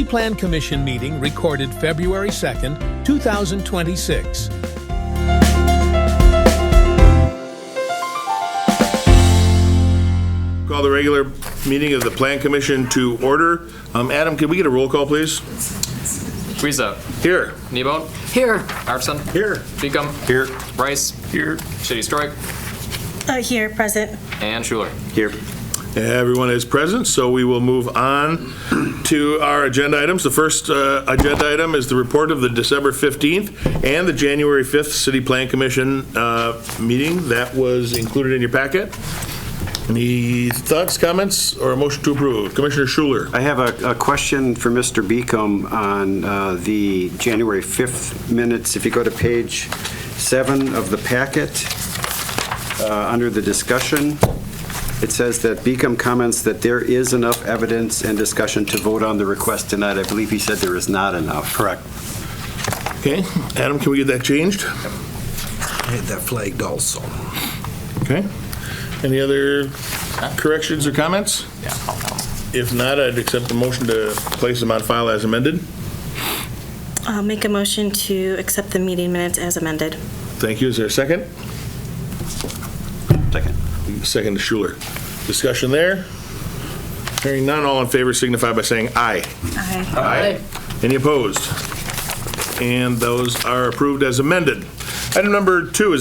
City Plan Commission meeting recorded February 2nd, 2026. Call the regular meeting of the Plan Commission to order. Adam, can we get a roll call, please? Guiza. Here. Kneebone. Here. Arfson. Here. Beacom. Here. Rice. Here. Shitty Strike. Here, present. And Schuler. Here. Everyone is present, so we will move on to our agenda items. The first agenda item is the report of the December 15th and the January 5th City Plan Commission meeting. That was included in your packet. Any thoughts, comments, or a motion to approve? Commissioner Schuler. I have a question for Mr. Beacom on the January 5th minutes. If you go to page 7 of the packet, under the discussion, it says that Beacom comments that there is enough evidence and discussion to vote on the request tonight. I believe he said there is not enough. Correct. Okay. Adam, can we get that changed? I had that flagged also. Okay. Any other corrections or comments? Yeah. If not, I'd accept the motion to place them on file as amended. I'll make a motion to accept the meeting minutes as amended. Thank you. Is there a second? Second. Second to Schuler. Discussion there? Hearing none, all in favor signify by saying aye. Aye. Aye. Any opposed? And those are approved as amended. Item number 3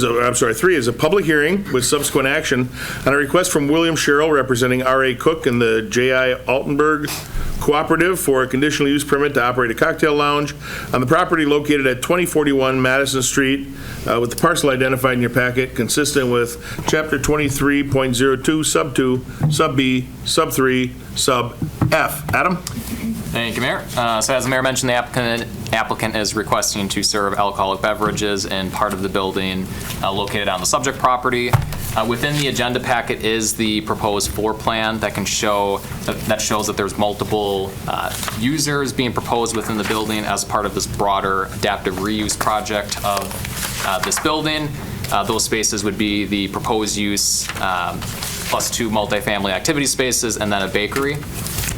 is a public hearing with subsequent action on a request from William Schierl representing R.A. Cook and the J.I. Altenburg Cooperative for a conditional use permit to operate a cocktail lounge on the property located at 2041 Madison Street with the parcel identified in your packet consistent with Chapter 23.02, Sub 2, Sub B, Sub 3, Sub F. Adam? Thank you, Mayor. So as the Mayor mentioned, the applicant is requesting to serve alcoholic beverages in part of the building located on the subject property. Within the agenda packet is the proposed floor plan that shows that there's multiple users being proposed within the building as part of this broader adaptive reuse project of this building. Those spaces would be the proposed use plus 2 multifamily activity spaces and then a bakery.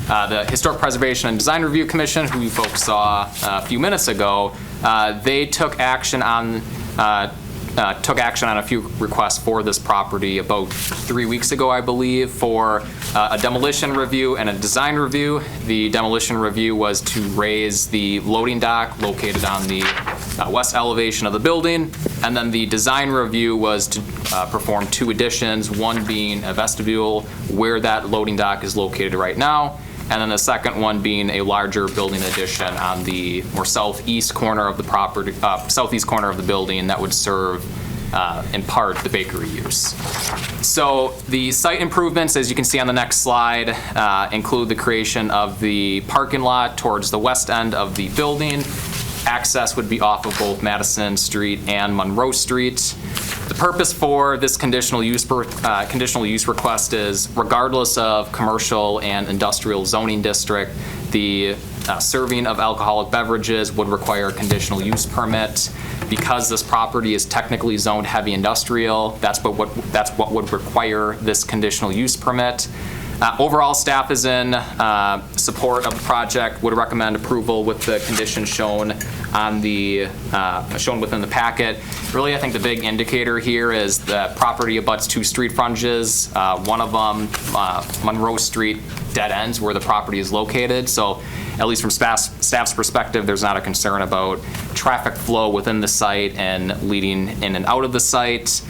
The Historic Preservation and Design Review Commission, who you folks saw a few minutes ago, they took action on a few requests for this property about 3 weeks ago, I believe, for a demolition review and a design review. The demolition review was to raise the loading dock located on the west elevation of the building, and then the design review was to perform 2 additions, one being a vestibule where that loading dock is located right now, and then the second one being a larger building addition on the more southeast corner of the property, southeast corner of the building that would serve, in part, the bakery use. So the site improvements, as you can see on the next slide, include the creation of the parking lot towards the west end of the building. Access would be off of both Madison Street and Monroe Street. The purpose for this conditional use request is, regardless of commercial and industrial zoning district, the serving of alcoholic beverages would require a conditional use permit. Because this property is technically zoned heavy industrial, that's what would require this conditional use permit. Overall, staff is in support of the project, would recommend approval with the conditions shown on the shown within the packet. Really, I think the big indicator here is that property abuts 2 street frontages. One of them, Monroe Street, dead ends where the property is located. So, at least from staff's perspective, there's not a concern about traffic flow within the site and leading in and out of the site.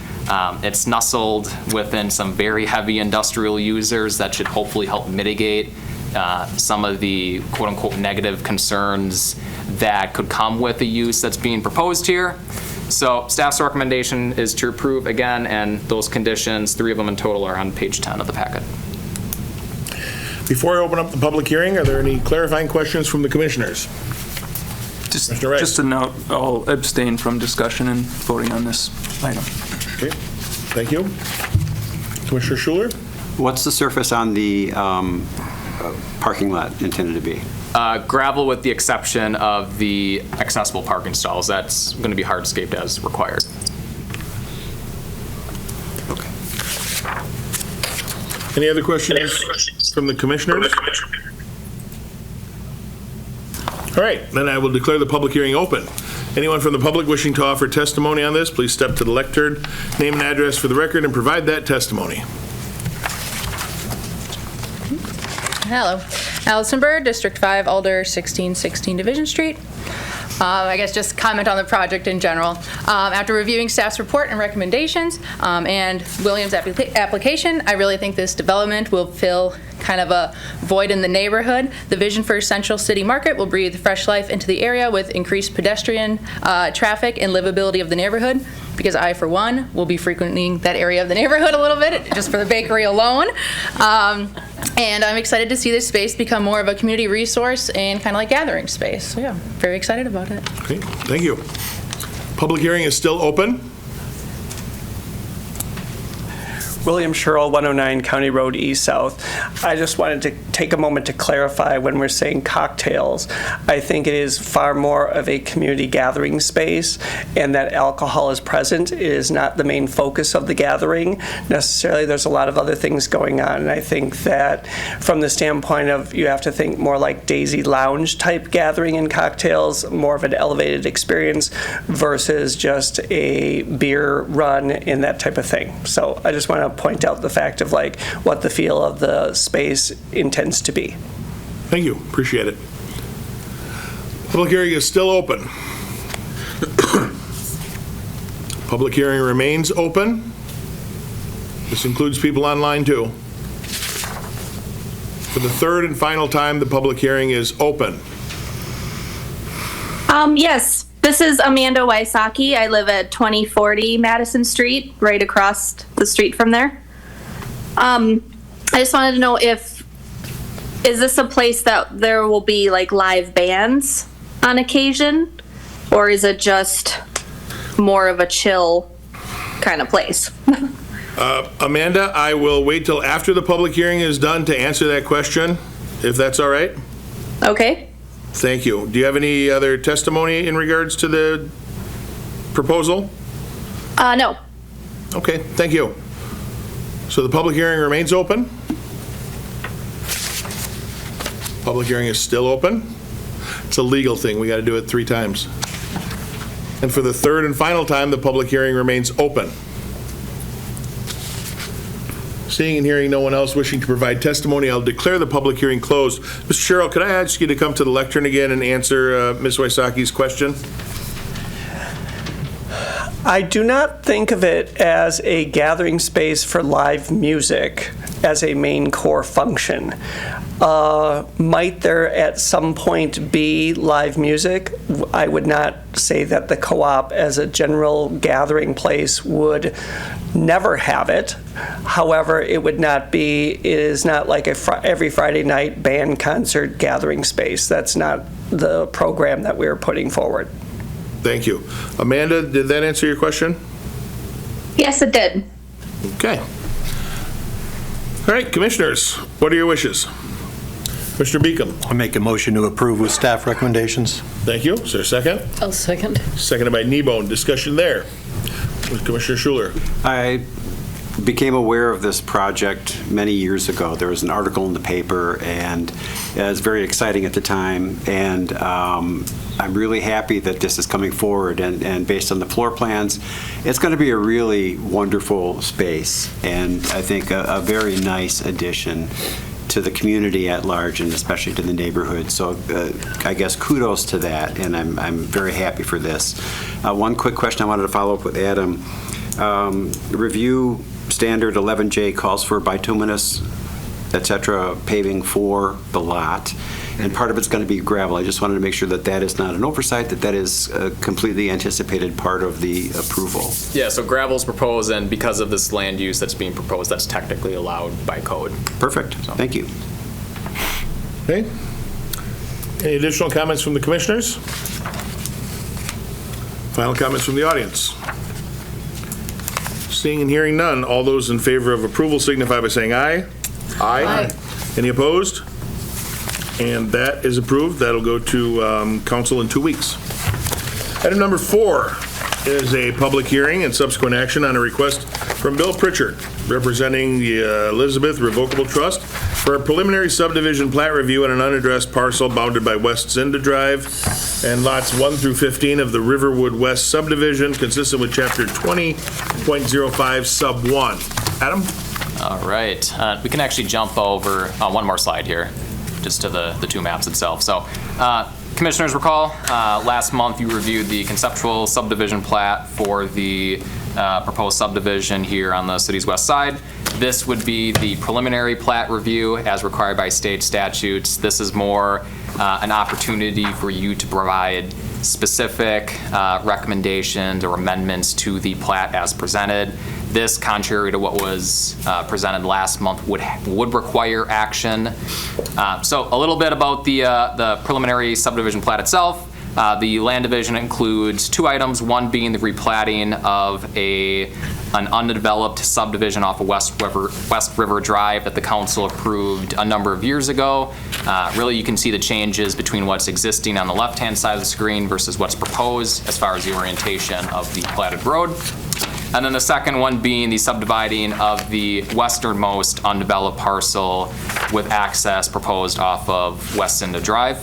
It's nestled within some very heavy industrial users that should hopefully help mitigate some of the quote-unquote negative concerns that could come with the use that's being proposed here. So staff's recommendation is to approve again, and those conditions, 3 of them in total, are on page 10 of the packet. Before I open up the public hearing, are there any clarifying questions from the commissioners? Just a note, I'll abstain from discussion and voting on this item. Okay, thank you. Commissioner Schuler? What's the surface on the parking lot intended to be? Gravel with the exception of the accessible parking stalls. That's going to be hardscaped as required. Okay. Any other questions from the commissioners? All right, then I will declare the public hearing open. Anyone from the public wishing to offer testimony on this, please step to the lectern, name and address for the record, and provide that testimony. Hello. Altenburg, District 5, Alder, 1616 Division Street. I guess just comment on the project in general. After reviewing staff's report and recommendations and William's application, I really think this development will fill kind of a void in the neighborhood. The vision for Central City Market will breathe fresh life into the area with increased pedestrian traffic and livability of the neighborhood, because I, for one, will be frequenting that area of the neighborhood a little bit, just for the bakery alone. And I'm excited to see this space become more of a community resource and kind of like gathering space. So yeah, very excited about it. Okay, thank you. Public hearing is still open. William Schierl, 109 County Road East South. I just wanted to take a moment to clarify when we're saying cocktails. I think it is far more of a community gathering space, and that alcohol is present. It is not the main focus of the gathering necessarily. There's a lot of other things going on, and I think that from the standpoint of, you have to think more like Daisy Lounge type gathering and cocktails, more of an elevated experience versus just a beer run and that type of thing. So I just want to point out the fact of like what the feel of the space intends to be. Thank you, appreciate it. Public hearing is still open. Public hearing remains open. This includes people online too. For the third and final time, the public hearing is open. Yes, this is Amanda Wysocki. I live at 2040 Madison Street, right across the street from there. I just wanted to know is this a place that there will be like live bands on occasion, or is it just more of a chill kind of place? Amanda, I will wait till after the public hearing is done to answer that question, if that's all right. Okay. Thank you. Do you have any other testimony in regards to the proposal? No. Okay, thank you. So the public hearing remains open. Public hearing is still open. It's a legal thing. We got to do it 3 times. And for the third and final time, the public hearing remains open. Seeing and hearing no one else wishing to provide testimony, I'll declare the public hearing closed. Mr. Schierl, could I ask you to come to the lectern again and answer Ms. Wysocki's question? I do not think of it as a gathering space for live music as a main core function. Might there at some point be live music? I would not say that the co-op as a general gathering place would never have it. However, it is not like every Friday night band concert gathering space. That's not the program that we're putting forward. Thank you. Amanda, did that answer your question? Yes, it did. Okay. All right, commissioners, what are your wishes? Commissioner Beacom. I make a motion to approve with staff recommendations. Thank you. Is there a second? I'll second. Seconded by Kneebone. Discussion there. With Commissioner Schuler. I became aware of this project many years ago. There was an article in the paper, and it was very exciting at the time, and I'm really happy that this is coming forward, and based on the floor plans, it's going to be a really wonderful space, and I think a very nice addition to the community at large, and especially to the neighborhood. So I guess kudos to that, and I'm very happy for this. One quick question I wanted to follow up with Adam. Review standard 11J calls for bituminous, et cetera, paving for the lot, and part of it's going to be gravel. I just wanted to make sure that that is not an oversight, that is a completely anticipated part of the approval. Yeah, so gravel's proposed, and because of this land use that's being proposed, that's technically allowed by code. Perfect. So. Thank you. Okay. Any additional comments from the commissioners? Final comments from the audience? Seeing and hearing none, all those in favor of approval signify by saying aye. Aye. Any opposed? And that is approved. That'll go to council in 2 weeks. Item number 4 is a public hearing and subsequent action on a request from Bill Pritchard, representing the Elizabeth Revocable Trust, for a preliminary subdivision plat review on an unaddressed parcel bounded by West Zinda Drive and lots 1 through 15 of the Riverwood West Subdivision, consistent with Chapter 20.05 Sub 1. Adam? All right. We can actually jump over one more slide here, just to the two maps itself. So, Commissioners, recall last month you reviewed the conceptual subdivision plat for the proposed subdivision here on the city's west side. This would be the preliminary plat review as required by state statutes. This is more an opportunity for you to provide specific recommendations or amendments to the plat as presented. This, contrary to what was presented last month, would require action. So a little bit about the preliminary subdivision plat itself. The land division includes 2 items, one being the replatting of an undeveloped subdivision off of West River Drive that the council approved a number of years ago. Really, you can see the changes between what's existing on the left-hand side of the screen versus what's proposed as far as the orientation of the platted road. And then the second one being the subdividing of the westernmost undeveloped parcel with access proposed off of West Zinda Drive.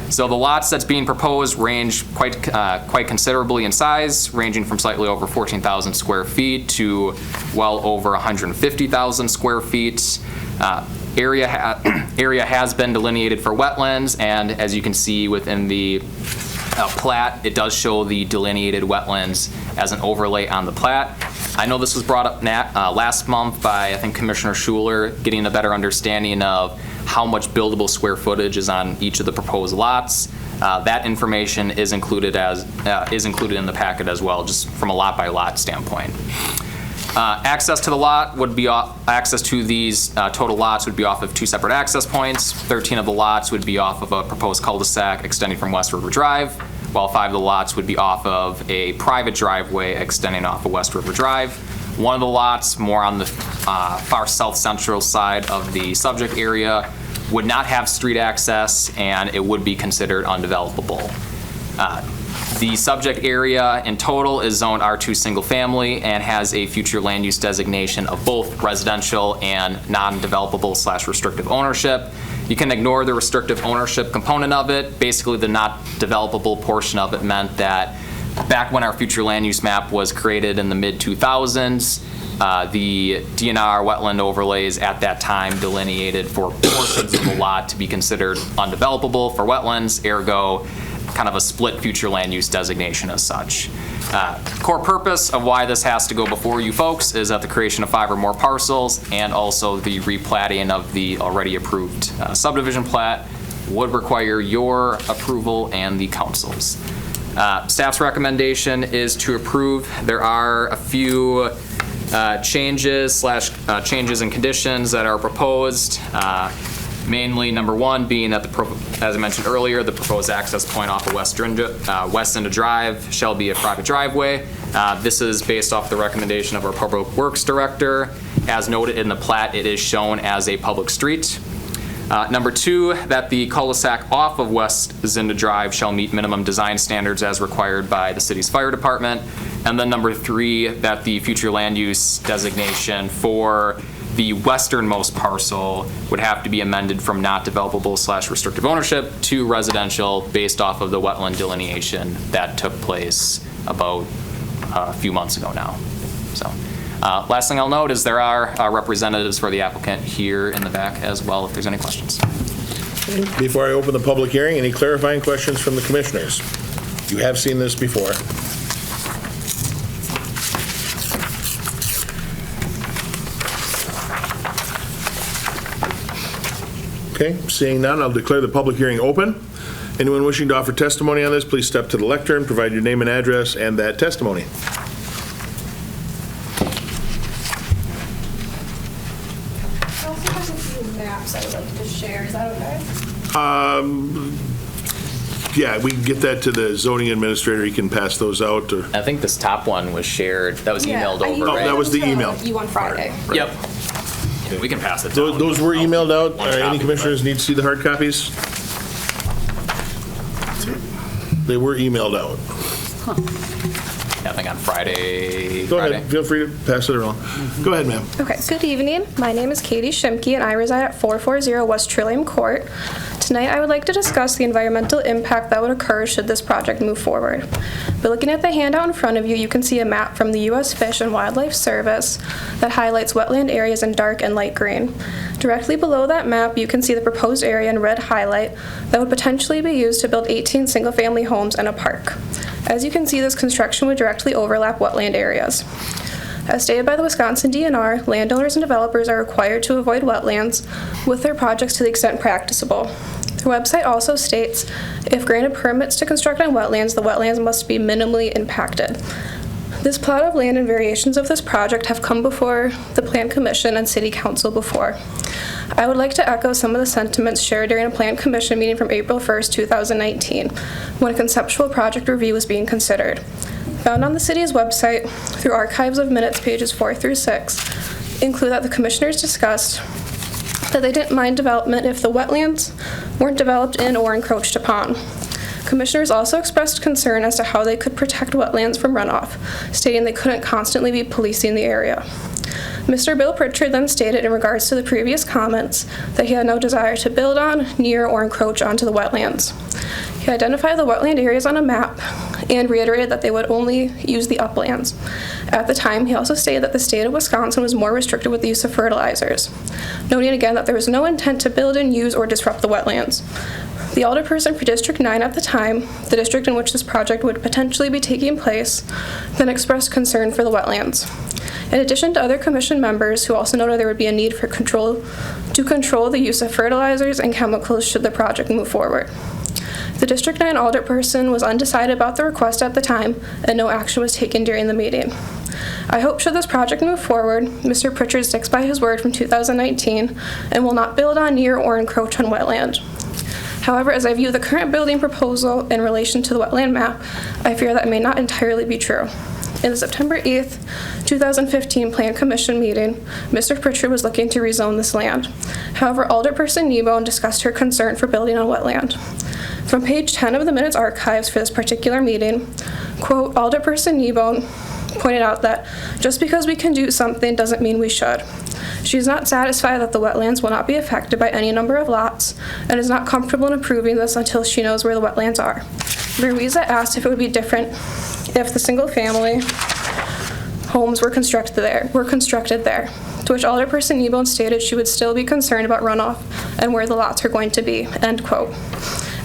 So the lots that's being proposed range quite considerably in size, ranging from slightly over 14,000 square feet to well over 150,000 square feet. Area has been delineated for wetlands, and as you can see within the plat, it does show the delineated wetlands as an overlay on the plat. I know this was brought up last month by, I think, Commissioner Schuler, getting a better understanding of how much buildable square footage is on each of the proposed lots. That information is included in the packet as well, just from a lot by lot standpoint. Access to the lot would be access to these total lots would be off of 2 separate access points. 13 of the lots would be off of a proposed cul-de-sac extending from West River Drive, while 5 of the lots would be off of a private driveway extending off of West River Drive. One of the lots, more on the far south central side of the subject area, would not have street access, and it would be considered undevelopable. The subject area in total is zoned R2 single family and has a future land use designation of both residential and non-developable / restrictive ownership. You can ignore the restrictive ownership component of it. Basically, the not developable portion of it meant that back when our future land use map was created in the mid-2000s, the DNR wetland overlays at that time delineated for portions of the lot to be considered undevelopable for wetlands, ergo kind of a split future land use designation as such. Core purpose of why this has to go before you folks is that the creation of 5 or more parcels and also the replatting of the already approved subdivision plat would require your approval and the council's. Staff's recommendation is to approve. There are a few changes and conditions that are proposed. Mainly, number 1 being that, as I mentioned earlier, the proposed access point off of West Zinda Drive shall be a private driveway. This is based off the recommendation of our Public Works Director. As noted in the plat, it is shown as a public street. Number 2, that the cul-de-sac off of West Zinda Drive shall meet minimum design standards as required by the city's fire department. And then number 3, that the future land use designation for the westernmost parcel would have to be amended from not developable / restrictive ownership to residential based off of the wetland delineation that took place about a few months ago now. So, last thing I'll note is there are representatives for the applicant here in the back as well if there's any questions. Before I open the public hearing, any clarifying questions from the commissioners? You have seen this before. Okay, seeing none, I'll declare the public hearing open. Anyone wishing to offer testimony on this, please step to the lectern, provide your name and address and that testimony. I also have a few maps I would like to share. Is that okay? Yeah, we can get that to the zoning administrator. He can pass those out. Or I think this top one was shared. That was emailed over, right? That was the email. You on Friday. Right. Yep. We can pass it down. Those were emailed out. Any commissioners need to see the hard copies? They were emailed out. I think on Friday. Go ahead, feel free to pass it around. Go ahead, ma'am. Okay, good evening. My name is Katie Schimke, and I reside at 440 West Trillium Court. Tonight, I would like to discuss the environmental impact that would occur should this project move forward. By looking at the handout in front of you, you can see a map from the U.S. Fish and Wildlife Service that highlights wetland areas in dark and light green. Directly below that map, you can see the proposed area in red highlight that would potentially be used to build 18 single-family homes and a park. As you can see, this construction would directly overlap wetland areas. As stated by the Wisconsin DNR, landowners and developers are required to avoid wetlands with their projects to the extent practicable. The website also states, if granted permits to construct on wetlands, the wetlands must be minimally impacted. This plot of land and variations of this project have come before the Plan Commission and City Council before. I would like to echo some of the sentiments shared during a Plan Commission meeting from April 1st, 2019, when a conceptual project review was being considered. Found on the city's website through archives of minutes pages 4 through 6 include that the commissioners discussed that they didn't mind development if the wetlands weren't developed in or encroached upon. Commissioners also expressed concern as to how they could protect wetlands from runoff, stating they couldn't constantly be policing the area. Mr. Bill Pritchard then stated in regards to the previous comments that he had no desire to build on, near, or encroach onto the wetlands. He identified the wetland areas on a map and reiterated that they would only use the uplands. At the time, he also stated that the state of Wisconsin was more restricted with the use of fertilizers, noting again that there was no intent to build and use or disrupt the wetlands. The alderperson for District 9 at the time, the district in which this project would potentially be taking place, then expressed concern for the wetlands. In addition to other commission members who also noted there would be a need for control the use of fertilizers and chemicals should the project move forward. The District 9 alderperson was undecided about the request at the time, and no action was taken during the meeting. I hope should this project move forward, Mr. Pritchard sticks by his word from 2019 and will not build on, near, or encroach on wetland. However, as I view the current building proposal in relation to the wetland map, I fear that may not entirely be true. In the September 8th, 2015 Plan Commission meeting, Mr. Pritchard was looking to rezone this land. However, Alderperson Kneebone discussed her concern for building on wetland. From page 10 of the minutes archives for this particular meeting, quote, Alderperson Kneebone pointed out that just because we can do something doesn't mean we should. She is not satisfied that the wetlands will not be affected by any number of lots and is not comfortable in approving this until she knows where the wetlands are. Louisa asked if it would be different if the single-family homes were constructed there, to which Alderperson Kneebone stated she would still be concerned about runoff and where the lots are going to be, end quote.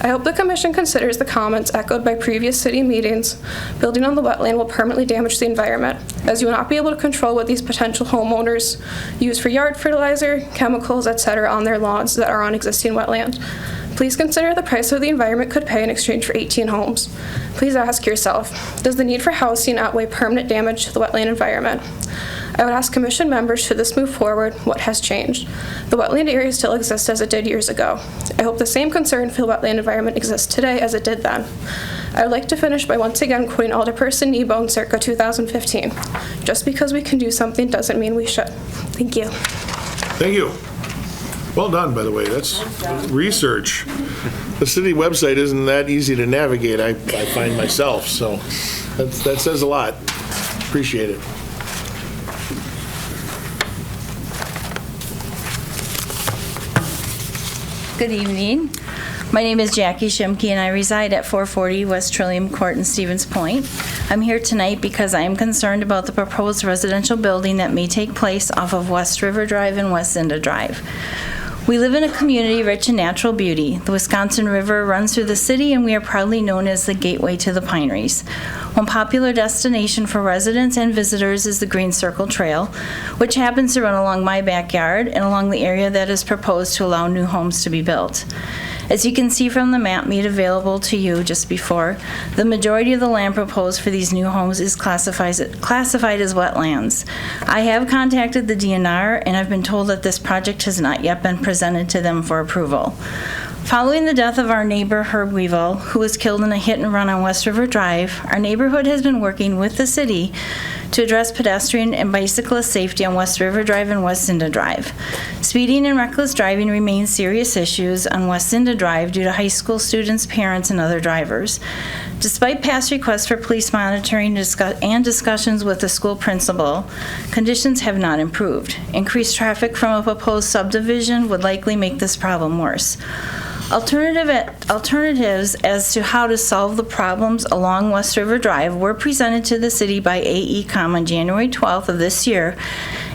I hope the Commission considers the comments echoed by previous city meetings. Building on the wetland will permanently damage the environment, as you will not be able to control what these potential homeowners use for yard fertilizer, chemicals, etc. on their lawns that are on existing wetland. Please consider the price of the environment could pay in exchange for 18 homes. Please ask yourself, does the need for housing outweigh permanent damage to the wetland environment? I would ask Commission members, should this move forward, what has changed? The wetland area still exists as it did years ago. I hope the same concern for the wetland environment exists today as it did then. I would like to finish by once again quoting Alderperson Kneebone circa 2015. Just because we can do something doesn't mean we should. Thank you. Thank you. Well done, by the way. That's research. The city website isn't that easy to navigate, I find myself, so that says a lot. Appreciate it. Good evening. My name is Jackie Schimke, and I reside at 440 West Trillium Court in Stevens Point. I'm here tonight because I am concerned about the proposed residential building that may take place off of West River Drive and West Zinda Drive. We live in a community rich in natural beauty. The Wisconsin River runs through the city, and we are proudly known as the gateway to the Pineries. One popular destination for residents and visitors is the Green Circle Trail, which happens to run along my backyard and along the area that is proposed to allow new homes to be built. As you can see from the map made available to you just before, the majority of the land proposed for these new homes is classified as wetlands. I have contacted the DNR, and I've been told that this project has not yet been presented to them for approval. Following the death of our neighbor Herb Weevil, who was killed in a hit and run on West River Drive, our neighborhood has been working with the city to address pedestrian and bicyclist safety on West River Drive and West Zinda Drive. Speeding and reckless driving remain serious issues on West Zinda Drive due to high school students, parents, and other drivers. Despite past requests for police monitoring and discussions with the school principal, conditions have not improved. Increased traffic from a proposed subdivision would likely make this problem worse. Alternatives as to how to solve the problems along West River Drive were presented to the city by AECom on January 12th of this year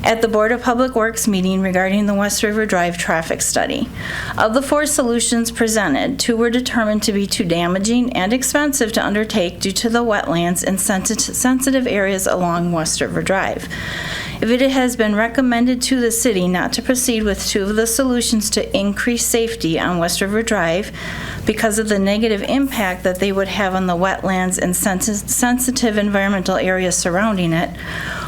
at the Board of Public Works meeting regarding the West River Drive traffic study. Of the 4 solutions presented, 2 were determined to be too damaging and expensive to undertake due to the wetlands and sensitive areas along West River Drive. If it has been recommended to the city not to proceed with 2 of the solutions to increase safety on West River Drive because of the negative impact that they would have on the wetlands and sensitive environmental areas surrounding it,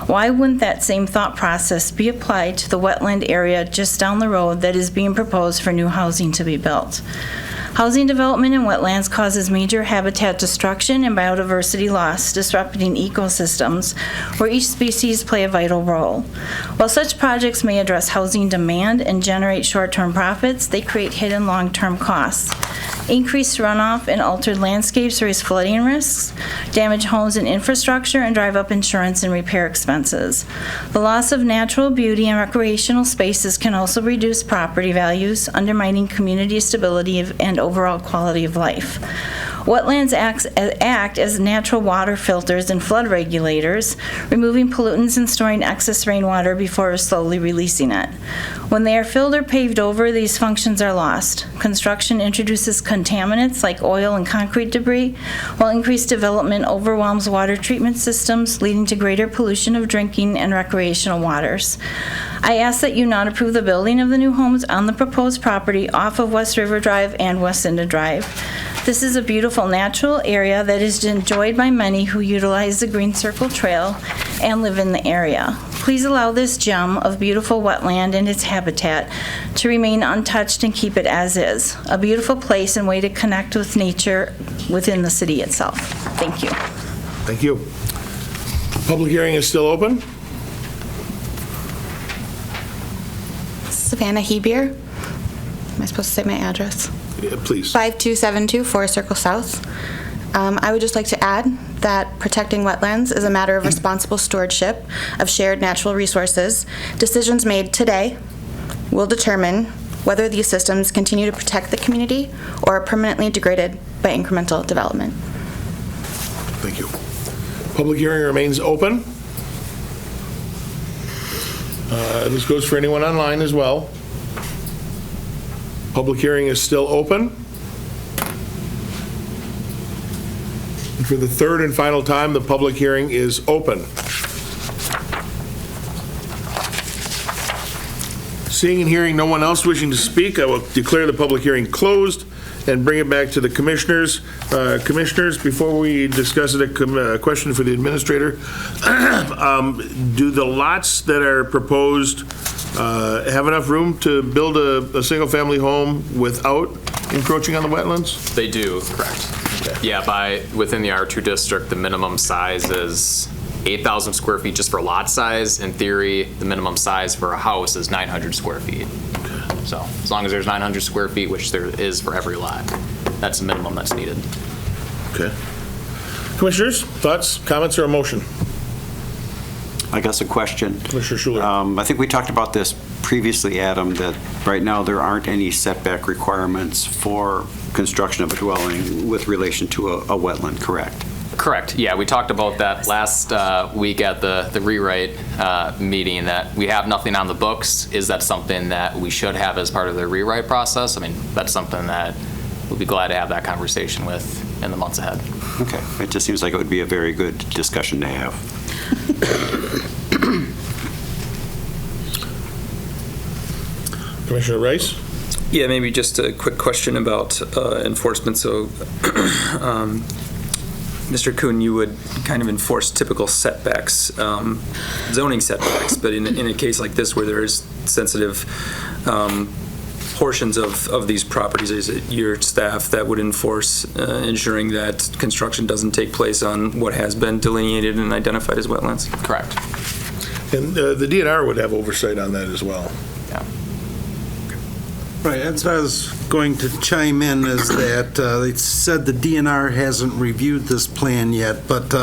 why wouldn't that same thought process be applied to the wetland area just down the road that is being proposed for new housing to be built? Housing development in wetlands causes major habitat destruction and biodiversity loss, disrupting ecosystems where each species play a vital role. While such projects may address housing demand and generate short-term profits, they create hidden long-term costs. Increased runoff and altered landscapes raise flooding risks, damage homes and infrastructure, and drive up insurance and repair expenses. The loss of natural beauty and recreational spaces can also reduce property values, undermining community stability and overall quality of life. Wetlands act as natural water filters and flood regulators, removing pollutants and storing excess rainwater before slowly releasing it. When they are filled or paved over, these functions are lost. Construction introduces contaminants like oil and concrete debris, while increased development overwhelms water treatment systems, leading to greater pollution of drinking and recreational waters. I ask that you not approve the building of the new homes on the proposed property off of West River Drive and West Zinda Drive. This is a beautiful natural area that is enjoyed by many who utilize the Green Circle Trail and live in the area. Please allow this gem of beautiful wetland and its habitat to remain untouched and keep it as is, a beautiful place and way to connect with nature within the city itself. Thank you. Thank you. Public hearing is still open. Savannah Hebier. Am I supposed to say my address? Yeah, please. 5272 Forest Circle South. I would just like to add that protecting wetlands is a matter of responsible stewardship of shared natural resources. Decisions made today will determine whether these systems continue to protect the community or are permanently degraded by incremental development. Thank you. Public hearing remains open. This goes for anyone online as well. Public hearing is still open. And for the third and final time, the public hearing is open. Seeing and hearing no one else wishing to speak, I will declare the public hearing closed and bring it back to the commissioners. Commissioners, before we discuss it, a question for the administrator. Do the lots that are proposed have enough room to build a single-family home without encroaching on the wetlands? They do, correct. Okay. Yeah, within the R2 district, the minimum size is 8,000 square feet just for lot size. In theory, the minimum size for a house is 900 square feet. Okay. So as long as there's 900 square feet, which there is for every lot, that's the minimum that's needed. Okay. Commissioners, thoughts, comments, or a motion? I guess a question. Commissioner Schuler. I think we talked about this previously, Adam, that right now there aren't any setback requirements for construction of a dwelling with relation to a wetland, correct? Correct. Yeah, we talked about that last week at the rewrite meeting, that we have nothing on the books. Is that something that we should have as part of the rewrite process? I mean, that's something that we'll be glad to have that conversation with in the months ahead. Okay. It just seems like it would be a very good discussion to have. Commissioner Rice? Yeah, maybe just a quick question about enforcement. So, Mr. Kuhn, you would kind of enforce typical setbacks, zoning setbacks, but in a case like this where there is sensitive portions of these properties, is it your staff that would enforce ensuring that construction doesn't take place on what has been delineated and identified as wetlands? Correct. And the DNR would have oversight on that as well. Yeah. Right, that's what I was going to chime in, is that they said the DNR hasn't reviewed this plan yet, but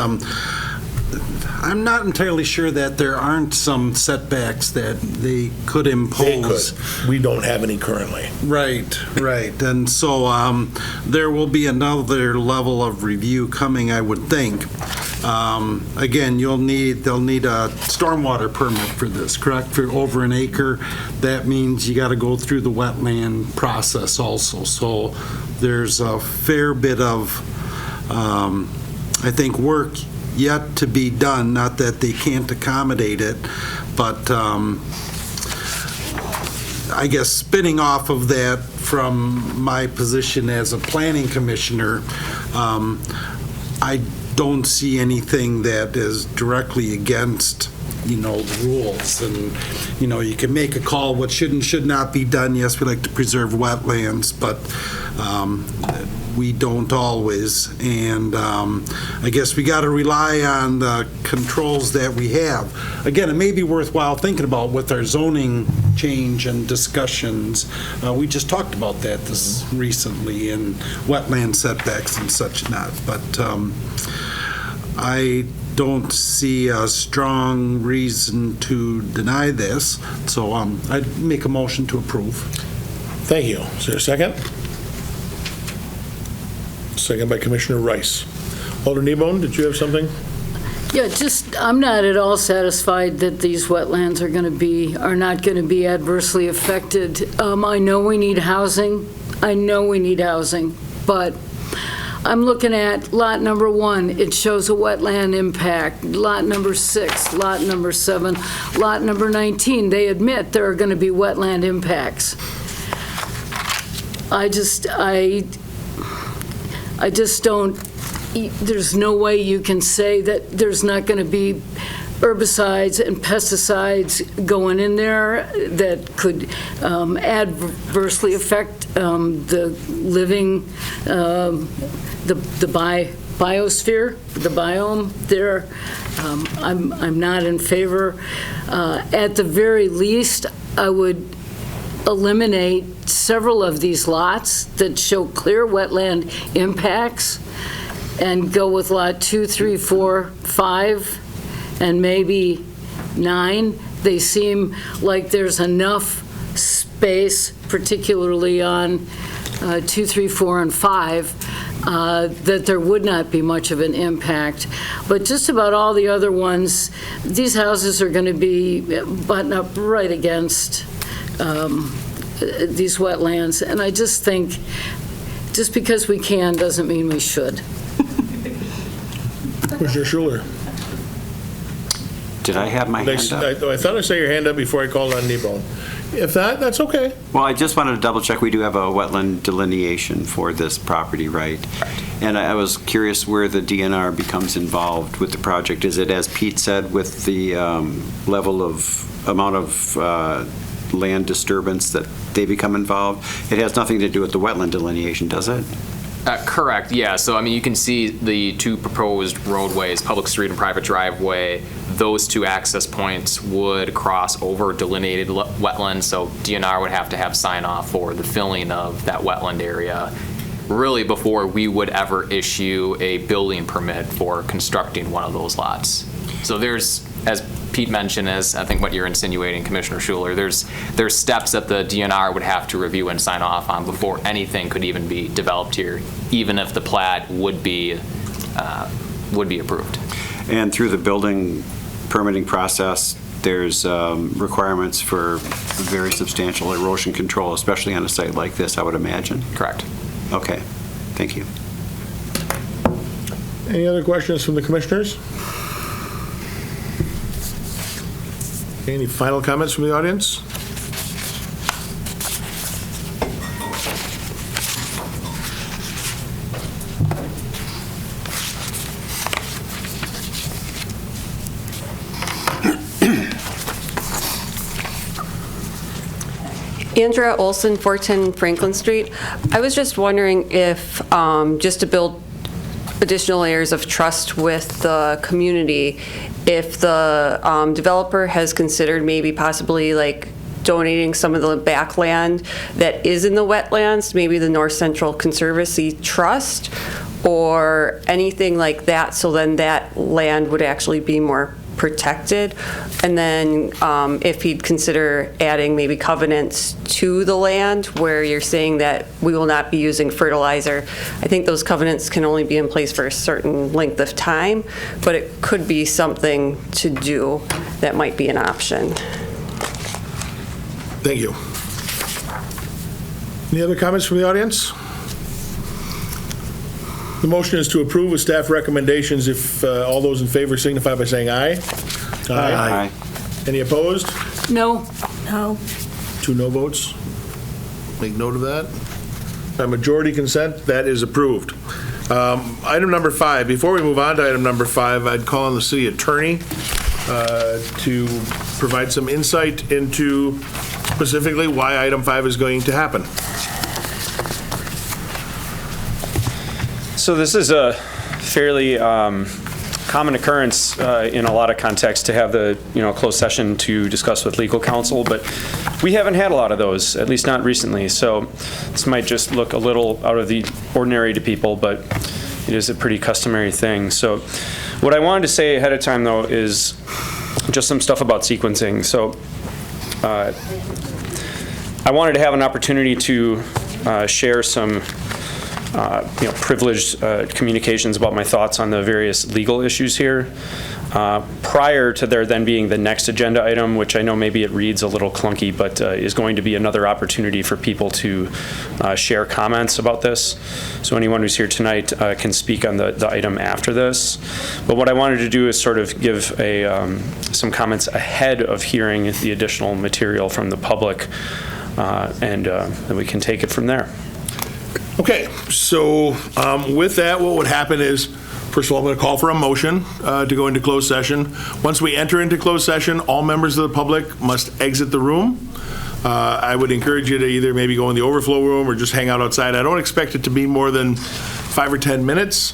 I'm not entirely sure that there aren't some setbacks that they could impose. They could. We don't have any currently. Right. And so there will be another level of review coming, I would think. Again, they'll need a stormwater permit for this, correct? For over an acre, that means you got to go through the wetland process also. So there's a fair bit of, I think, work yet to be done. Not that they can't accommodate it, but I guess spinning off of that from my position as a planning commissioner, I don't see anything that is directly against, the rules. And, you can make a call what should and should not be done. Yes, we like to preserve wetlands, but we don't always. And I guess we got to rely on the controls that we have. Again, it may be worthwhile thinking about with our zoning change and discussions. We just talked about that this recently, and wetland setbacks and such not. But I don't see a strong reason to deny this, so I'd make a motion to approve. Thank you. Is there a second? Second by Commissioner Rice. Alder Kneebone, did you have something? Yeah, I'm not at all satisfied that these wetlands are not going to be adversely affected. I know we need housing, but I'm looking at lot number 1, it shows a wetland impact. Lot number 6, lot number 7, lot number 19, they admit there are going to be wetland impacts. I just don't, there's no way you can say that there's not going to be herbicides and pesticides going in there that could adversely affect the living, the biosphere, the biome there. I'm not in favor. At the very least, I would eliminate several of these lots that show clear wetland impacts and go with lot 2, 3, 4, 5, and maybe 9. They seem like there's enough space, particularly on 2, 3, 4, and 5, that there would not be much of an impact. But just about all the other ones, these houses are going to be buttoned up right against these wetlands. And I just think just because we can doesn't mean we should. Commissioner Schuler. Did I have my hand up? I thought I saw your hand up before I called on Kneebone. If not, that's okay. Well, I just wanted to double check. We do have a wetland delineation for this property, right? And I was curious where the DNR becomes involved with the project. Is it, as Pete said, with the amount of land disturbance that they become involved? It has nothing to do with the wetland delineation, does it? Correct, yeah. So, you can see the 2 proposed roadways, public street and private driveway. Those 2 access points would cross over delineated wetlands, so DNR would have to have sign off for the filling of that wetland area, really before we would ever issue a building permit for constructing one of those lots. So there's, as Pete mentioned, as I think what you're insinuating, Commissioner Schuler, there's steps that the DNR would have to review and sign off on before anything could even be developed here, even if the plat would be approved. And through the building permitting process, there's requirements for very substantial erosion control, especially on a site like this, I would imagine? Correct. Okay, thank you. Any other questions from the commissioners? Any final comments from the audience? Andrea Olson, 410 Franklin Street. I was just wondering if, just to build additional layers of trust with the community, if the developer has considered maybe possibly like donating some of the backland that is in the wetlands, maybe the North Central Conservancy Trust or anything like that, so then that land would actually be more protected. And then if he'd consider adding maybe covenants to the land where you're saying that we will not be using fertilizer. I think those covenants can only be in place for a certain length of time, but it could be something to do that might be an option. Thank you. Any other comments from the audience? The motion is to approve with staff recommendations. If all those in favor signify by saying aye. Aye. Any opposed? No. No. 2 no votes. Make note of that. By majority consent, that is approved. Item number 5. Before we move on to item number 5, I'd call on the city attorney to provide some insight into specifically why item 5 is going to happen. So this is a fairly common occurrence in a lot of contexts to have the closed session to discuss with legal counsel, but we haven't had a lot of those, at least not recently. So this might just look a little out of the ordinary to people, but it is a pretty customary thing. So what I wanted to say ahead of time, though, is just some stuff about sequencing. So I wanted to have an opportunity to share some privileged communications about my thoughts on the various legal issues here, prior to there then being the next agenda item, which I know maybe it reads a little clunky, but is going to be another opportunity for people to share comments about this. So anyone who's here tonight can speak on the item after this. But what I wanted to do is sort of give some comments ahead of hearing the additional material from the public, and then we can take it from there. Okay, so with that, what would happen is, first of all, I'm going to call for a motion to go into closed session. Once we enter into closed session, all members of the public must exit the room. I would encourage you to either maybe go in the overflow room or just hang out outside. I don't expect it to be more than 5 or 10 minutes,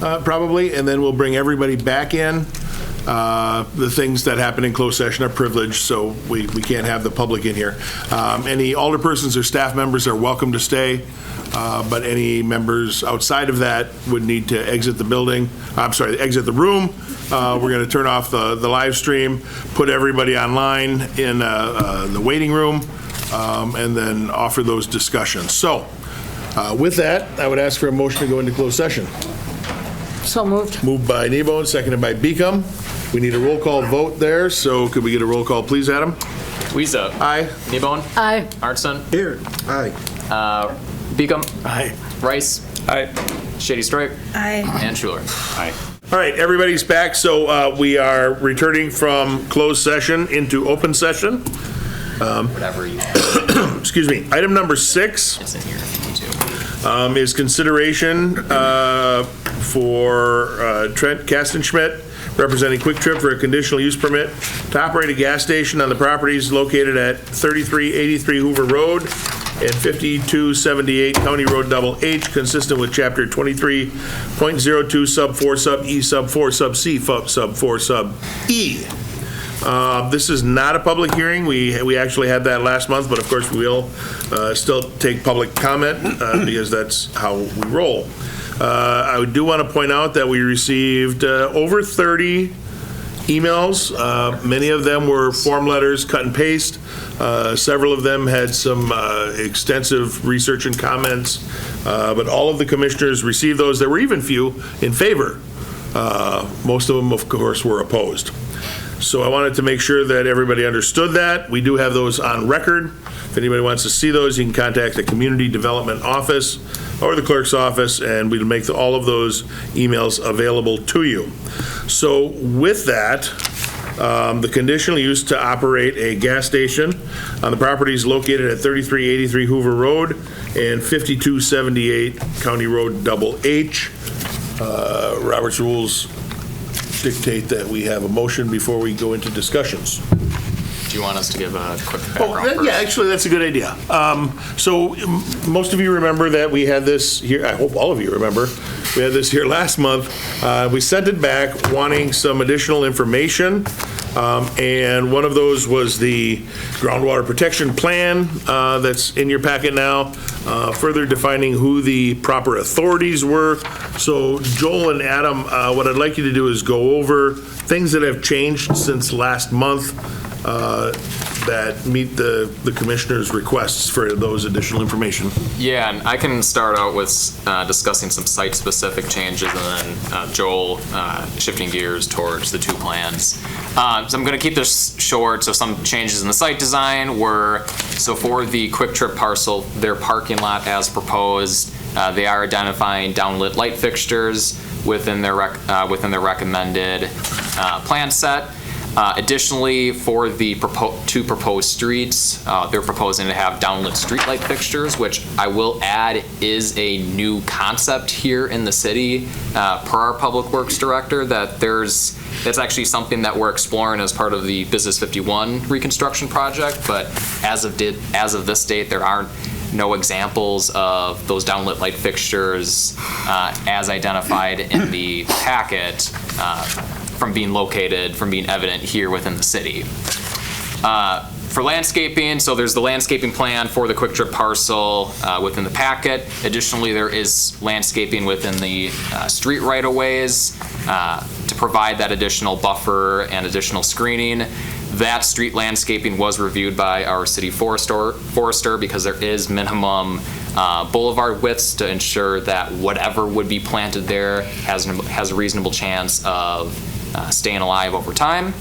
probably, and then we'll bring everybody back in. The things that happen in closed session are privileged, so we can't have the public in here. Any alderpersons or staff members are welcome to stay. But any members outside of that would need to exit the building. I'm sorry, exit the room. We're going to turn off the live stream, put everybody online in the waiting room, and then offer those discussions. So with that, I would ask for a motion to go into closed session. So moved. Moved by Nebo, seconded by Beacom. We need a roll call vote there, so could we get a roll call, please, Adam? Weeza. Aye. Nebone. Aye. Arnson. Here. Aye. Beacom. Aye. Rice. Aye. Shady Stripe. Aye. And Schuler. Aye. All right, everybody's back, so we are returning from closed session into open session. Whatever you Excuse me. Item number 6 It's in here if you need to. is consideration for Trent Kastenschmidt, representing Kwik Trip, for a conditional use permit to operate a gas station on the properties located at 3383 Hoover Road and 5278 County Road Double H, consistent with Chapter 23.02 Sub 4 Sub E Sub 4 Sub C Sub 4 Sub E. This is not a public hearing. We actually had that last month, but of course we will still take public comment because that's how we roll. I do want to point out that we received over 30 emails. Many of them were form letters, cut and paste. Several of them had some extensive research and comments, but all of the commissioners received those. There were even few in favor. Most of them, of course, were opposed. So I wanted to make sure that everybody understood that. We do have those on record. If anybody wants to see those, you can contact the Community Development Office or the clerk's office, and we'll make all of those emails available to you. So with that, the conditional use to operate a gas station on the properties located at 3383 Hoover Road and 5278 County Road Double H. Robert's rules dictate that we have a motion before we go into discussions. Do you want us to give a quick background first? Yeah, actually, that's a good idea. So most of you remember that we had this here, I hope all of you remember, we had this here last month. We sent it back wanting some additional information, and one of those was the groundwater protection plan that's in your packet now, further defining who the proper authorities were. So Joel and Adam, what I'd like you to do is go over things that have changed since last month that meet the commissioner's requests for those additional information. Yeah, and I can start out with discussing some site-specific changes, and then Joel shifting gears towards the two plans. So I'm going to keep this short. So some changes in the site design were, so for the Kwik Trip parcel, their parking lot as proposed, they are identifying downlit light fixtures within their recommended plan set. Additionally, for the two proposed streets, they're proposing to have downlit streetlight fixtures, which I will add is a new concept here in the city per our Public Works Director, that's actually something that we're exploring as part of the Business 51 reconstruction project, but as of this date, there aren't no examples of those downlit light fixtures as identified in the packet from being evident here within the city. For landscaping, so there's the landscaping plan for the Kwik Trip parcel within the packet. Additionally, there is landscaping within the street right-of-ways to provide that additional buffer and additional screening. That street landscaping was reviewed by our city forester because there is minimum boulevard widths to ensure that whatever would be planted there has a reasonable chance of staying alive over time.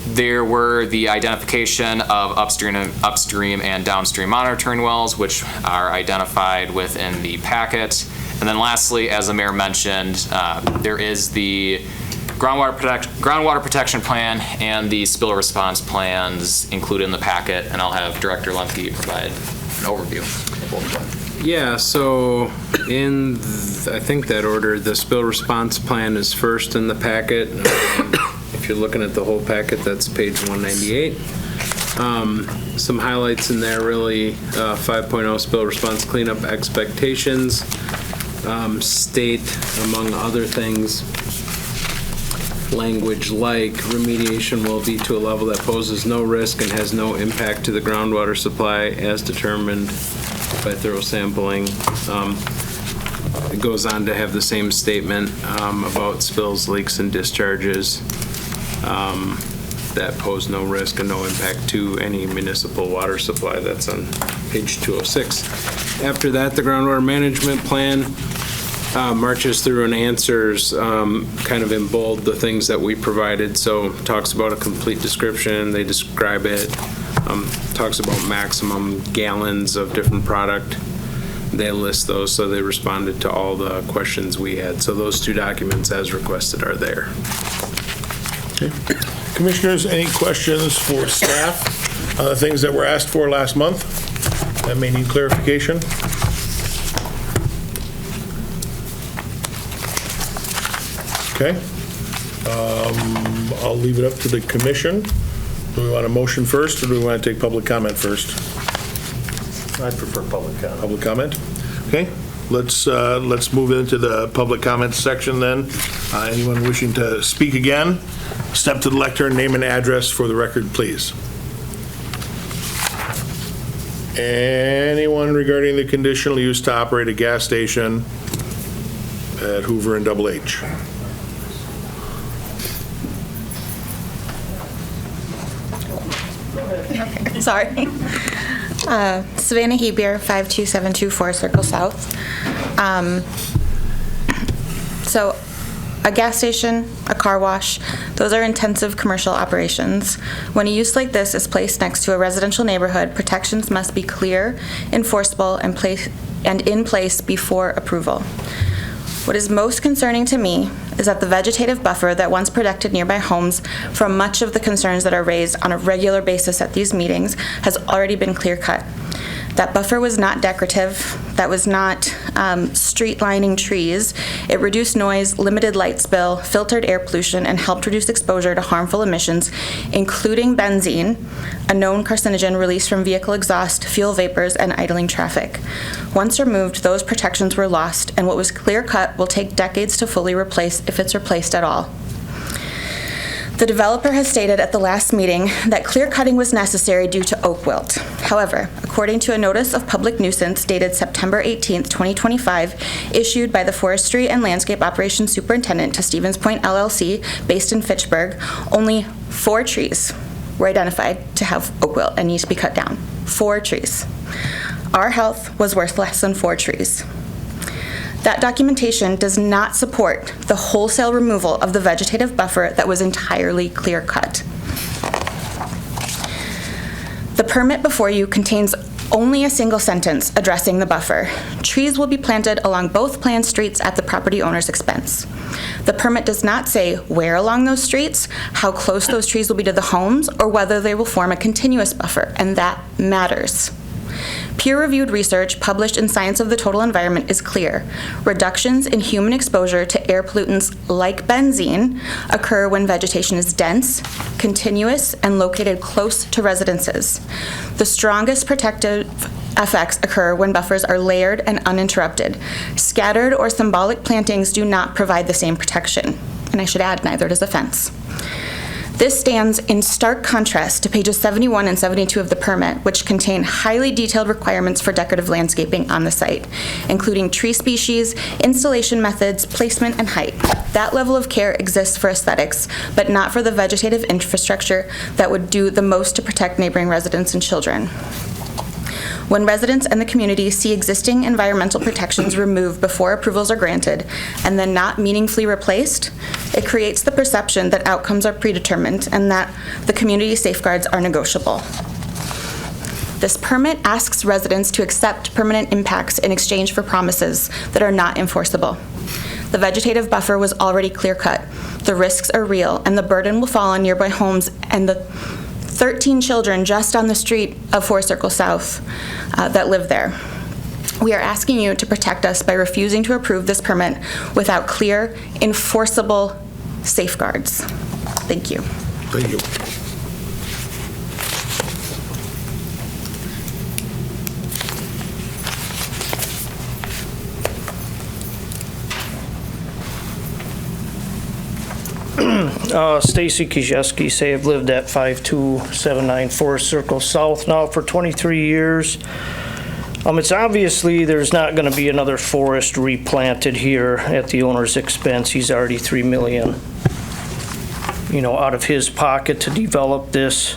There were the identification of upstream and downstream monitoring wells, which are identified within the packet. And then lastly, as the mayor mentioned, there is the groundwater protection plan and the spill response plans included in the packet, and I'll have Director Lemke provide an overview of both of them. Yeah, so in, I think that order, the spill response plan is first in the packet. If you're looking at the whole packet, that's page 198. Some highlights in there, really, 5.0 spill response cleanup expectations. State, among other things, language like remediation will be to a level that poses no risk and has no impact to the groundwater supply as determined by thorough sampling. It goes on to have the same statement about spills, leaks, and discharges that pose no risk and no impact to any municipal water supply. That's on page 206. After that, the groundwater management plan marches through and answers kind of in bold the things that we provided. So talks about a complete description, they describe it, talks about maximum gallons of different product. They list those, so they responded to all the questions we had. So those two documents as requested are there. Okay. Commissioners, any questions for staff? Things that were asked for last month that may need clarification? Okay. I'll leave it up to the commission. Do we want a motion first, or do we want to take public comment first? I'd prefer public comment. Public comment? Okay. Let's move into the public comments section then. Anyone wishing to speak again, step to the lectern, name and address for the record, please. Anyone regarding the conditional use to operate a gas station at Hoover and Double H? Okay, sorry. Savannah Hebier, 52724 Circle South. So a gas station, a car wash, those are intensive commercial operations. When a use like this is placed next to a residential neighborhood, protections must be clear, enforceable, and in place before approval. What is most concerning to me is that the vegetative buffer that once protected nearby homes from much of the concerns that are raised on a regular basis at these meetings has already been clear-cut. That buffer was not decorative. that was not street lining trees. It reduced noise, limited light spill, filtered air pollution, and helped reduce exposure to harmful emissions, including benzene, a known carcinogen released from vehicle exhaust, fuel vapors, and idling traffic. Once removed, those protections were lost, and what was clear-cut will take decades to fully replace if it's replaced at all. The developer has stated at the last meeting that clear-cutting was necessary due to oak wilt. However, according to a notice of public nuisance dated September 18, 2025, issued by the Forestry and Landscape Operations Superintendent to Stevens Point LLC, based in Fitchburg, only 4 trees were identified to have oak wilt and need to be cut down. 4 trees. Our health was worth less than 4 trees. That documentation does not support the wholesale removal of the vegetative buffer that was entirely clear-cut. The permit before you contains only a single sentence addressing the buffer. Trees will be planted along both planned streets at the property owner's expense. The permit does not say where along those streets, how close those trees will be to the homes, or whether they will form a continuous buffer, and that matters. Peer-reviewed research published in Science of the Total Environment is clear. Reductions in human exposure to air pollutants like benzene occur when vegetation is dense, continuous, and located close to residences. The strongest protective effects occur when buffers are layered and uninterrupted. Scattered or symbolic plantings do not provide the same protection. And I should add, neither does a fence. This stands in stark contrast to pages 71 and 72 of the permit, which contain highly detailed requirements for decorative landscaping on the site, including tree species, installation methods, placement, and height. That level of care exists for aesthetics, but not for the vegetative infrastructure that would do the most to protect neighboring residents and children. When residents and the community see existing environmental protections removed before approvals are granted and then not meaningfully replaced, it creates the perception that outcomes are predetermined and that the community safeguards are negotiable. This permit asks residents to accept permanent impacts in exchange for promises that are not enforceable. The vegetative buffer was already clear-cut. The risks are real, and the burden will fall on nearby homes and the 13 children just on the street of Four Circle South that live there. We are asking you to protect us by refusing to approve this permit without clear, enforceable safeguards. Thank you. Thank you. Stacy Kijewski, say I've lived at 52794 Circle South now for 23 years. It's obviously there's not going to be another forest replanted here at the owner's expense. He's already $3 million, out of his pocket to develop this.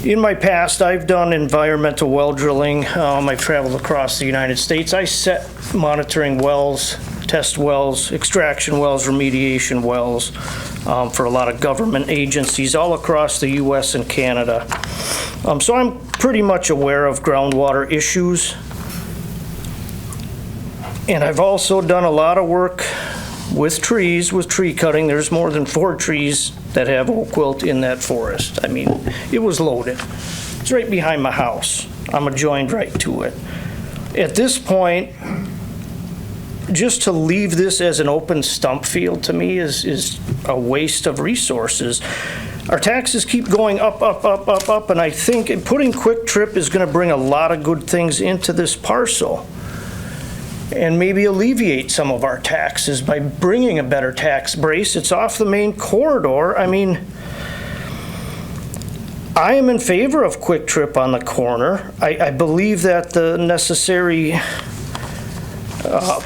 In my past, I've done environmental well drilling. I've traveled across the United States. I set monitoring wells, test wells, extraction wells, remediation wells for a lot of government agencies all across the U.S. and Canada. So I'm pretty much aware of groundwater issues. And I've also done a lot of work with trees, with tree cutting. There's more than 4 trees that have oak wilt in that forest. I mean, it was loaded. It's right behind my house. I'm adjoined right to it. At this point, just to leave this as an open stump field to me is a waste of resources. Our taxes keep going up, and I think putting Kwik Trip is going to bring a lot of good things into this parcel and maybe alleviate some of our taxes by bringing a better tax base. It's off the main corridor. I mean, I am in favor of Kwik Trip on the corner. I believe that the necessary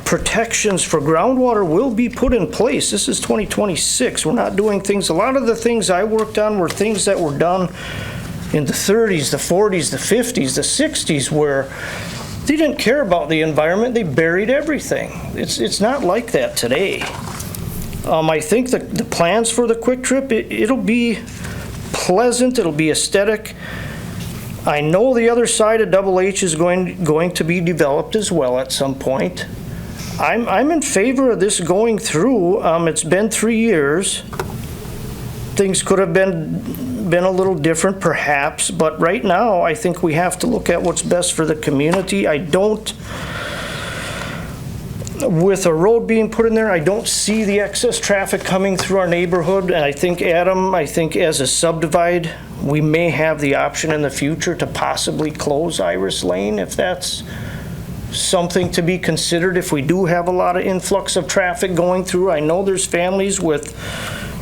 protections for groundwater will be put in place. This is 2026. We're not doing things. A lot of the things I worked on were things that were done in the 30s, the 40s, the 50s, the 60s, where they didn't care about the environment. They buried everything. It's not like that today. I think the plans for the Kwik Trip, it'll be pleasant. It'll be aesthetic. I know the other side of Double H is going to be developed as well at some point. I'm in favor of this going through. It's been 3 years. Things could have been been a little different perhaps, but right now I think we have to look at what's best for the community. With a road being put in there, I don't see the excess traffic coming through our neighborhood, and I think, Adam, as a subdivide, we may have the option in the future to possibly close Iris Lane if that's something to be considered if we do have a lot of influx of traffic going through. I know there's families with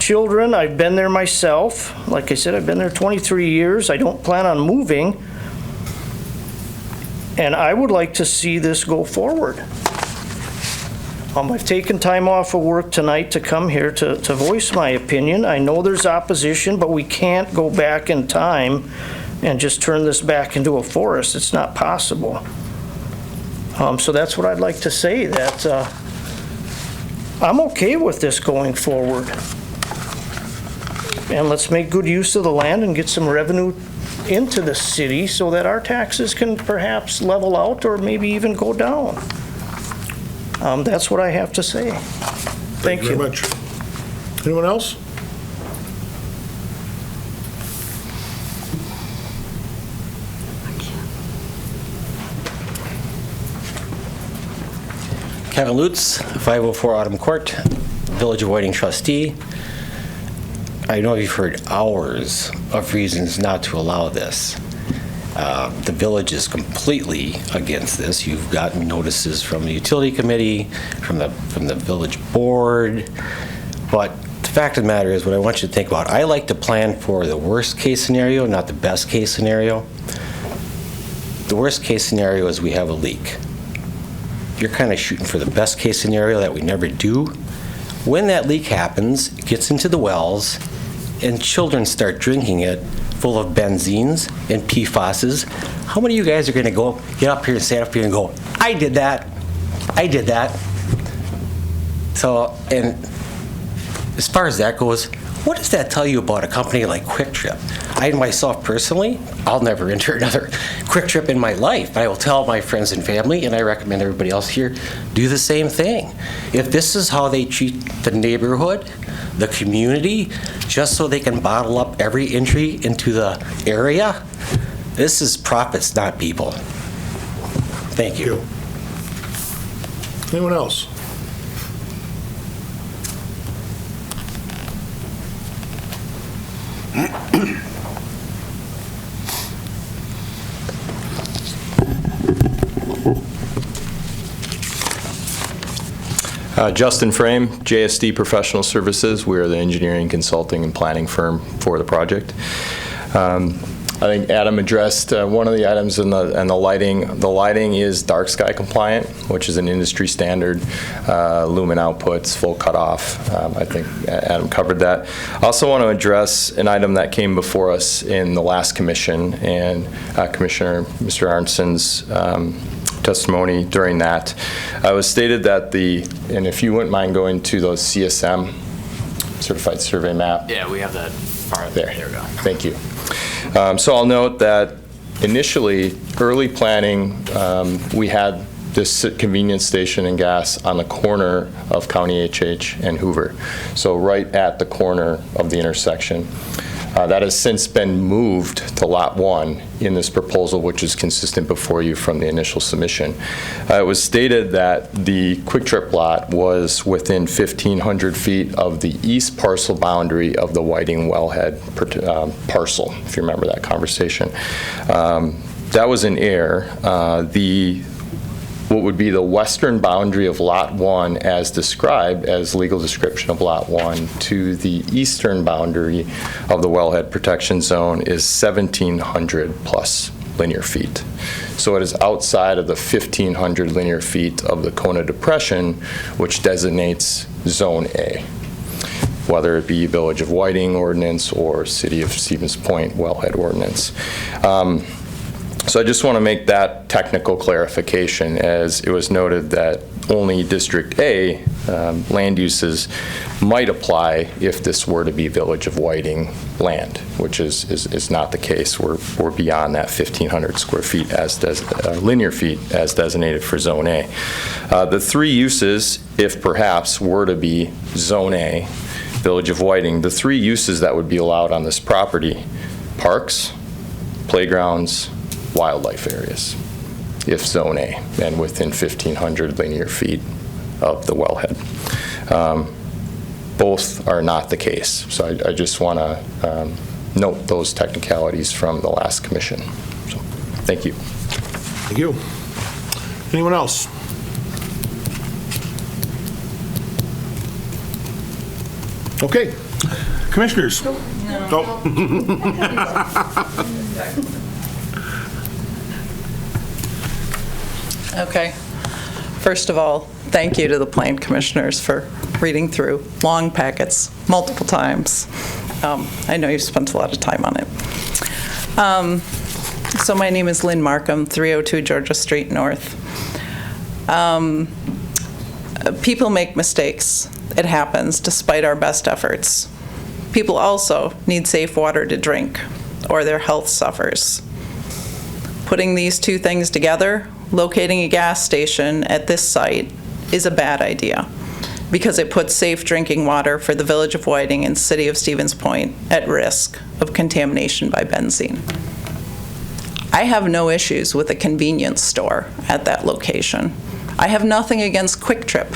children. I've been there myself. Like I said, I've been there 23 years. I don't plan on moving, and I would like to see this go forward. I've taken time off of work tonight to come here to voice my opinion. I know there's opposition, but we can't go back in time and just turn this back into a forest. It's not possible. So that's what I'd like to say, that I'm okay with this going forward. And let's make good use of the land and get some revenue into the city so that our taxes can perhaps level out or maybe even go down. That's what I have to say. Thank you. Very much. Anyone else? Kevin Lutz, 504 Autumn Court, Village of Whiting trustee. I know you've heard hours of reasons not to allow this. The village is completely against this. You've gotten notices from the utility committee, from the village board, but the fact of the matter is what I want you to think about. I like to plan for the worst case scenario, not the best case scenario. The worst case scenario is we have a leak. You're kind of shooting for the best case scenario that we never do. When that leak happens, it gets into the wells, and children start drinking it full of benzenes and PFASs. How many of you guys are going to go get up here and stand up here and go, I did that. So, and as far as that goes, what does that tell you about a company like Kwik Trip? I myself personally, I'll never enter another Kwik Trip in my life. I will tell my friends and family, and I recommend everybody else here do the same thing. If this is how they treat the neighborhood, the community, just so they can bottle up every entry into the area, this is profits, not people. Thank you. Anyone else? Justin Frame, JSD Professional Services. We are the engineering, consulting, and planning firm for the project. I think Adam addressed one of the items in the lighting. The lighting is dark sky compliant, which is an industry standard. Lumen outputs, full cutoff. I think Adam covered that. I also want to address an item that came before us in the last commission, and Commissioner Mr. Arnson's testimony during that. It was stated that and if you wouldn't mind going to those CSM, Certified Survey Map. Yeah, we have that far there. There we go. Thank you. So I'll note that initially, early planning, we had this convenience station and gas on the corner of County HH and Hoover. So right at the corner of the intersection. That has since been moved to Lot 1 in this proposal, which is consistent before you from the initial submission. It was stated that the Kwik Trip lot was within 1,500 feet of the east parcel boundary of the Whiting Wellhead parcel, if you remember that conversation. That was an error. What would be the western boundary of Lot 1 as described as legal description of Lot 1 to the eastern boundary of the wellhead protection zone is 1,700 plus linear feet. So it is outside of the 1,500 linear feet of the Kona Depression, which designates Zone A, whether it be Village of Whiting ordinance or City of Stevens Point wellhead ordinance. So I just want to make that technical clarification, as it was noted that only District A land uses might apply if this were to be Village of Whiting land, which is not the case. We're beyond that 1,500 square feet as linear feet as designated for Zone A. The three uses, if perhaps were to be Zone A, Village of Whiting, the three uses that would be allowed on this property: parks, playgrounds, wildlife areas, if Zone A, and within 1,500 linear feet of the wellhead. Both are not the case. So I just want to note those technicalities from the last commission. So, thank you. Thank you. Anyone else? Okay. Commissioners? No. Okay. First of all, thank you to the Plan Commissioners for reading through long packets multiple times. I know you've spent a lot of time on it. So my name is Lynn Markham, 302 Georgia Street North. People make mistakes. It happens despite our best efforts. People also need safe water to drink, or their health suffers. Putting these two things together, locating a gas station at this site, is a bad idea because it puts safe drinking water for the Village of Whiting and City of Stevens Point at risk of contamination by benzene. I have no issues with a convenience store at that location. I have nothing against Kwik Trip.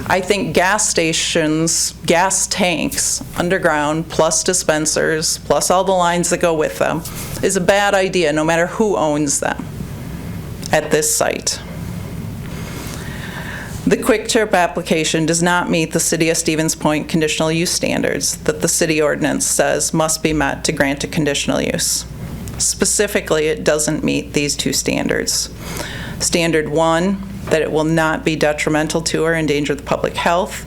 I think gas stations, gas tanks, underground, plus dispensers, plus all the lines that go with them, is a bad idea no matter who owns them at this site. The Kwik Trip application does not meet the City of Stevens Point conditional use standards that the city ordinance says must be met to grant a conditional use. Specifically, it doesn't meet these two standards. Standard 1, that it will not be detrimental to or endanger the public health,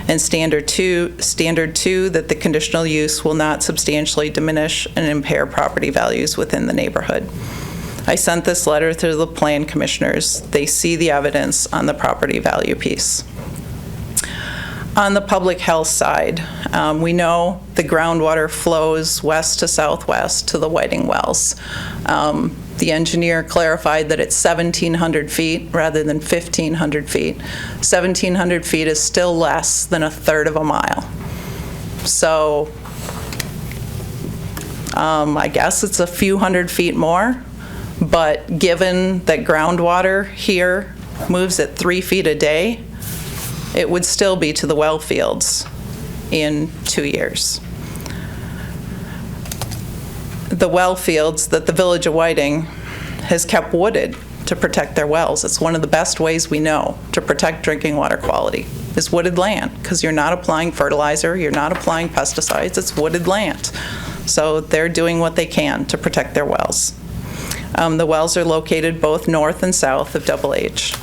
and standard two, that the conditional use will not substantially diminish and impair property values within the neighborhood. I sent this letter to the Plan Commissioners. They see the evidence on the property value piece. On the public health side, we know the groundwater flows west to southwest to the Whiting wells. The engineer clarified that it's 1,700 feet rather than 1,500 feet. 1,700 feet is still less than a third of a mile. So I guess it's a few hundred feet more, but given that groundwater here moves at 3 feet a day, it would still be to the well fields in 2 years. The well fields that the Village of Whiting has kept wooded to protect their wells. It's one of the best ways we know to protect drinking water quality is wooded land, because you're not applying fertilizer, you're not applying pesticides, it's wooded land. So they're doing what they can to protect their wells. The wells are located both north and south of Double H.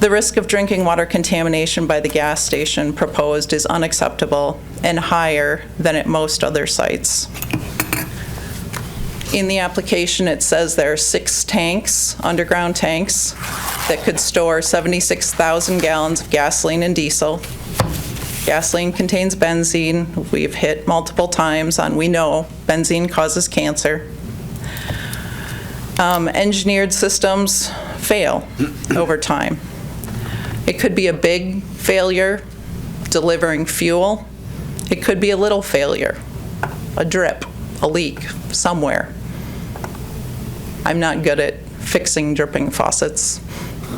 The risk of drinking water contamination by the gas station proposed is unacceptable and higher than at most other sites. In the application, it says there are 6 tanks, underground tanks, that could store 76,000 gallons of gasoline and diesel. Gasoline contains benzene. We've hit multiple times on, we know benzene causes cancer. Engineered systems fail over time. It could be a big failure delivering fuel. It could be a little failure, a drip, a leak somewhere. I'm not good at fixing dripping faucets.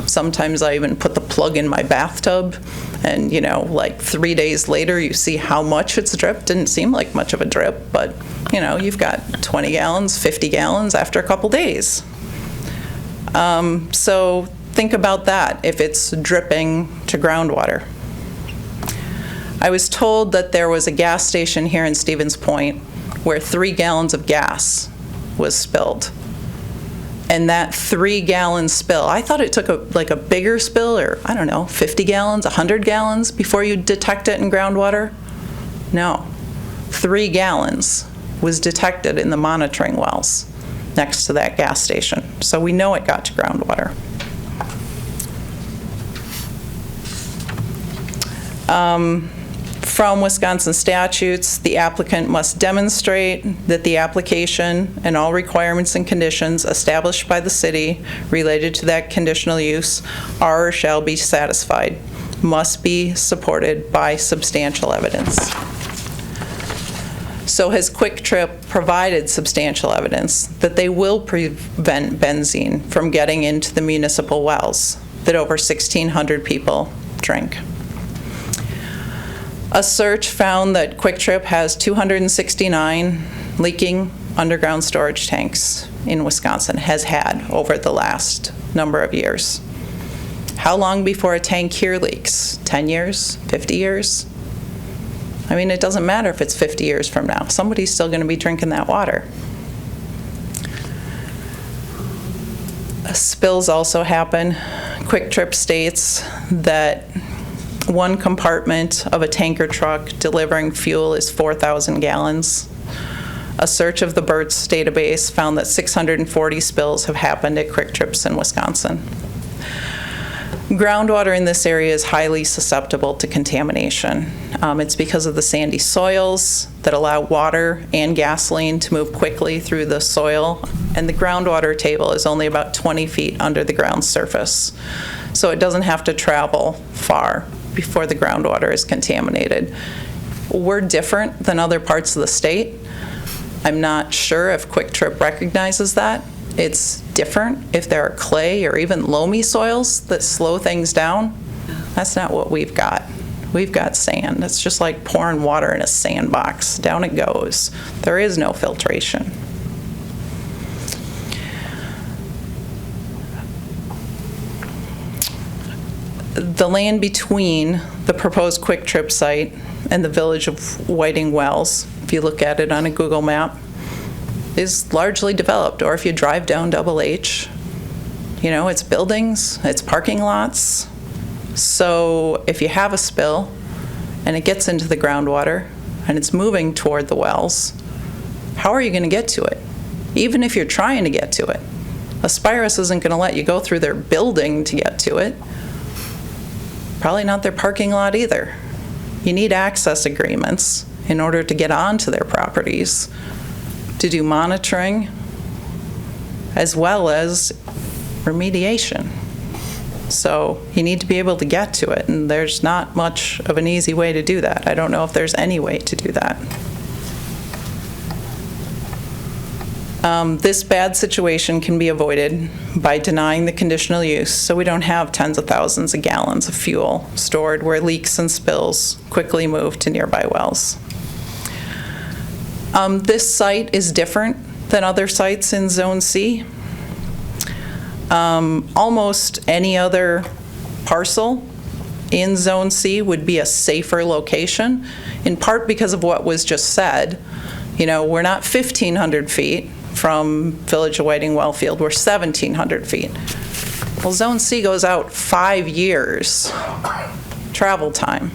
Sometimes I even put the plug in my bathtub and, you know, like 3 days later you see how much it's dripped. Didn't seem like much of a drip, but, you know, you've got 20 gallons, 50 gallons after a couple days. So think about that if it's dripping to groundwater. I was told that there was a gas station here in Stevens Point where 3 gallons of gas was spilled. And that 3-gallon spill, I thought it took a bigger spill, or I don't know, 50 gallons, 100 gallons before you detect it in groundwater. No, 3 gallons was detected in the monitoring wells next to that gas station. So we know it got to groundwater. From Wisconsin statutes, the applicant must demonstrate that the application and all requirements and conditions established by the city related to that conditional use are or shall be satisfied. must be supported by substantial evidence. So has Kwik Trip provided substantial evidence that they will prevent benzene from getting into the municipal wells that over 1,600 people drink? A search found that Kwik Trip has 269 leaking underground storage tanks in Wisconsin, has had over the last number of years. How long before a tank here leaks? 10 years? 50 years? I mean, it doesn't matter if it's 50 years from now. Somebody's still going to be drinking that water. Spills also happen. Kwik Trip states that one compartment of a tanker truck delivering fuel is 4,000 gallons. A search of the BERTS database found that 640 spills have happened at Kwik Trips in Wisconsin. Groundwater in this area is highly susceptible to contamination. It's because of the sandy soils that allow water and gasoline to move quickly through the soil, and the groundwater table is only about 20 feet under the ground surface. So it doesn't have to travel far before the groundwater is contaminated. We're different than other parts of the state. I'm not sure if Kwik Trip recognizes that. It's different if there are clay or even loamy soils that slow things down. That's not what we've got. We've got sand. It's just like pouring water in a sandbox. Down it goes. There is no filtration. The land between the proposed Kwik Trip site and the village of Whiting Wells, if you look at it on a Google map, is largely developed. Or if you drive down Double H, you know, it's buildings, it's parking lots. So if you have a spill and it gets into the groundwater and it's moving toward the wells, how are you going to get to it? Even if you're trying to get to it, Aspirus isn't going to let you go through their building to get to it. Probably not their parking lot either. You need access agreements in order to get onto their properties, to do monitoring, as well as remediation. So you need to be able to get to it, and there's not much of an easy way to do that. I don't know if there's any way to do that. This bad situation can be avoided by denying the conditional use, so we don't have tens of thousands of gallons of fuel stored where leaks and spills quickly move to nearby wells. This site is different than other sites in Zone C. Almost any other parcel in Zone C would be a safer location, in part because of what was just said. You know, we're not 1,500 feet from Village of Whiting Wellfield, we're 1,700 feet. Well, Zone C goes out 5 years travel time.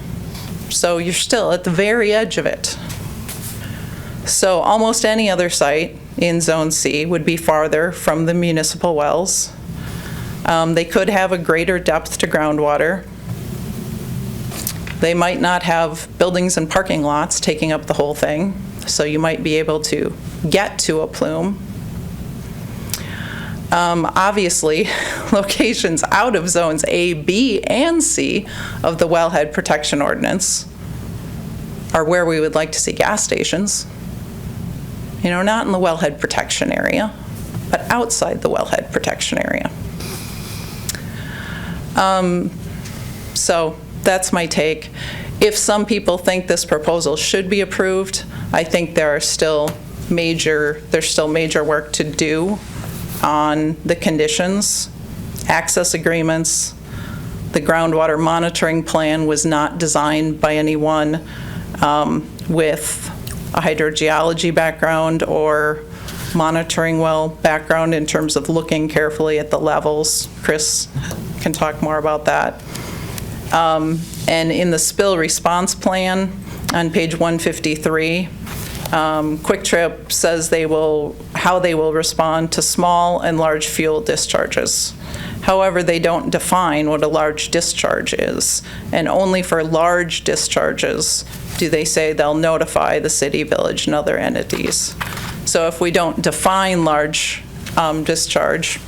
So you're still at the very edge of it. So almost any other site in Zone C would be farther from the municipal wells. They could have a greater depth to groundwater. They might not have buildings and parking lots taking up the whole thing, so you might be able to get to a plume. Obviously, locations out of zones A, B, and C of the Wellhead Protection Ordinance are where we would like to see gas stations. You know, not in the wellhead protection area, but outside the wellhead protection area. So that's my take. If some people think this proposal should be approved, I think there's still major work to do on the conditions, access agreements. The groundwater monitoring plan was not designed by anyone with a hydrogeology background or monitoring well background in terms of looking carefully at the levels. Chris can talk more about that. And in the spill response plan on page 153, Kwik Trip says how they will respond to small and large fuel discharges. However, they don't define what a large discharge is, and only for large discharges do they say they'll notify the city, village, and other entities. So if we don't define large discharge,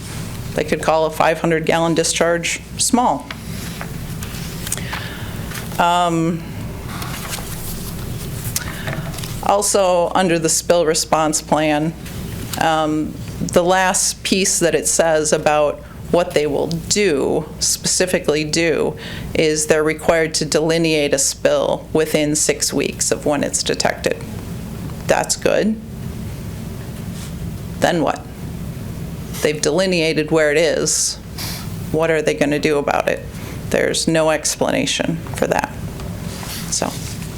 they could call a 500-gallon discharge small. Also, under the spill response plan, the last piece that it says about what they will do, specifically do, is they're required to delineate a spill within 6 weeks of when it's detected. That's good. Then what? They've delineated where it is. What are they going to do about it? There's no explanation for that. So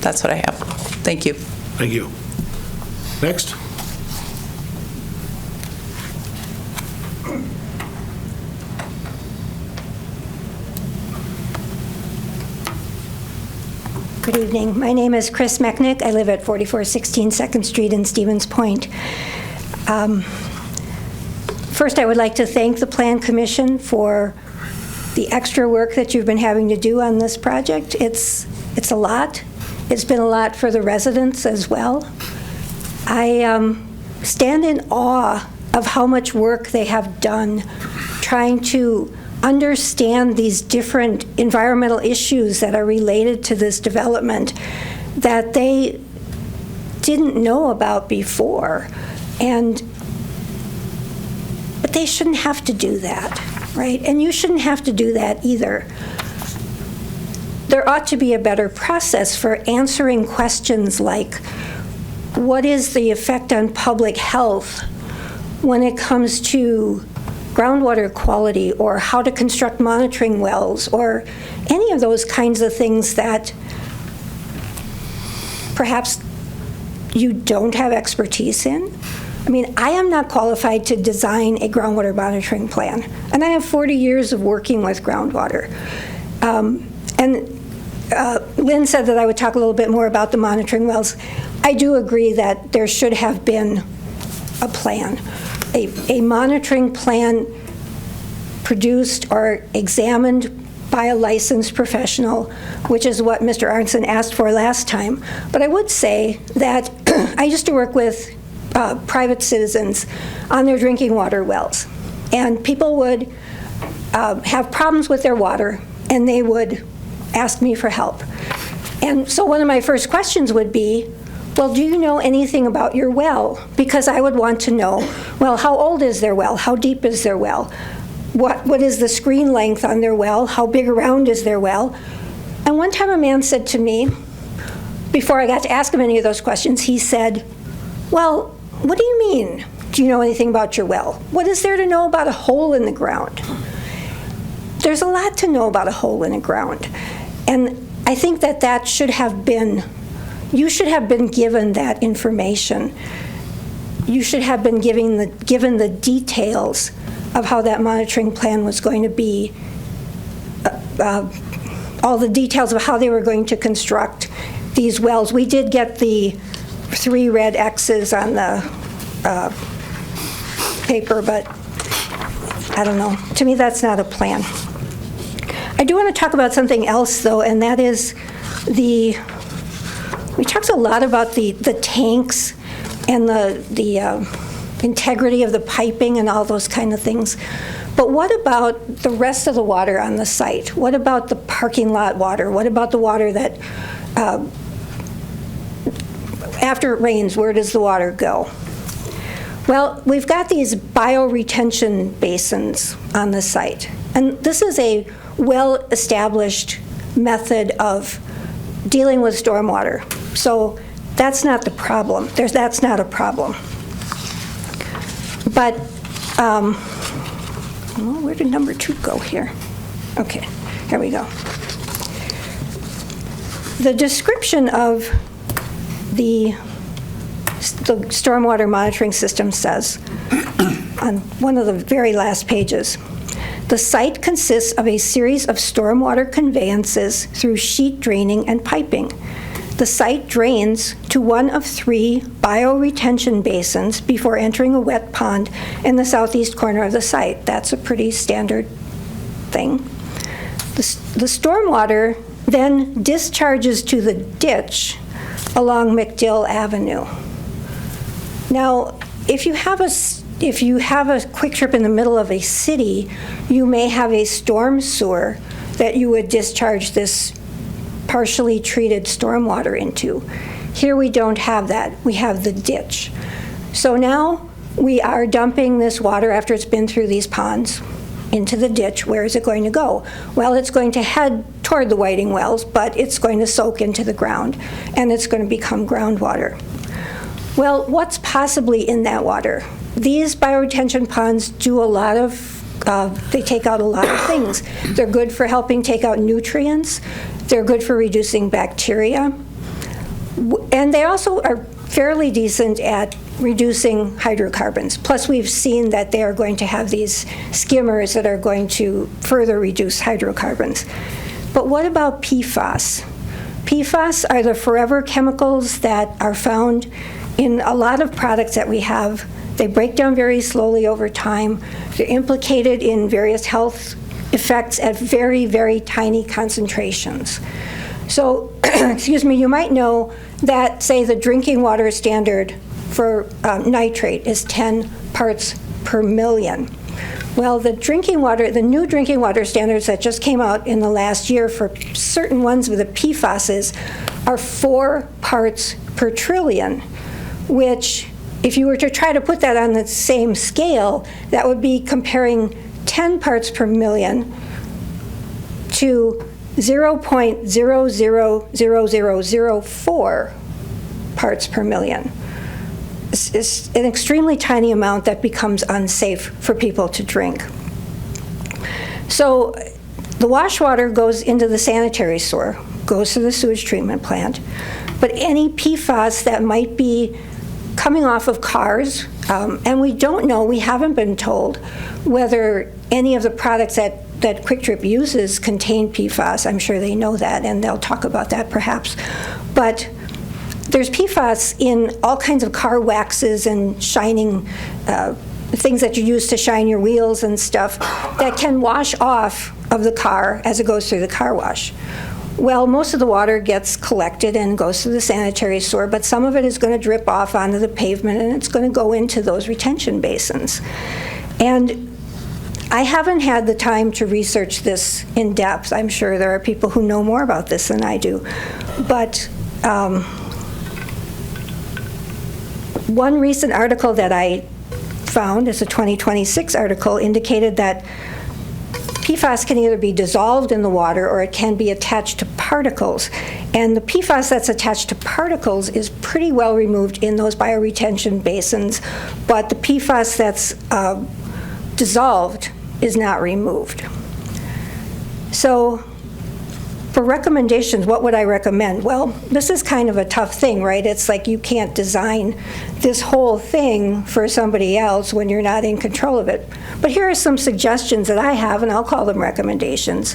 that's what I have. Thank you. Thank you. Next. Good evening. My name is Chris Mechnick. I live at 4416 2nd Street in Stevens Point. First, I would like to thank the Plan Commission for the extra work that you've been having to do on this project. It's a lot. It's been a lot for the residents as well. I stand in awe of how much work they have done trying to understand these different environmental issues that are related to this development that they didn't know about before. But they shouldn't have to do that, right? And you shouldn't have to do that either. There ought to be a better process for answering questions like, what is the effect on public health when it comes to groundwater quality, or how to construct monitoring wells, or any of those kinds of things that perhaps you don't have expertise in? I mean, I am not qualified to design a groundwater monitoring plan, and I have 40 years of working with groundwater. Lynn said that I would talk a little bit more about the monitoring wells. I do agree that there should have been a plan, a monitoring plan produced or examined by a licensed professional, which is what Mr. Arnson asked for last time. But I would say that I used to work with private citizens on their drinking water wells, and people would have problems with their water, and they would ask me for help. And so one of my first questions would be, well, do you know anything about your well? Because I would want to know, well, how old is their well? How deep is their well? What is the screen length on their well? How big around is their well? And one time a man said to me, before I got to ask him any of those questions, he said, well, what do you mean? Do you know anything about your well? What is there to know about a hole in the ground? There's a lot to know about a hole in the ground. And I think that that should have been, you should have been given that information. You should have been given the details of how that monitoring plan was going to be, all the details of how they were going to construct these wells. We did get the 3 red X's on the paper, but I don't know. To me, that's not a plan. I do want to talk about something else, though, and that is we talked a lot about the tanks and the integrity of the piping and all those kind of things. But what about the rest of the water on the site? What about the parking lot water? What about the water that, after it rains, where does the water go? Well, we've got these bioretention basins on the site. And this is a well-established method of dealing with stormwater. So that's not the problem. That's not a problem. But, well, where did number 2 go here? Okay, here we go. The description of the stormwater monitoring system says, on one of the very last pages, the site consists of a series of stormwater conveyances through sheet draining and piping. The site drains to one of 3 bioretention basins before entering a wet pond in the southeast corner of the site. That's a pretty standard thing. The stormwater then discharges to the ditch along McDill Avenue. Now, if you have a Kwik Trip in the middle of a city, you may have a storm sewer that you would discharge this partially treated stormwater into. Here we don't have that. We have the ditch. So now we are dumping this water after it's been through these ponds into the ditch. Where is it going to go? Well, it's going to head toward the Whiting Wells, but it's going to soak into the ground, and it's going to become groundwater. Well, what's possibly in that water? These bioretention ponds do a lot of, they take out a lot of things. They're good for helping take out nutrients. They're good for reducing bacteria. And they also are fairly decent at reducing hydrocarbons. Plus, we've seen that they are going to have these skimmers that are going to further reduce hydrocarbons. But what about PFAS? PFAS are the forever chemicals that are found in a lot of products that we have. They break down very slowly over time. They're implicated in various health effects at very, very tiny concentrations. So, excuse me, you might know that, say, the drinking water standard for nitrate is 10 parts per million. Well, the new drinking water standards that just came out in the last year for certain ones with the PFASs are 4 parts per trillion, which, if you were to try to put that on the same scale, that would be comparing 10 parts per million to 0.000004 parts per million. It's an extremely tiny amount that becomes unsafe for people to drink. So the wash water goes into the sanitary sewer, goes to the sewage treatment plant, but any PFAS that might be coming off of cars, and we don't know, we haven't been told whether any of the products that Kwik Trip uses contain PFAS. I'm sure they know that, and they'll talk about that perhaps. But there's PFAS in all kinds of car waxes and shining things that you use to shine your wheels and stuff that can wash off of the car as it goes through the car wash. Well, most of the water gets collected and goes to the sanitary sewer, but some of it is going to drip off onto the pavement, and it's going to go into those retention basins. And I haven't had the time to research this in depth. I'm sure there are people who know more about this than I do. But one recent article that I found, it's a 2026 article, indicated that PFAS can either be dissolved in the water or it can be attached to particles. And the PFAS that's attached to particles is pretty well removed in those bioretention basins, but the PFAS that's dissolved is not removed. So for recommendations, what would I recommend? Well, this is kind of a tough thing, right? It's like you can't design this whole thing for somebody else when you're not in control of it. But here are some suggestions that I have, and I'll call them recommendations.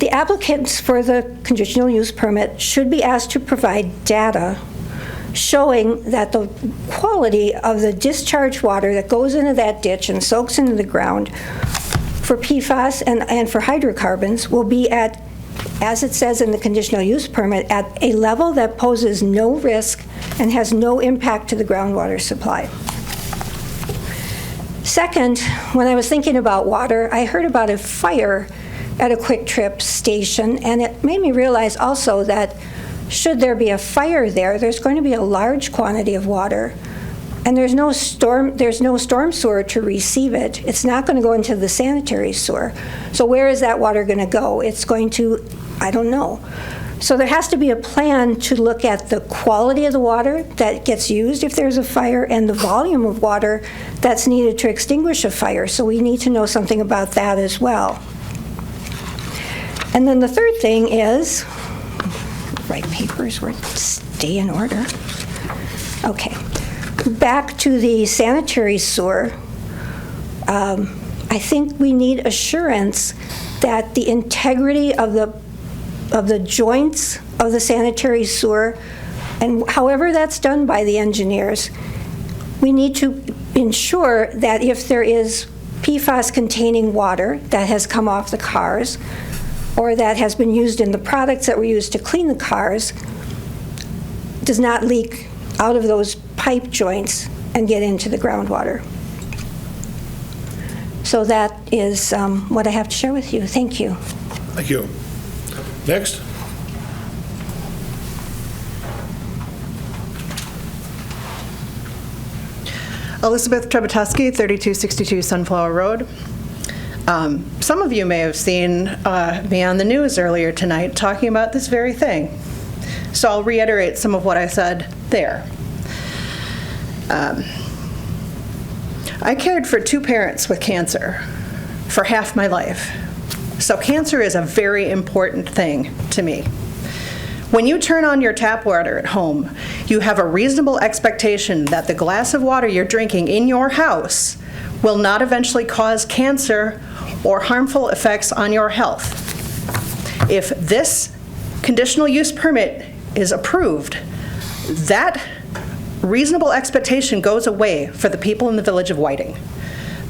The applicants for the conditional use permit should be asked to provide data showing that the quality of the discharge water that goes into that ditch and soaks into the ground for PFAS and for hydrocarbons will be at, as it says in the conditional use permit, at a level that poses no risk and has no impact to the groundwater supply. Second, when I was thinking about water, I heard about a fire at a Kwik Trip station, and it made me realize also that should there be a fire there, there's going to be a large quantity of water, and there's no storm sewer to receive it. It's not going to go into the sanitary sewer. So where is that water going to go? It's going to, I don't know. So there has to be a plan to look at the quality of the water that gets used if there's a fire and the volume of water that's needed to extinguish a fire. So we need to know something about that as well. And then the third thing is, write papers where stay in order. Okay. Back to the sanitary sewer, I think we need assurance that the integrity of the joints of the sanitary sewer, and however that's done by the engineers, we need to ensure that if there is PFAS-containing water that has come off the cars or that has been used in the products that were used to clean the cars, does not leak out of those pipe joints and get into the groundwater. So that is what I have to share with you. Thank you. Thank you. Next. Elizabeth Revocable, 3262 Sunflower Road. Some of you may have seen me on the news earlier tonight talking about this very thing. So I'll reiterate some of what I said there. I cared for 2 parents with cancer for half my life. So cancer is a very important thing to me. When you turn on your tap water at home, you have a reasonable expectation that the glass of water you're drinking in your house will not eventually cause cancer or harmful effects on your health. If this conditional use permit is approved, that reasonable expectation goes away for the people in the village of Whiting.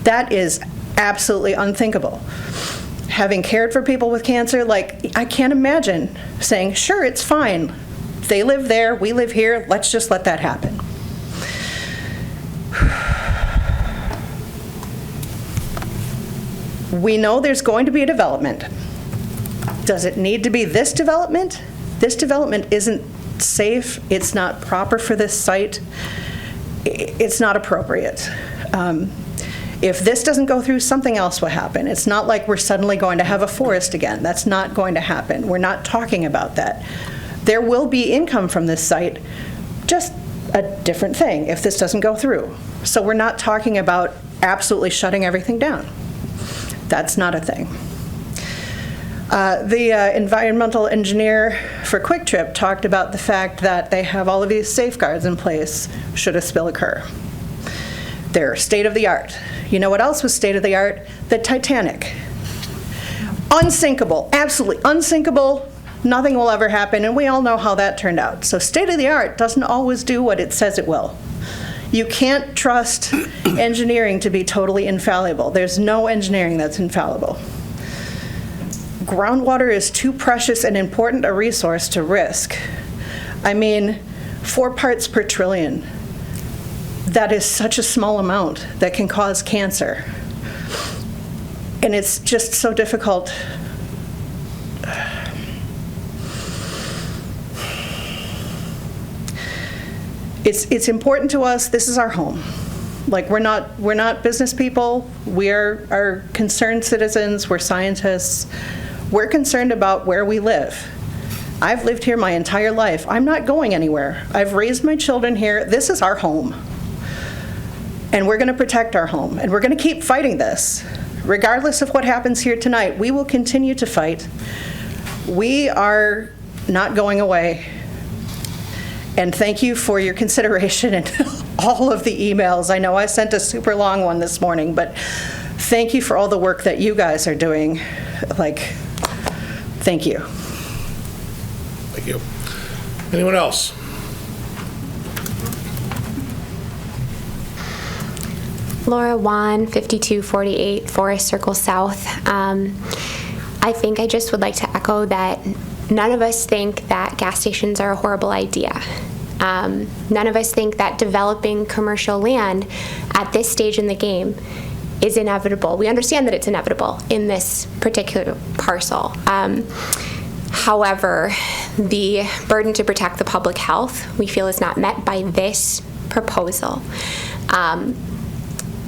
That is absolutely unthinkable. Having cared for people with cancer, I can't imagine saying, sure, it's fine. They live there, we live here, let's just let that happen. We know there's going to be a development. Does it need to be this development? This development isn't safe, it's not proper for this site, it's not appropriate. If this doesn't go through, something else will happen. It's not like we're suddenly going to have a forest again. That's not going to happen. We're not talking about that. There will be income from this site, just a different thing if this doesn't go through. So we're not talking about absolutely shutting everything down. That's not a thing. The environmental engineer for Kwik Trip talked about the fact that they have all of these safeguards in place should a spill occur. They're state-of-the-art. You know what else was state-of-the-art? The Titanic. Unsinkable, absolutely unsinkable. Nothing will ever happen, and we all know how that turned out. So state-of-the-art doesn't always do what it says it will. You can't trust engineering to be totally infallible. There's no engineering that's infallible. Groundwater is too precious and important a resource to risk. I mean, 4 parts per trillion. That is such a small amount that can cause cancer. And it's just so difficult. It's important to us. This is our home. We're not business people. We are concerned citizens. We're scientists. We're concerned about where we live. I've lived here my entire life. I'm not going anywhere. I've raised my children here. This is our home. And we're going to protect our home. And we're going to keep fighting this. Regardless of what happens here tonight, we will continue to fight. We are not going away. And thank you for your consideration and all of the emails. I know I sent a super long one this morning, but thank you for all the work that you guys are doing. Thank you. Thank you. Anyone else? Laura Wan, 5248 Forest Circle South. I think I just would like to echo that none of us think that gas stations are a horrible idea. None of us think that developing commercial land at this stage in the game is inevitable. We understand that it's inevitable in this particular parcel. However, the burden to protect the public health, we feel, is not met by this proposal.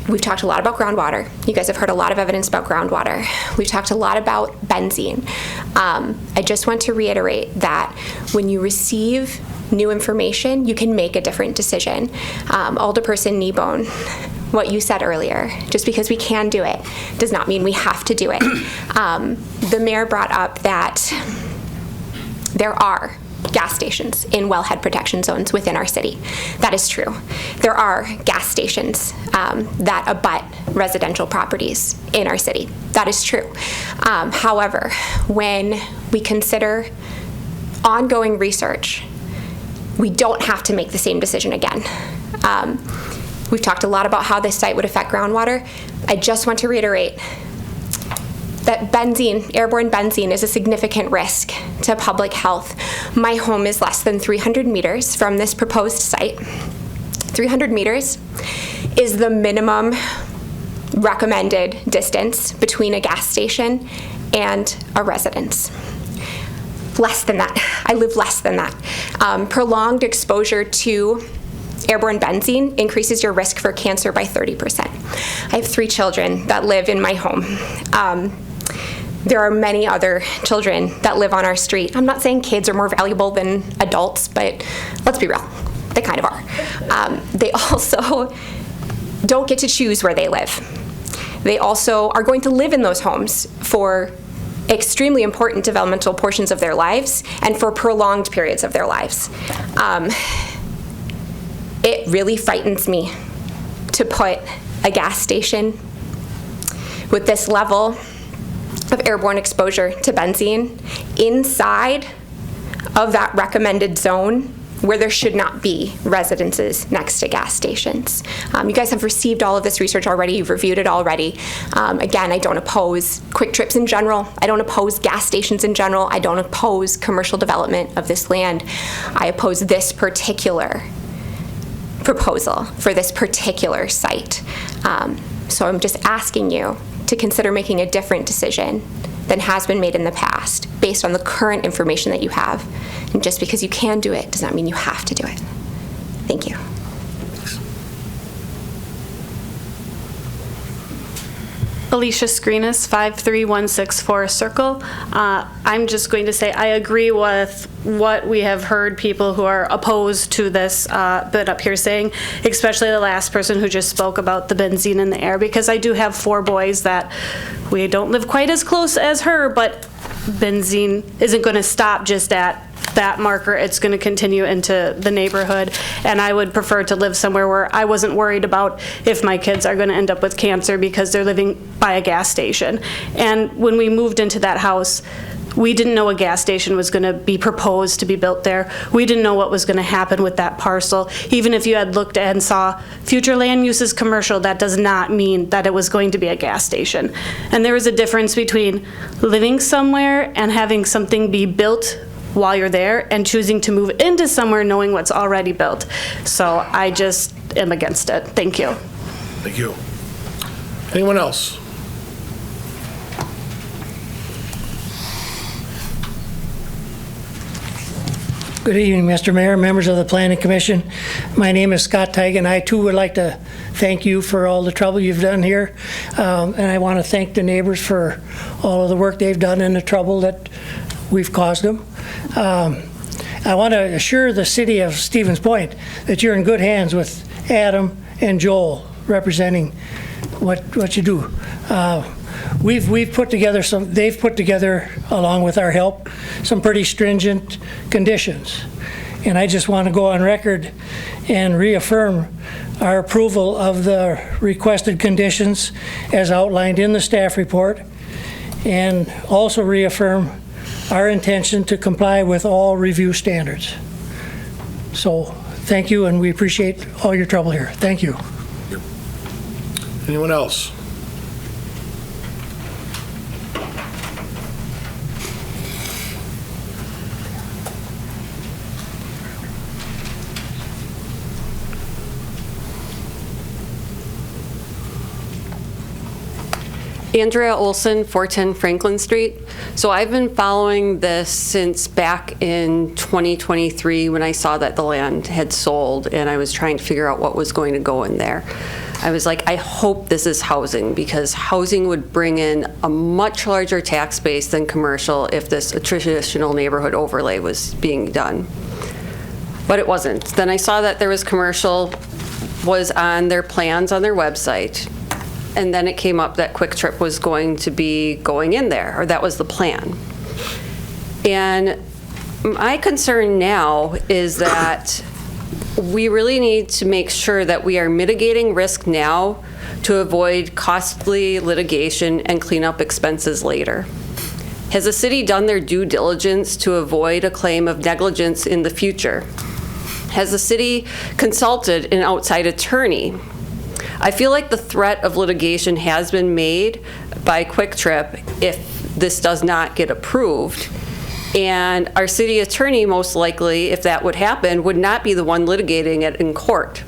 We've talked a lot about groundwater. You guys have heard a lot of evidence about groundwater. We've talked a lot about benzene. I just want to reiterate that when you receive new information, you can make a different decision. Alderperson Kneebone, what you said earlier, just because we can do it does not mean we have to do it. The mayor brought up that there are gas stations in wellhead protection zones within our city. That is true. There are gas stations that abut residential properties in our city. That is true. However, when we consider ongoing research, we don't have to make the same decision again. We've talked a lot about how this site would affect groundwater. I just want to reiterate that benzene, airborne benzene, is a significant risk to public health. My home is less than 300 meters from this proposed site. 300 meters is the minimum recommended distance between a gas station and a residence. Less than that. I live less than that. Prolonged exposure to airborne benzene increases your risk for cancer by 30%. I have 3 children that live in my home. There are many other children that live on our street. I'm not saying kids are more valuable than adults, but let's be real, they kind of are. They also don't get to choose where they live. They also are going to live in those homes for extremely important developmental portions of their lives and for prolonged periods of their lives. It really frightens me to put a gas station with this level of airborne exposure to benzene inside of that recommended zone where there should not be residences next to gas stations. You guys have received all of this research already. You've reviewed it already. Again, I don't oppose Kwik Trips in general. I don't oppose gas stations in general. I don't oppose commercial development of this land. I oppose this particular proposal for this particular site. So I'm just asking you to consider making a different decision than has been made in the past based on the current information that you have. And just because you can do it does not mean you have to do it. Thank you. Alicia Screenis, 53164 Circle. I'm just going to say I agree with what we have heard people who are opposed to this bit up here saying, especially the last person who just spoke about the benzene in the air, because I do have 4 boys that we don't live quite as close as her, but benzene isn't going to stop just at that marker. It's going to continue into the neighborhood, and I would prefer to live somewhere where I wasn't worried about if my kids are going to end up with cancer because they're living by a gas station. And when we moved into that house, we didn't know a gas station was going to be proposed to be built there. We didn't know what was going to happen with that parcel. Even if you had looked and saw future land uses commercial, that does not mean that it was going to be a gas station. And there is a difference between living somewhere and having something be built while you're there and choosing to move into somewhere knowing what's already built. So I just am against it. Thank you. Thank you. Anyone else? Good evening, Mr. Mayor, members of the Planning Commission. My name is Scott Teig, and I too would like to thank you for all the trouble you've done here. And I want to thank the neighbors for all of the work they've done and the trouble that we've caused them. I want to assure the city of Stevens Point that you're in good hands with Adam and Joel representing what you do. We've put together they've put together, along with our help, some pretty stringent conditions. And I just want to go on record and reaffirm our approval of the requested conditions as outlined in the staff report, and also reaffirm our intention to comply with all review standards. So thank you, and we appreciate all your trouble here. Thank you. Anyone else? Andrea Olson, 410 Franklin Street. So I've been following this since back in 2023 when I saw that the land had sold, and I was trying to figure out what was going to go in there. I was like, I hope this is housing, because housing would bring in a much larger tax base than commercial if this traditional neighborhood overlay was being done. But it wasn't. Then I saw that there was commercial was on their plans on their website. And then it came up that Kwik Trip was going to be going in there, or that was the plan. And my concern now is that we really need to make sure that we are mitigating risk now to avoid costly litigation and cleanup expenses later. Has the city done their due diligence to avoid a claim of negligence in the future? Has the city consulted an outside attorney? I feel like the threat of litigation has been made by Kwik Trip if this does not get approved. And our city attorney, most likely, if that would happen, would not be the one litigating it in court.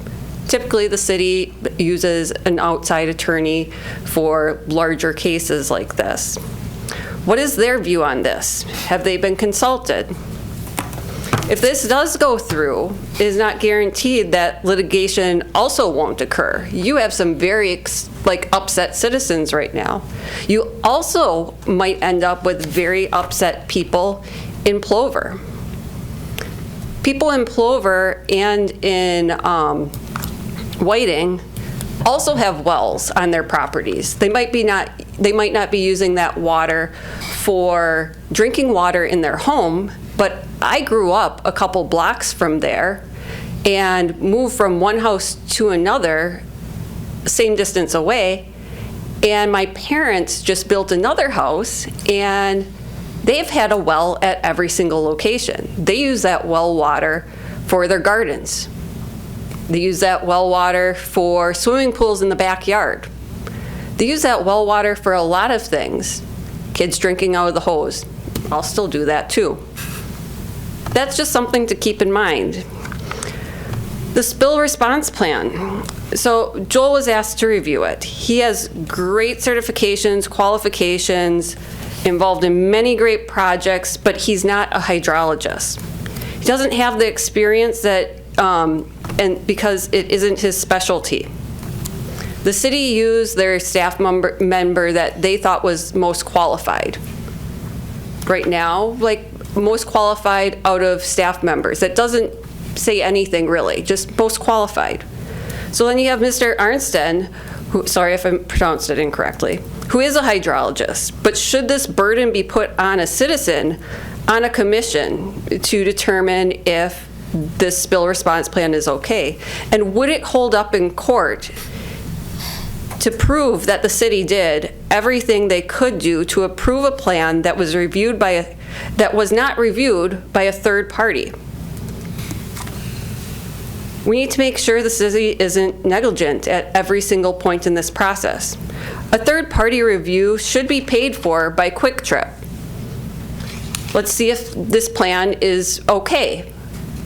Typically, the city uses an outside attorney for larger cases like this. What is their view on this? Have they been consulted? If this does go through, it is not guaranteed that litigation also won't occur. You have some very upset citizens right now. You also might end up with very upset people in Plover. People in Plover and in Whiting also have wells on their properties. They might not be using that water for drinking water in their home, but I grew up a couple blocks from there and moved from one house to another, same distance away, and my parents just built another house, and they've had a well at every single location. They use that well water for their gardens. They use that well water for swimming pools in the backyard. They use that well water for a lot of things. Kids drinking out of the hose. I'll still do that too. That's just something to keep in mind. The spill response plan. So Joel was asked to review it. He has great certifications, qualifications, involved in many great projects, but he's not a hydrologist. He doesn't have the experience that, and because it isn't his specialty. The city used their staff member that they thought was most qualified. Right now, most qualified out of staff members. That doesn't say anything really, just most qualified. So then you have Mr. Arnsten, who, sorry if I pronounced it incorrectly, who is a hydrologist. But should this burden be put on a citizen on a commission to determine if this spill response plan is okay? And would it hold up in court to prove that the city did everything they could do to approve a plan that was reviewed by that was not reviewed by a third party? We need to make sure the city isn't negligent at every single point in this process. A third party review should be paid for by Kwik Trip. Let's see if this plan is okay,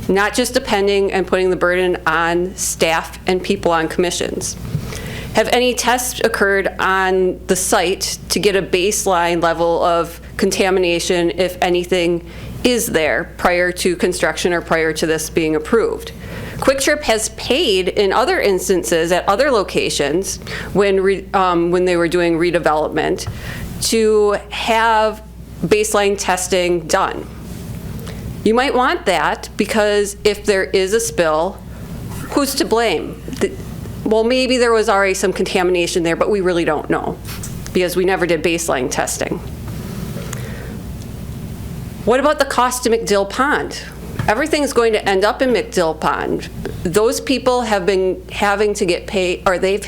not just depending and putting the burden on staff and people on commissions. Have any tests occurred on the site to get a baseline level of contamination, if anything is there, prior to construction or prior to this being approved? Kwik Trip has paid in other instances at other locations when they were doing redevelopment to have baseline testing done. You might want that because if there is a spill, who's to blame? Well, maybe there was already some contamination there, but we really don't know because we never did baseline testing. What about the cost to McDill Pond? Everything's going to end up in McDill Pond. Those people have been having to get paid, or they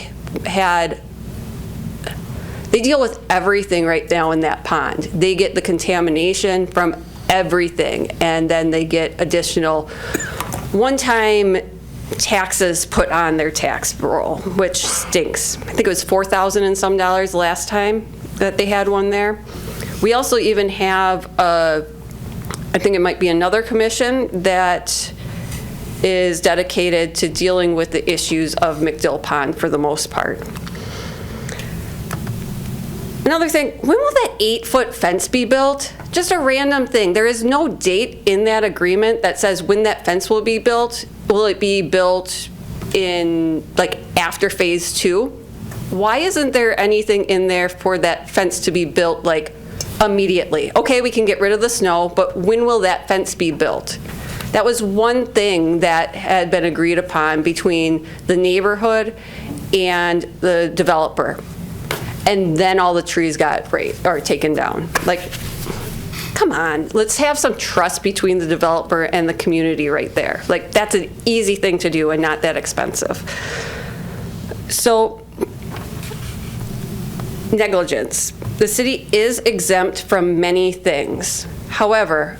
deal with everything right now in that pond. They get the contamination from everything, and then they get additional one-time taxes put on their tax roll, which stinks. I think it was $4,000 and some dollars last time that they had one there. We also even have I think it might be another commission that is dedicated to dealing with the issues of McDill Pond for the most part. Another thing, when will that 8-foot fence be built? Just a random thing. There is no date in that agreement that says when that fence will be built. Will it be built in, after phase 2? Why isn't there anything in there for that fence to be built, immediately? Okay, we can get rid of the snow, but when will that fence be built? That was one thing that had been agreed upon between the neighborhood and the developer. And then all the trees got taken down. Come on, let's have some trust between the developer and the community right there. That's an easy thing to do and not that expensive. So, negligence. The city is exempt from many things. However,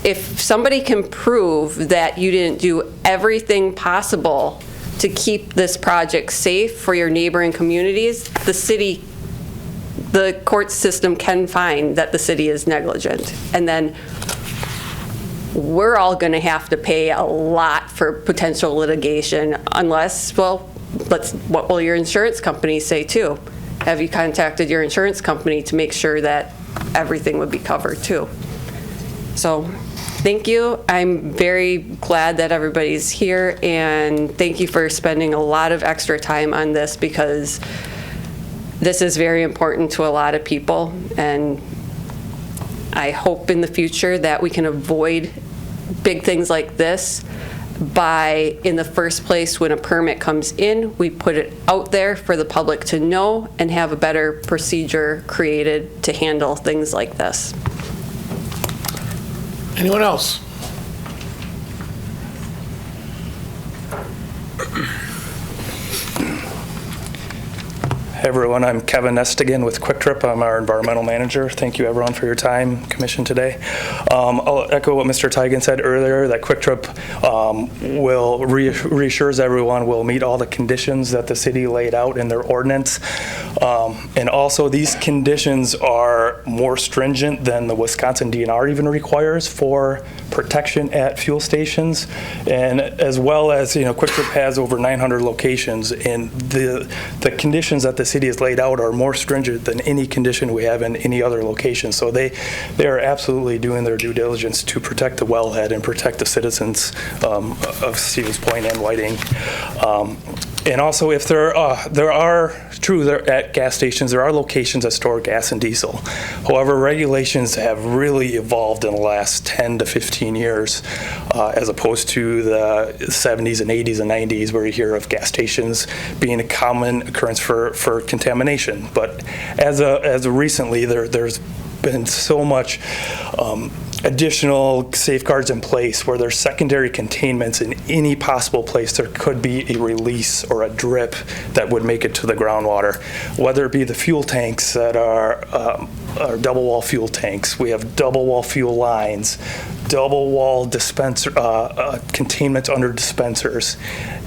if somebody can prove that you didn't do everything possible to keep this project safe for your neighboring communities, the court system can find that the city is negligent. And then we're all going to have to pay a lot for potential litigation unless, what will your insurance company say too? Have you contacted your insurance company to make sure that everything would be covered too? So, thank you. I'm very glad that everybody's here, and thank you for spending a lot of extra time on this, because this is very important to a lot of people, and I hope in the future that we can avoid big things like this by, in the first place, when a permit comes in, we put it out there for the public to know and have a better procedure created to handle things like this. Anyone else? Hey everyone, I'm Kevin Nestigan with Kwik Trip. I'm our environmental manager. Thank you everyone for your time, commission, today. I'll echo what Mr. Teigen said earlier, that Kwik Trip reassures everyone will meet all the conditions that the city laid out in their ordinance. And also these conditions are more stringent than the Wisconsin DNR even requires for protection at fuel stations. And as well as, Kwik Trip has over 900 locations, and the conditions that the city has laid out are more stringent than any condition we have in any other location. So they are absolutely doing their due diligence to protect the wellhead and protect the citizens of Stevens Point and Whiting. And also, if there are at gas stations, there are locations that store gas and diesel. However, regulations have really evolved in the last 10 to 15 years, as opposed to the 70s and 80s and 90s, where you hear of gas stations being a common occurrence for contamination. But as of recently, there's been so much additional safeguards in place where there's secondary containments in any possible place there could be a release or a drip that would make it to the groundwater, whether it be the fuel tanks that are double wall fuel tanks. We have double wall fuel lines, double wall dispenser containments under dispensers.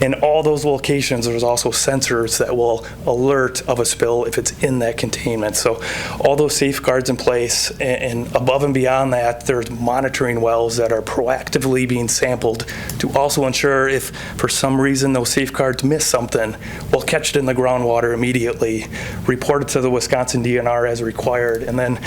In all those locations, there's also sensors that will alert of a spill if it's in that containment. So all those safeguards in place, and above and beyond that, there's monitoring wells that are proactively being sampled to also ensure if for some reason those safeguards miss something, we'll catch it in the groundwater immediately, report it to the Wisconsin DNR as required, and then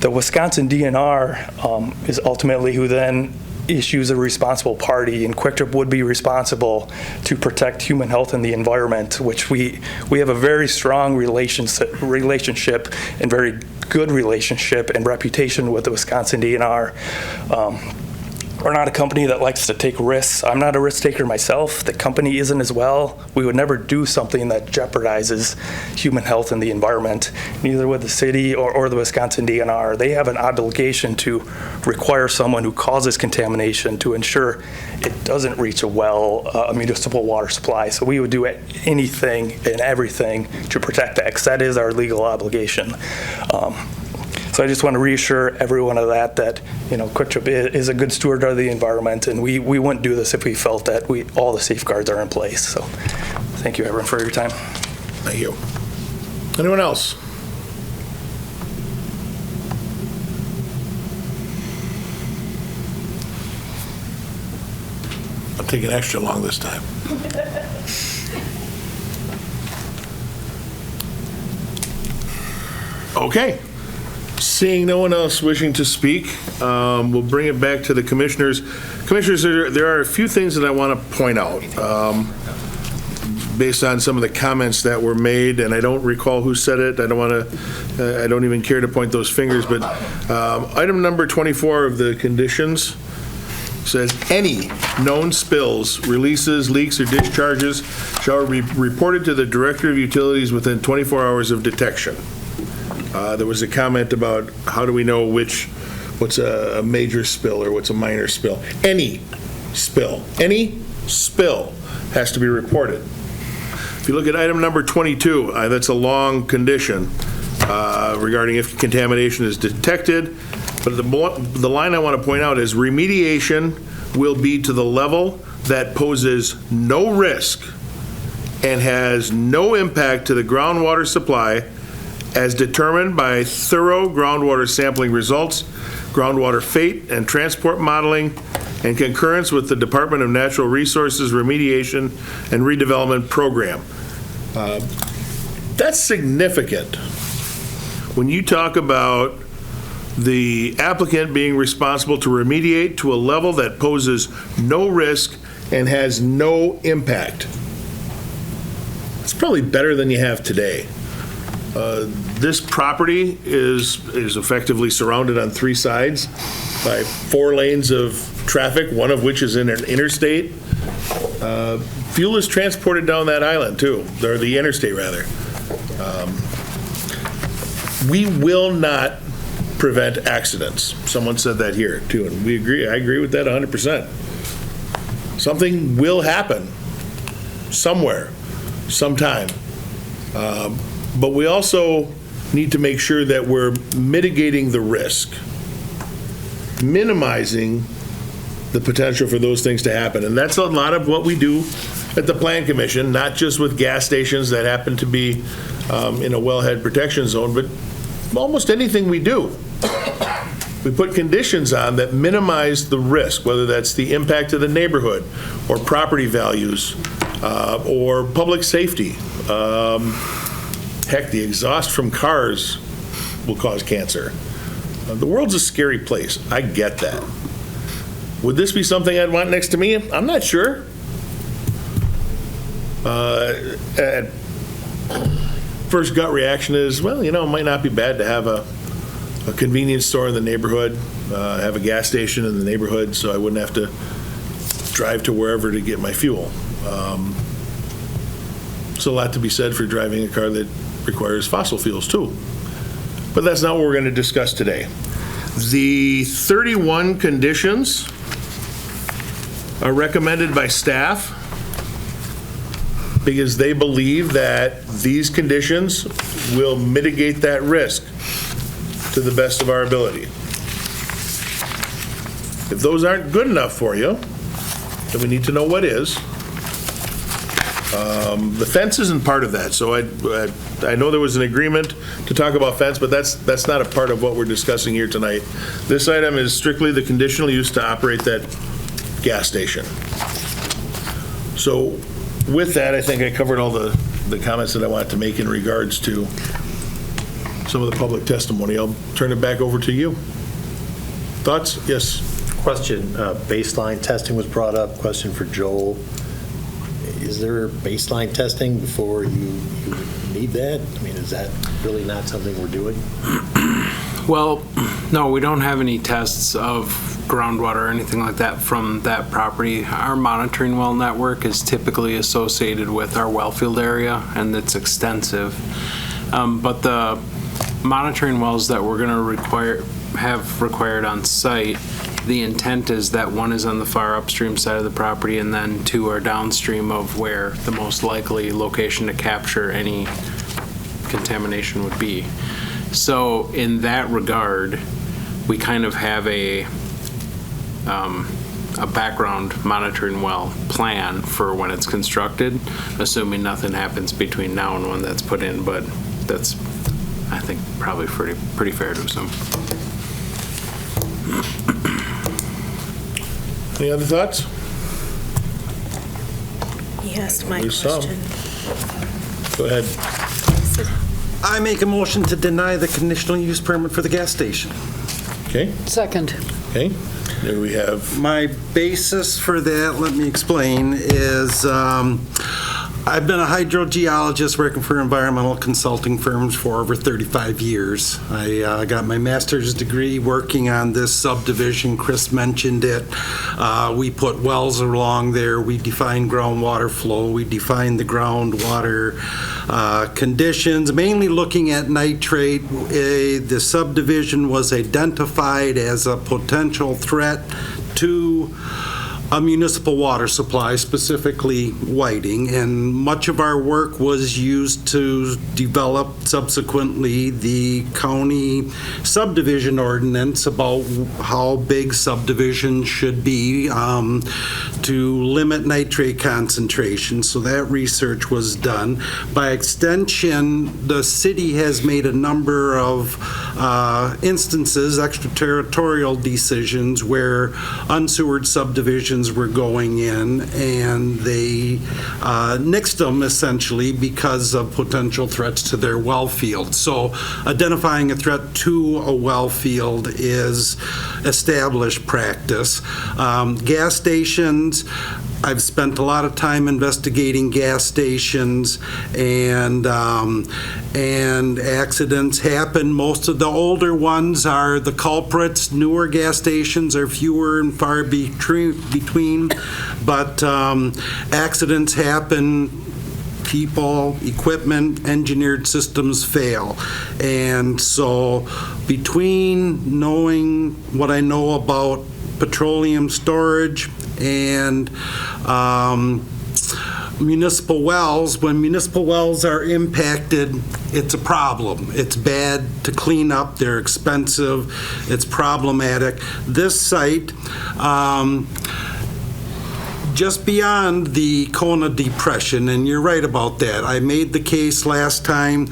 the Wisconsin DNR is ultimately who then issues a responsible party, and Kwik Trip would be responsible to protect human health and the environment, which we have a very strong relationship and very good relationship and reputation with the Wisconsin DNR. We're not a company that likes to take risks. I'm not a risk taker myself. The company isn't as well. We would never do something that jeopardizes human health and the environment, neither would the city or the Wisconsin DNR. They have an obligation to require someone who causes contamination to ensure it doesn't reach a municipal water supply. So we would do anything and everything to protect that, because that is our legal obligation. So I just want to reassure everyone of that Kwik Trip is a good steward of the environment, and we wouldn't do this if we felt that all the safeguards are in place. So thank you, everyone, for your time. Thank you. Anyone else? I'm taking extra long this time. Okay. Seeing no one else wishing to speak, we'll bring it back to the commissioners. Commissioners, there are a few things that I want to point out based on some of the comments that were made, and I don't recall who said it. I don't even care to point those fingers, but item number 24 of the conditions says any known spills, releases, leaks, or discharges shall be reported to the Director of Utilities within 24 hours of detection. There was a comment about how do we know what's a major spill or what's a minor spill. Any spill has to be reported. If you look at item number 22, that's a long condition regarding if contamination is detected. But the line I want to point out is remediation will be to the level that poses no risk and has no impact to the groundwater supply as determined by thorough groundwater sampling results, groundwater fate and transport modeling, and concurrence with the Department of Natural Resources Remediation and Redevelopment Program. That's significant. When you talk about the applicant being responsible to remediate to a level that poses no risk and has no impact. It's probably better than you have today. This property is effectively surrounded on 3 sides by 4 lanes of traffic, one of which is in an interstate. Fuel is transported down that island too, or the interstate rather. We will not prevent accidents. Someone said that here too, and we agree. I agree with that 100%. Something will happen somewhere, sometime. But we also need to make sure that we're mitigating the risk, minimizing the potential for those things to happen. And that's a lot of what we do at the Plan Commission, not just with gas stations that happen to be in a wellhead protection zone, but almost anything we do. We put conditions on that minimize the risk, whether that's the impact of the neighborhood or property values or public safety. Heck, the exhaust from cars will cause cancer. The world's a scary place. I get that. Would this be something I'd want next to me? I'm not sure. First gut reaction is, well, it might not be bad to have a convenience store in the neighborhood, have a gas station in the neighborhood, so I wouldn't have to drive to wherever to get my fuel. There's a lot to be said for driving a car that requires fossil fuels too. But that's not what we're going to discuss today. The 31 conditions are recommended by staff because they believe that these conditions will mitigate that risk to the best of our ability. If those aren't good enough for you, then we need to know what is. The fence isn't part of that, so I know there was an agreement to talk about fence, but that's not a part of what we're discussing here tonight. This item is strictly the conditional use to operate that gas station. So with that, I think I covered all the comments that I wanted to make in regards to some of the public testimony. I'll turn it back over to you. Thoughts? Yes. Question, baseline testing was brought up. Question for Joel. Is there baseline testing before you need that? I mean, is that really not something we're doing? Well, no, we don't have any tests of groundwater or anything like that from that property. Our monitoring well network is typically associated with our well field area, and it's extensive. But the monitoring wells that we're going to have required on site, the intent is that one is on the far upstream side of the property and then 2 are downstream of where the most likely location to capture any contamination would be. So in that regard, we kind of have a background monitoring well plan for when it's constructed, assuming nothing happens between now and when that's put in, but that's, I think, probably pretty fair to assume. Any other thoughts? He asked my There's some. question. Go ahead. I make a motion to deny the conditional use permit for the gas station. Okay. Second. Okay. There we have. My basis for that, let me explain, is I've been a hydrogeologist working for environmental consulting firms for over 35 years. I got my master's degree working on this subdivision. Chris mentioned it. We put wells along there. We defined groundwater flow. We defined the groundwater conditions, mainly looking at nitrate. The subdivision was identified as a potential threat to a municipal water supply, specifically Whiting, and much of our work was used to develop subsequently the county subdivision ordinance about how big subdivisions should be to limit nitrate concentration. So that research was done. By extension, the city has made a number of instances, extraterritorial decisions where unsewered subdivisions were going in, and they nixed them essentially because of potential threats to their well field. So identifying a threat to a well field is established practice. Gas stations, I've spent a lot of time investigating gas stations, and accidents happen. Most of the older ones are the culprits. Newer gas stations are fewer and far between, but accidents happen. People, equipment, engineered systems fail. And so between knowing what I know about petroleum storage and municipal wells, when municipal wells are impacted, it's a problem. It's bad to clean up. They're expensive. It's problematic. This site, just beyond the Kona Depression, and you're right about that. I made the case last time,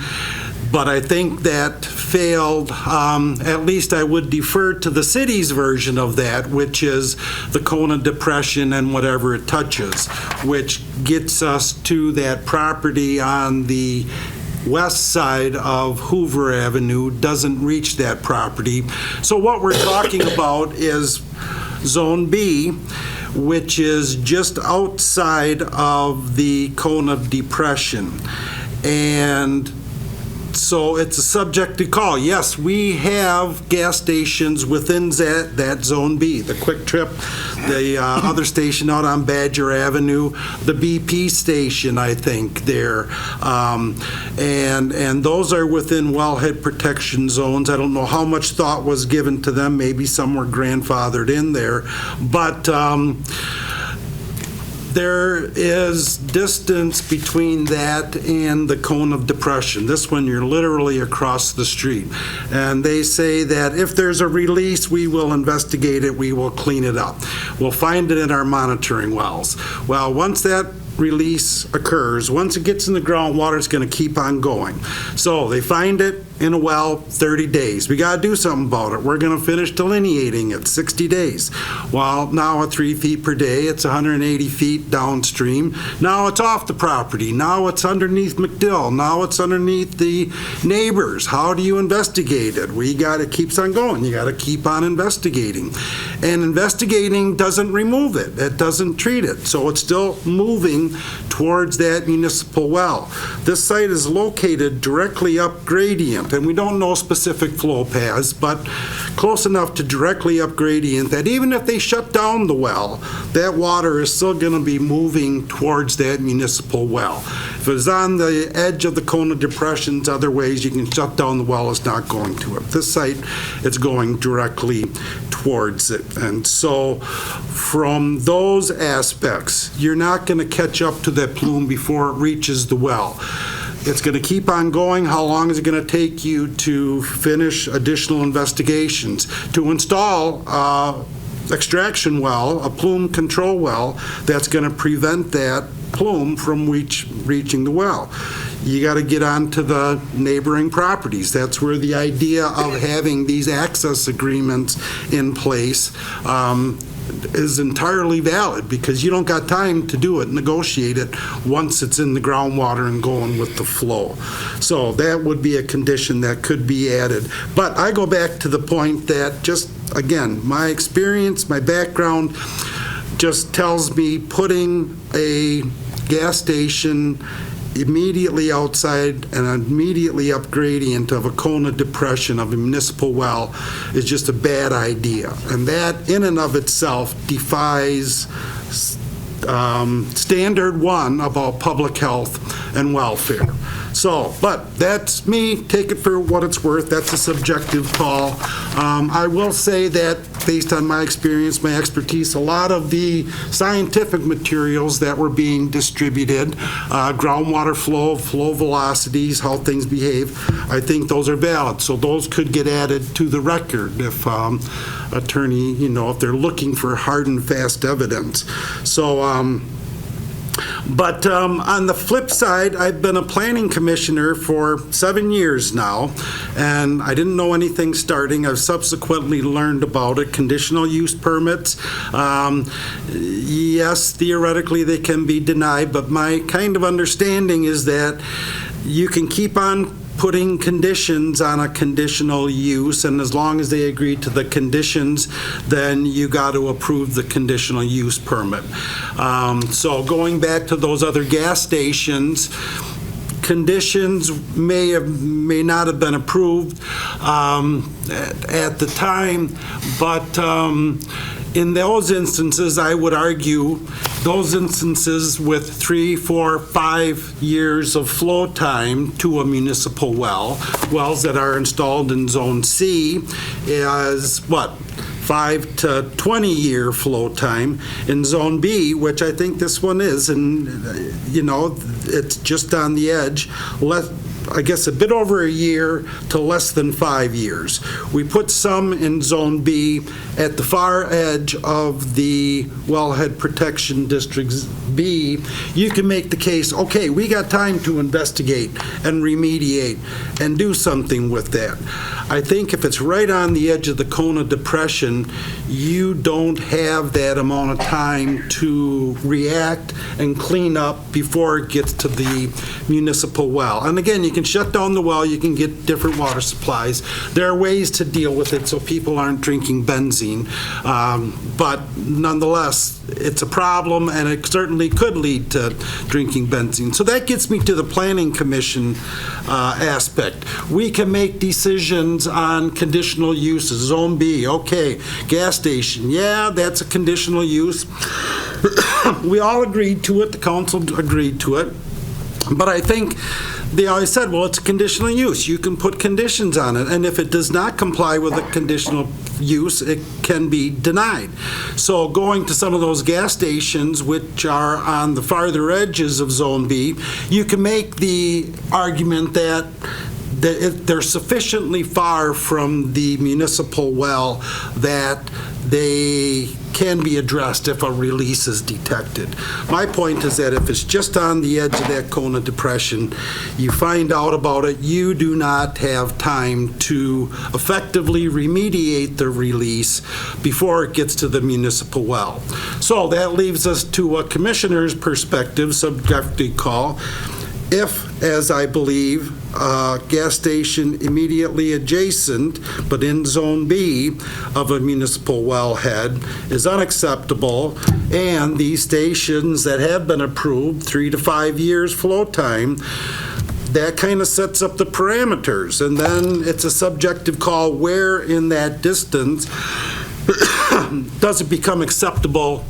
but I think that failed. At least I would defer to the city's version of that, which is the Kona Depression and whatever it touches, which gets us to that property on the west side of Hoover Avenue, doesn't reach that property. So what we're talking about is Zone B, which is just outside of the Kona Depression. And so it's a subjective call. Yes, we have gas stations within that Zone B, the Kwik Trip, the other station out on Badger Avenue, the BP station, I think, there. And those are within wellhead protection zones. I don't know how much thought was given to them. Maybe some were grandfathered in there. But there is distance between that and the Cone of Depression. This one, you're literally across the street. And they say that if there's a release, we will investigate it, we will clean it up. We'll find it in our monitoring wells. Well, once that release occurs, once it gets in the groundwater, it's going to keep on going. So they find it in a well, 30 days. We got to do something about it. We're going to finish delineating it, 60 days. Well, now at 3 feet per day, it's 180 feet downstream. Now it's off the property. Now it's underneath McDill. Now it's underneath the neighbors. How do you investigate it? It keeps on going. You got to keep on investigating. And investigating doesn't remove it. It doesn't treat it. So it's still moving towards that municipal well. This site is located directly up gradient, and we don't know specific flow paths, but close enough to directly up gradient that even if they shut down the well, that water is still going to be moving towards that municipal well. If it's on the edge of the Kona Depressions, other ways you can shut down the well, it's not going to it. This site, it's going directly towards it. And so from those aspects, you're not going to catch up to that plume before it reaches the well. It's going to keep on going. How long is it going to take you to finish additional investigations? To install extraction well, a plume control well, that's going to prevent that plume from reaching the well. You got to get onto the neighboring properties. That's where the idea of having these access agreements in place is entirely valid, because you don't got time to do it, negotiate it once it's in the groundwater and going with the flow. So that would be a condition that could be added. But I go back to the point that, just again, my experience, my background just tells me putting a gas station immediately outside and immediately up gradient of a Kona Depression of a municipal well is just a bad idea. And that in and of itself defies standard one about public health and welfare. So, but that's me, take it for what it's worth, that's a subjective call. I will say that based on my experience, my expertise, a lot of the scientific materials that were being distributed, groundwater flow velocities, how things behave, I think those are valid. So those could get added to the record if if they're looking for hard and fast evidence. So But on the flip side, I've been a planning commissioner for 7 years now, and I didn't know anything starting. I've subsequently learned about it. Conditional use permits, yes, theoretically they can be denied, but my kind of understanding is that you can keep on putting conditions on a conditional use, and as long as they agree to the conditions, then you got to approve the conditional use permit. So going back to those other gas stations, conditions may not have been approved at the time, but in those instances, I would argue those instances with 3, 4, 5 years of flow time to a municipal well, wells that are installed in Zone C is what? 5 to 20-year flow time in Zone B, which I think this one is, and it's just on the edge. I guess a bit over a year to less than 5 years. We put some in Zone B at the far edge of the wellhead protection district B. You can make the case, okay, we got time to investigate and remediate and do something with that. I think if it's right on the edge of the Kona Depression, you don't have that amount of time to react and clean up before it gets to the municipal well. And again, you can shut down the well, you can get different water supplies. There are ways to deal with it so people aren't drinking benzene. But nonetheless, it's a problem, and it certainly could lead to drinking benzene. So that gets me to the Planning Commission aspect. We can make decisions on conditional uses. Zone B, okay, gas station, yeah, that's a conditional use. We all agreed to it, the council agreed to it, but I think they always said, well, it's a conditional use. You can put conditions on it, and if it does not comply with a conditional use, it can be denied. So going to some of those gas stations, which are on the farther edges of Zone B, you can make the argument that they're sufficiently far from the municipal well that they can be addressed if a release is detected. My point is that if it's just on the edge of that Kona Depression, you find out about it, you do not have time to effectively remediate the release before it gets to the municipal well. So that leaves us to a commissioner's perspective, subjective call. If, as I believe, a gas station immediately adjacent, but in Zone B of a municipal wellhead is unacceptable, and these stations that have been approved, 3 to 5 years flow time, that kind of sets up the parameters. And then it's a subjective call where in that distance does it become acceptable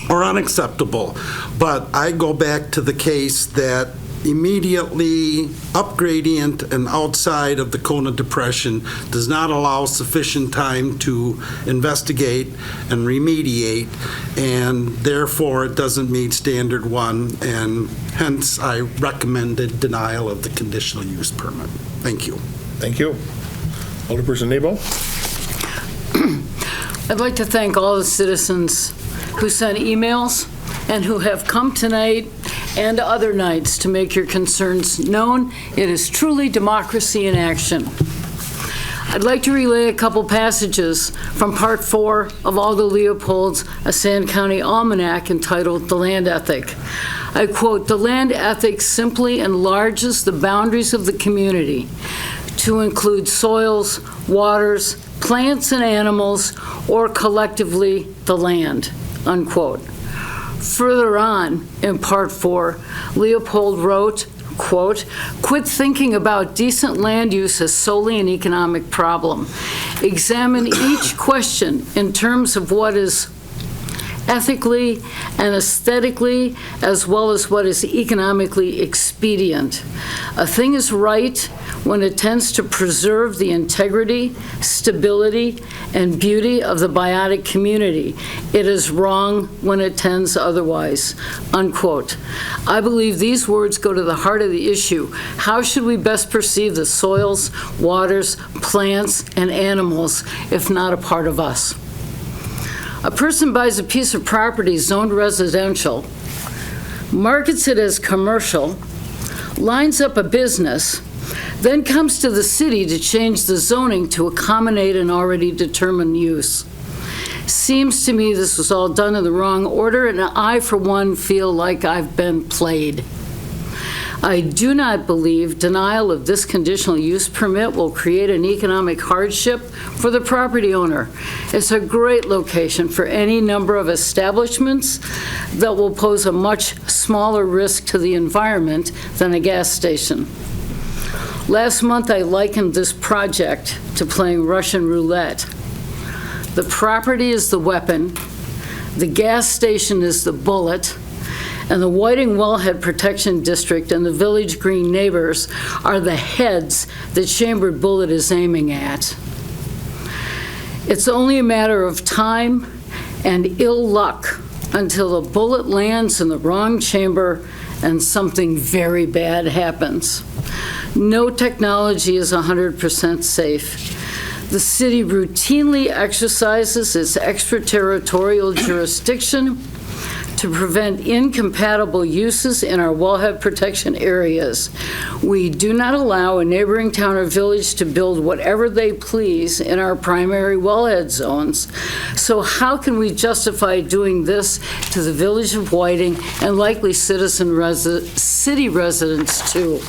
or unacceptable. But I go back to the case that immediately up gradient and outside of the Kona Depression does not allow sufficient time to investigate and remediate, and therefore it doesn't meet standard 1, and hence I recommended denial of the conditional use permit. Thank you. Thank you. Alderperson Nebo. I'd like to thank all the citizens who sent emails and who have come tonight and other nights to make your concerns known. It is truly democracy in action. I'd like to relay a couple passages from Part 4 of Aldo Leopold's Assam County Almanac entitled The Land Ethic. I quote, "The land ethic simply enlarges the boundaries of the community to include soils, waters, plants and animals, or collectively the land," unquote. Further on in Part 4, Leopold wrote, quote, "Quit thinking about decent land use as solely an economic problem. Examine each question in terms of what is ethically and aesthetically, as well as what is economically expedient. A thing is right when it tends to preserve the integrity, stability, and beauty of the biotic community. It is wrong when it tends otherwise," unquote. I believe these words go to the heart of the issue. How should we best perceive the soils, waters, plants, and animals if not a part of us? A person buys a piece of property zoned residential markets it as commercial, lines up a business, then comes to the city to change the zoning to accommodate an already determined use. Seems to me this was all done in the wrong order, and I, for one, feel like I've been played. I do not believe denial of this conditional use permit will create an economic hardship for the property owner. It's a great location for any number of establishments that will pose a much smaller risk to the environment than a gas station. Last month, I likened this project to playing Russian roulette. The property is the weapon, the gas station is the bullet, and the Whiting Wellhead Protection District and the Village Green neighbors are the heads the chambered bullet is aiming at. It's only a matter of time and ill luck until the bullet lands in the wrong chamber and something very bad happens. No technology is 100% safe. The city routinely exercises its extraterritorial jurisdiction to prevent incompatible uses in our wellhead protection areas. We do not allow a neighboring town or village to build whatever they please in our primary wellhead zones. So how can we justify doing this to the village of Whiting and likely city residents too?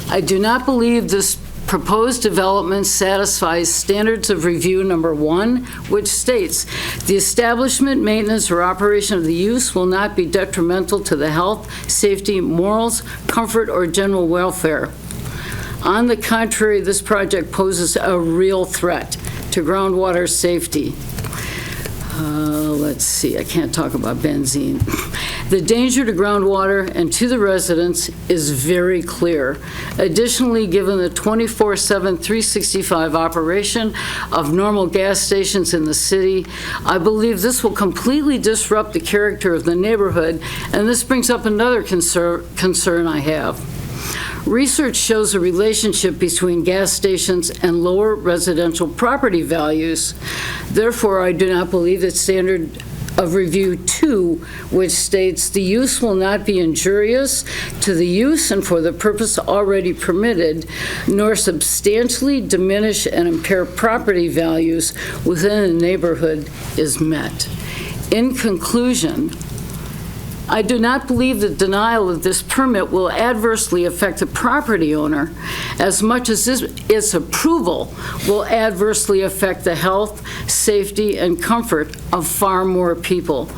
I do not believe this proposed development satisfies standards of review number 1, which states the establishment, maintenance, or operation of the use will not be detrimental to the health, safety, morals, comfort, or general welfare. On the contrary, this project poses a real threat to groundwater safety. Let's see, I can't talk about benzene. The danger to groundwater and to the residents is very clear. Additionally, given the 24/7, 365 operation of normal gas stations in the city, I believe this will completely disrupt the character of the neighborhood, and this brings up another concern I have. Research shows a relationship between gas stations and lower residential property values. Therefore, I do not believe that standard of review 2, which states the use will not be injurious to the use and for the purpose already permitted, nor substantially diminish and impair property values within a neighborhood, is met. In conclusion, I do not believe the denial of this permit will adversely affect the property owner as much as its approval will adversely affect the health, safety, and comfort of far more people.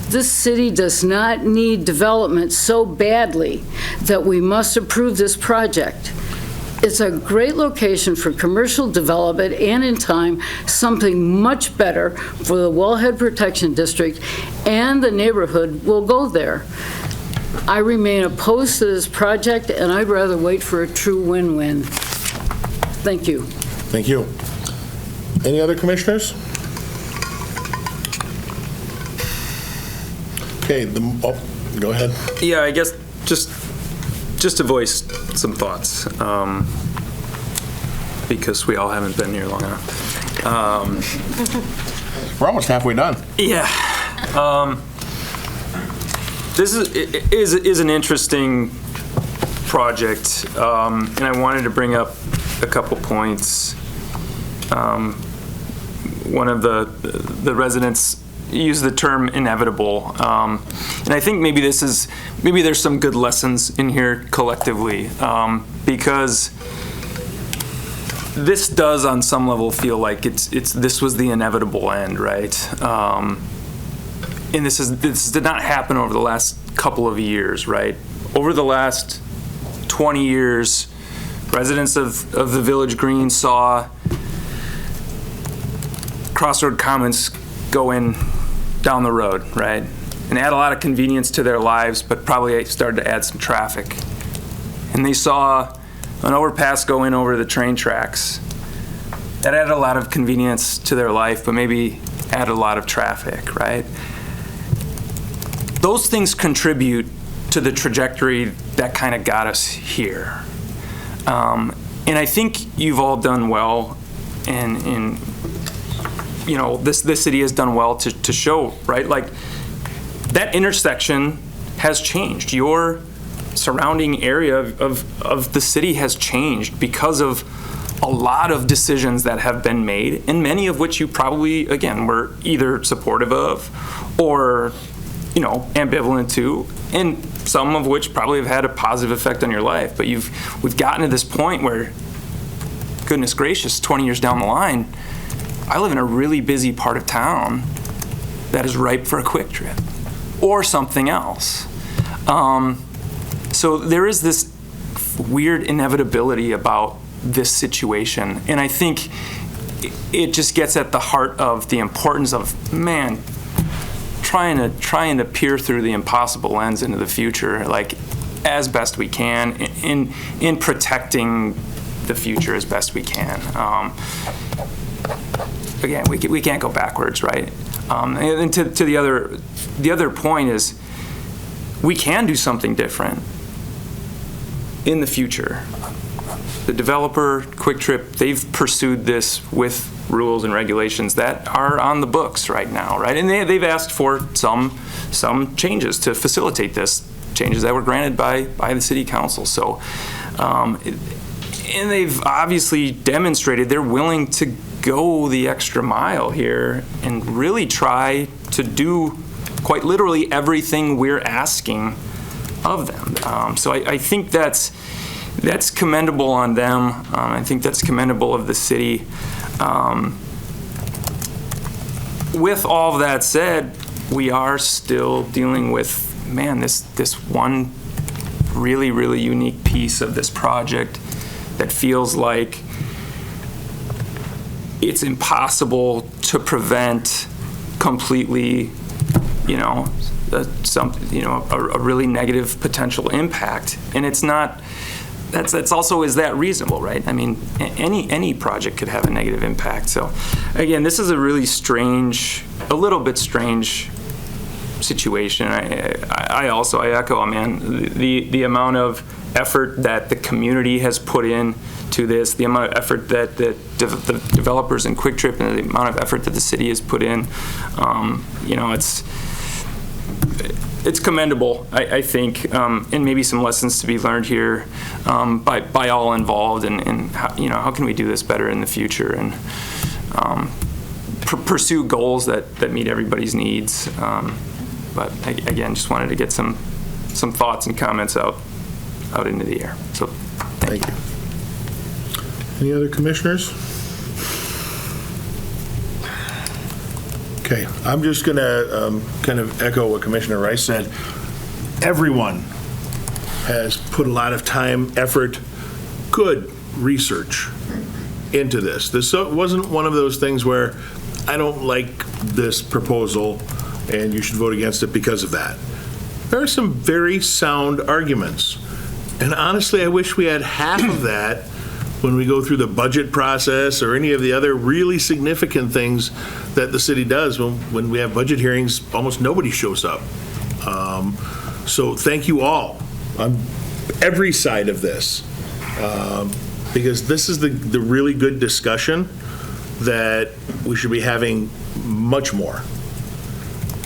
This city does not need development so badly that we must approve this project. It's a great location for commercial development and, in time, something much better for the Wellhead Protection District, and the neighborhood will go there. I remain opposed to this project, and I'd rather wait for a true win-win. Thank you. Thank you. Any other commissioners? Okay, go ahead. Yeah, I guess just to voice some thoughts, because we all haven't been here long enough. We're almost halfway done. Yeah. This is an interesting project, and I wanted to bring up a couple points. One of the residents used the term inevitable, and I think maybe there's some good lessons in here collectively, because this does on some level feel like this was the inevitable end, right? And this did not happen over the last couple of years, right? Over the last 20 years, residents of the Village Green saw Crossroad Commons go in down the road, right? And add a lot of convenience to their lives, but probably started to add some traffic. And they saw an overpass go in over the train tracks. That added a lot of convenience to their life, but maybe added a lot of traffic, right? Those things contribute to the trajectory that kind of got us here. And I think you've all done well, and this city has done well to show, right? Like, that intersection has changed. Your surrounding area of the city has changed because of a lot of decisions that have been made, and many of which you probably, again, were either supportive of or, ambivalent to, and some of which probably have had a positive effect on your life. But we've gotten to this point where, goodness gracious, 20 years down the line, I live in a really busy part of town that is ripe for a Kwik Trip or something else. So there is this weird inevitability about this situation, and I think it just gets at the heart of the importance of, trying to peer through the impossible lens into the future, like, as best we can, in protecting the future as best we can. Again, we can't go backwards, right? And to the other point is, we can do something different in the future. The developer, Kwik Trip, they've pursued this with rules and regulations that are on the books right now, right? And they've asked for some changes to facilitate this, changes that were granted by the city council. So, and they've obviously demonstrated they're willing to go the extra mile here and really try to do quite literally everything we're asking of them. So I think that's commendable on them. I think that's commendable of the city. With all of that said, we are still dealing with, this one really, really unique piece of this project that feels like it's impossible to prevent completely, a really negative potential impact. And it's not, that's also, is that reasonable, right? I mean, any project could have a negative impact. So again, this is a really strange, a little bit strange situation. I echo, the amount of effort that the community has put in to this, the amount of effort that the developers in Kwik Trip, and the amount of effort that the city has put in, it's commendable, I think, and maybe some lessons to be learned here by all involved, and how can we do this better in the future, and pursue goals that meet everybody's needs. But again, just wanted to get some thoughts and comments out into the air. So thank you. Any other commissioners? Okay, I'm just going to kind of echo what Commissioner Rice said. Everyone has put a lot of time, effort, good research into this. This wasn't one of those things where I don't like this proposal and you should vote against it because of that. There are some very sound arguments. And honestly, I wish we had half of that when we go through the budget process or any of the other really significant things that the city does. When we have budget hearings, almost nobody shows up. So thank you all on every side of this, because this is the really good discussion that we should be having much more.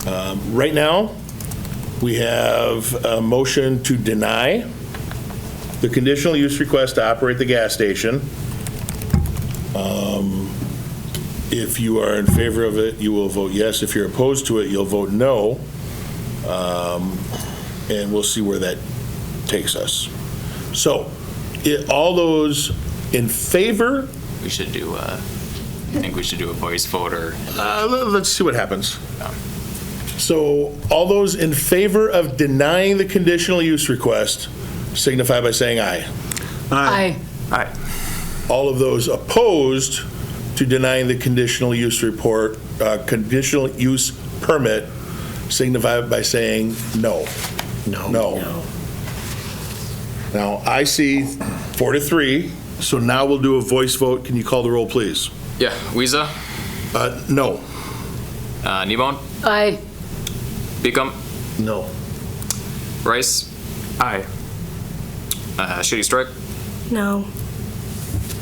Right now, we have a motion to deny the conditional use request to operate the gas station. If you are in favor of it, you will vote yes. If you're opposed to it, you'll vote no. And we'll see where that takes us. So, all those in favor? We should do I think we should do a voice vote, or let's see what happens. So, all those in favor of denying the conditional use request signify by saying aye. Aye. Aye. All of those opposed to denying the conditional use conditional use permit signify by saying no. No. Now, I see 4-3, so now we'll do a voice vote. Can you call the roll, please? Yeah, Weeza? No. Kneebone? Aye. Beacom? No. Rice? Aye. Shitty Strike? No.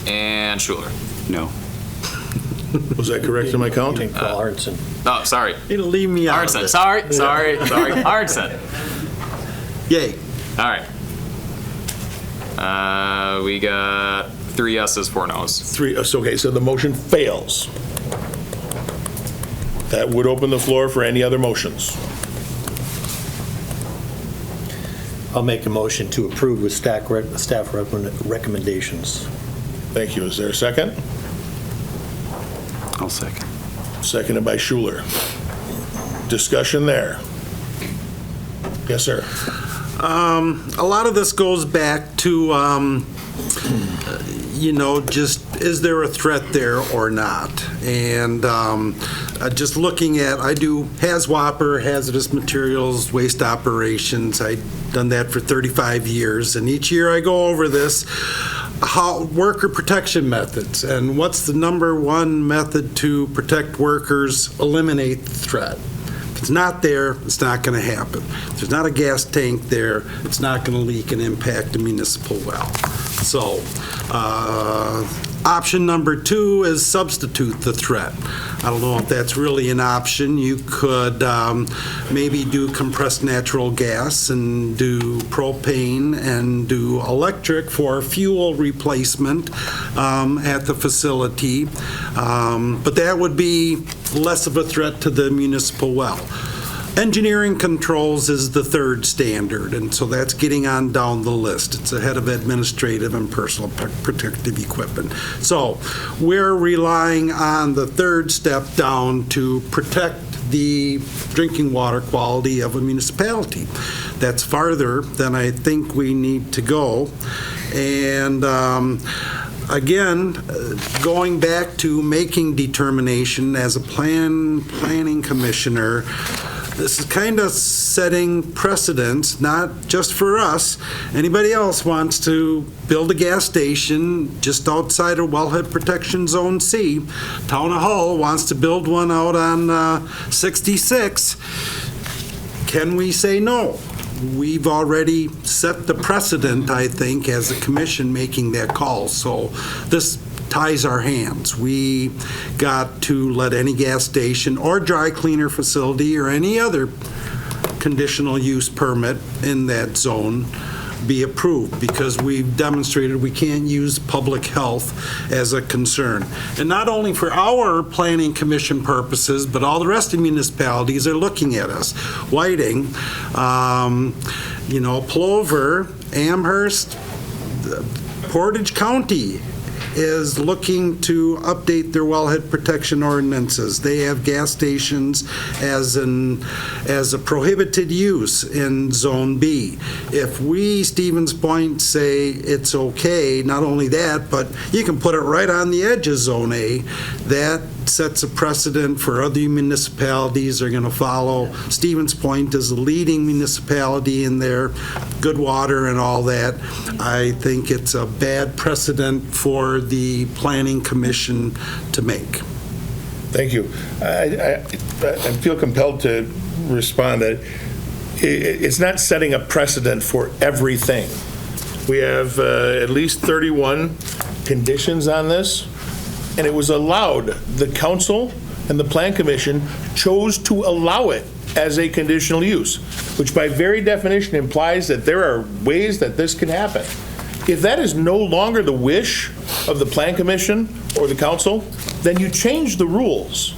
And Schuler? No. Was that correct in my count? Oh, sorry. It'll leave me out. Arnson. Sorry. Arnson. Yay. All right. We got 3 yeses, 4 nos. Okay, so the motion fails. That would open the floor for any other motions. I'll make a motion to approve with staff recommendations. Thank you. Is there a second? I'll second. Seconded by Schuler. Discussion there. Yes, sir. A lot of this goes back to, just is there a threat there or not? And just looking at, I do HAZWOPER, hazardous materials waste operations. I've done that for 35 years, and each year I go over this, how worker protection methods, and what's the number one method to protect workers, eliminate the threat. If it's not there, it's not going to happen. If there's not a gas tank there, it's not going to leak and impact a municipal well. So, option number 2 is substitute the threat. I don't know if that's really an option. You could maybe do compressed natural gas and do propane and do electric for fuel replacement at the facility. But that would be less of a threat to the municipal well. Engineering controls is the 3rd standard, and so that's getting on down the list. It's ahead of administrative and personal protective equipment. So we're relying on the 3rd step down to protect the drinking water quality of a municipality. That's farther than I think we need to go. And again, going back to making determination as a planning commissioner, this is kind of setting precedents, not just for us. Anybody else wants to build a gas station just outside of Wellhead Protection Zone C. Town of Hull wants to build one out on 66. Can we say no? We've already set the precedent, I think, as a commission making that call. So this ties our hands. We got to let any gas station or dry cleaner facility or any other conditional use permit in that zone be approved, because we've demonstrated we can't use public health as a concern. And not only for our planning commission purposes, but all the rest of municipalities are looking at us. Whiting, Plover, Amherst, Portage County is looking to update their wellhead protection ordinances. They have gas stations as a prohibited use in Zone B. If we, Stevens Point, say it's okay, not only that, but you can put it right on the edge of Zone A, that sets a precedent for other municipalities are going to follow. Stevens Point is a leading municipality in there, good water and all that. I think it's a bad precedent for the Planning Commission to make. Thank you. I feel compelled to respond that it's not setting a precedent for everything. We have at least 31 conditions on this, and it was allowed. The council and the Plan Commission chose to allow it as a conditional use, which by very definition implies that there are ways that this can happen. If that is no longer the wish of the Plan Commission or the council, then you change the rules.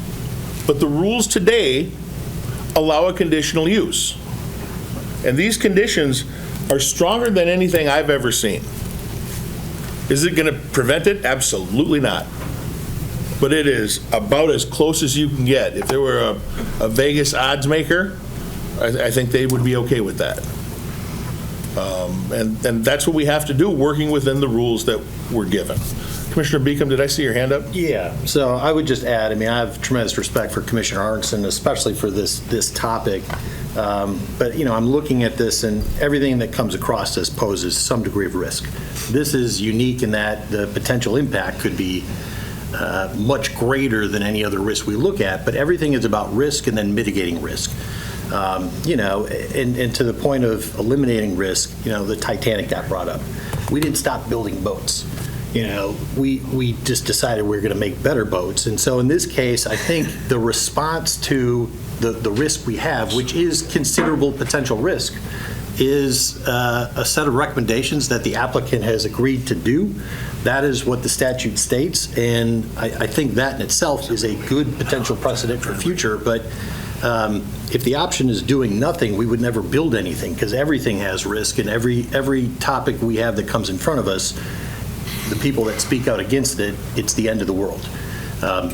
But the rules today allow a conditional use. And these conditions are stronger than anything I've ever seen. Is it going to prevent it? Absolutely not. But it is about as close as you can get. If there were a Vegas odds maker, I think they would be okay with that. And that's what we have to do, working within the rules that we're given. Commissioner Beacom, did I see your hand up? Yeah, so I would just add, I have tremendous respect for Commissioner Arnson, especially for this topic. But, I'm looking at this, and everything that comes across this poses some degree of risk. This is unique in that the potential impact could be much greater than any other risk we look at, but everything is about risk and then mitigating risk. And to the point of eliminating risk, the Titanic got brought up. We didn't stop building boats. We just decided we were going to make better boats. And so in this case, I think the response to the risk we have, which is considerable potential risk, is a set of recommendations that the applicant has agreed to do. That is what the statute states, and I think that in itself is a good potential precedent for future, but if the option is doing nothing, we would never build anything, because everything has risk, and every topic we have that comes in front of us, the people that speak out against it, it's the end of the world.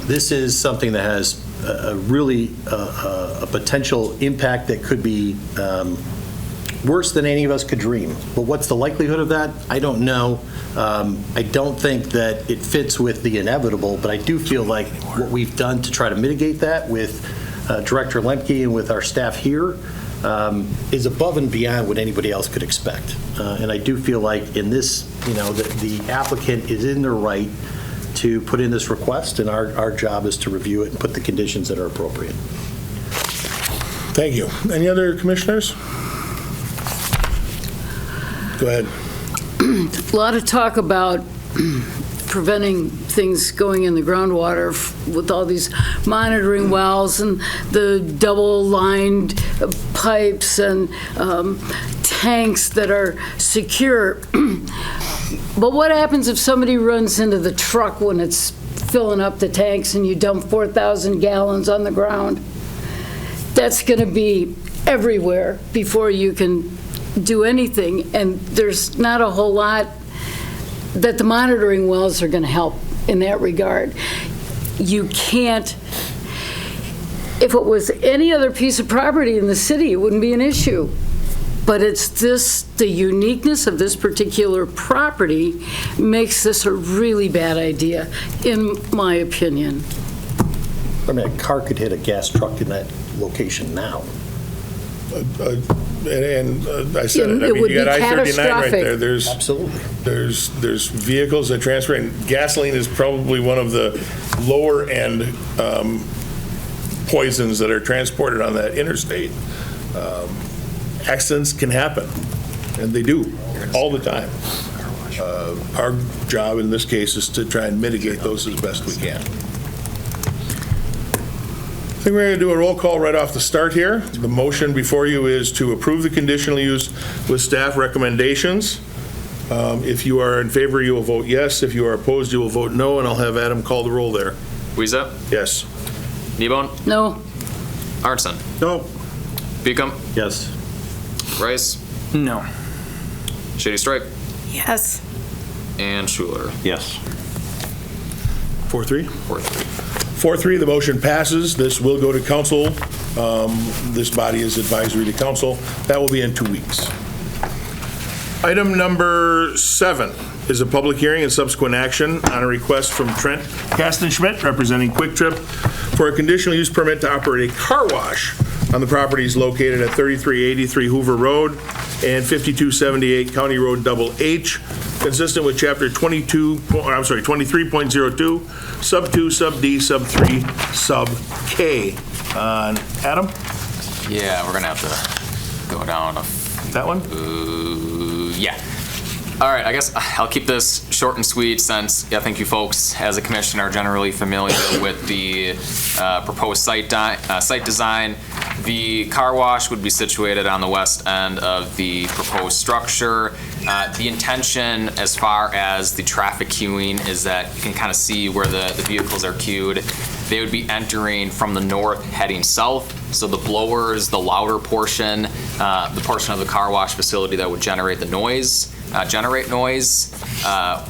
This is something that has a potential impact that could be worse than any of us could dream. But what's the likelihood of that? I don't know. I don't think that it fits with the inevitable, but I do feel like what we've done to try to mitigate that with Director Lemke and with our staff here is above and beyond what anybody else could expect. And I do feel like in this, the applicant is in their right to put in this request, and our job is to review it and put the conditions that are appropriate. Thank you. Any other commissioners? Go ahead. A lot of talk about preventing things going in the groundwater with all these monitoring wells and the double-lined pipes and tanks that are secure. But what happens if somebody runs into the truck when it's filling up the tanks and you dump 4,000 gallons on the ground? That's going to be everywhere before you can do anything, and there's not a whole lot that the monitoring wells are going to help in that regard. You can't, if it was any other piece of property in the city, it wouldn't be an issue. But it's the uniqueness of this particular property makes this a really bad idea, in my opinion. I mean, a car could hit a gas truck in that location now. And I said it. I mean, you got I-39 right there. There's absolutely there's vehicles that transfer, and gasoline is probably one of the lower end poisons that are transported on that interstate. Accidents can happen, and they do all the time. Our job in this case is to try and mitigate those as best we can. I think we're going to do a roll call right off the start here. The motion before you is to approve the conditional use with staff recommendations. If you are in favor, you will vote yes. If you are opposed, you will vote no, and I'll have Adam call the roll there. Weeza? Yes. Kneebone? No. Arnson? No. Beacom? Yes. Rice? No. Shady Stripe? Yes. And Schuler? Yes. 4-3? 4-3. 4-3, the motion passes. This will go to council. This body is advisory to council. That will be in 2 weeks. Item number 7 is a public hearing and subsequent action on a request from Trent Kastenschmidt, representing Kwik Trip, for a conditional use permit to operate a car wash on the properties located at 3383 Hoover Road and 5278 County Road Double H, consistent with Chapter 23.02, Sub 2, Sub D, Sub 3, Sub K. Adam? Yeah, we're going to have to go down that one? Yeah. All right, I guess I'll keep this short and sweet since I think you folks, as a commissioner, are generally familiar with the proposed site design. The car wash would be situated on the west end of the proposed structure. The intention as far as the traffic queuing is that you can kind of see where the vehicles are queued. They would be entering from the north heading south. So the blowers, the louder portion, the portion of the car wash facility that would generate noise,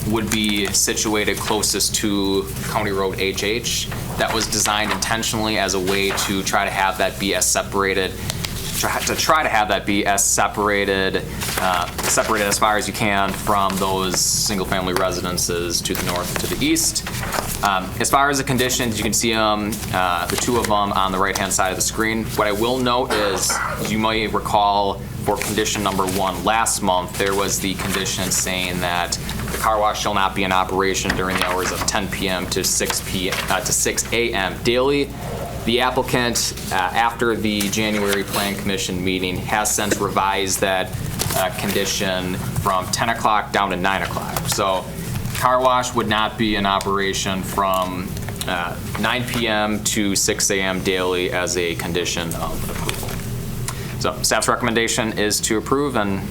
would be situated closest to County Road HH. That was designed intentionally as a way to try to have that be as separated, separated as far as you can from those single-family residences to the north and to the east. As far as the conditions, you can see them, the two of them on the right-hand side of the screen. What I will note is, you might recall, for condition number 1 last month, there was the condition saying that the car wash shall not be in operation during the hours of 10 p.m. to 6 a.m. daily. The applicant, after the January Plan Commission meeting, has since revised that condition from 10 o'clock down to 9 o'clock. So car wash would not be in operation from 9 p.m. to 6 a.m. daily as a condition of approval. So staff's recommendation is to approve, and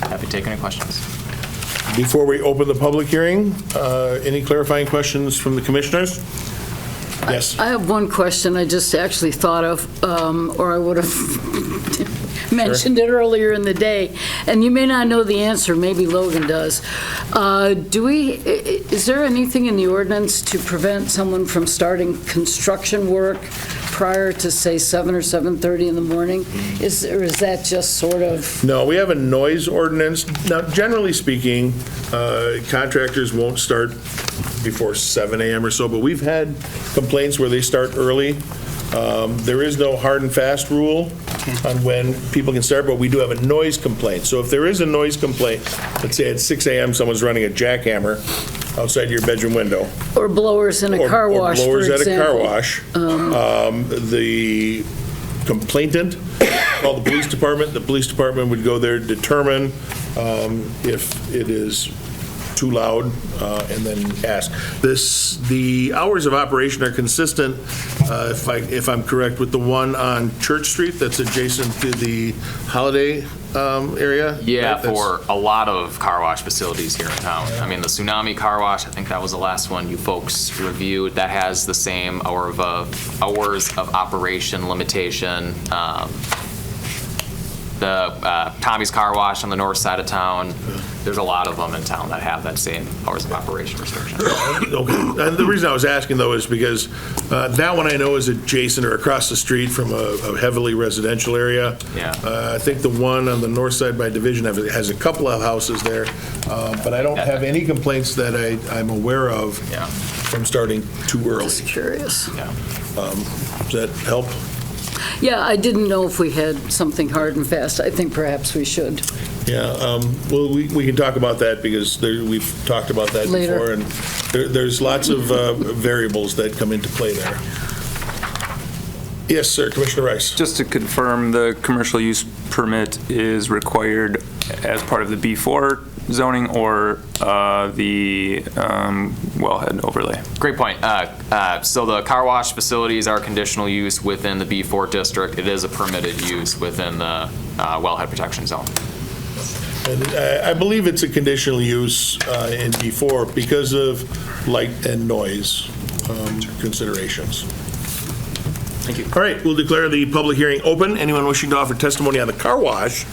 happy to take any questions. Before we open the public hearing, any clarifying questions from the commissioners? Yes. I have one question I just actually thought of, or I would have mentioned it earlier in the day, and you may not know the answer, maybe Logan does. Is there anything in the ordinance to prevent someone from starting construction work prior to, say, 7 or 7:30 in the morning? Or is that just sort of? No, we have a noise ordinance. Now, generally speaking, contractors won't start before 7 a.m. or so, but we've had complaints where they start early. There is no hard and fast rule on when people can start, but we do have a noise complaint. So if there is a noise complaint, let's say at 6 a.m. someone's running a jackhammer outside your bedroom window. Or blowers in a car wash, or blowers for at a car example. wash. The complainant call the police department. The police department would go there, determine if it is too loud, and then ask. The hours of operation are consistent, if I'm correct, with the one on Church Street that's adjacent to the Holiday area? Yeah, right? for a lot of car wash facilities here in town. I mean, the Tsunami Car Wash, I think that was the last one you folks reviewed. That has the same hours of operation limitation. The Tommy's Car Wash on the north side of town, there's a lot of them in town that have that same hours of operation restriction. Okay. And the reason I was asking, though, is because that one I know is adjacent or across the street from a heavily residential area. Yeah. I think the one on the north side by Division has a couple of houses there, but I don't have any complaints that I'm aware of from starting too early. Just curious. Yeah. Does that help? Yeah, I didn't know if we had something hard and fast. I think perhaps we should. Yeah, well, we can talk about that because we've talked about that Later. before, and there's lots of variables that come into play there. Yes, sir, Commissioner Rice. Just to confirm, the commercial use permit is required as part of the B4 zoning or the wellhead overlay? Great point. So the car wash facilities are conditional use within the B4 district. It is a permitted use within the wellhead protection zone. And I believe it's a conditional use in B4 because of light and noise considerations. Thank you. All right, we'll declare the public hearing open. Anyone wishing to offer testimony on the car wash,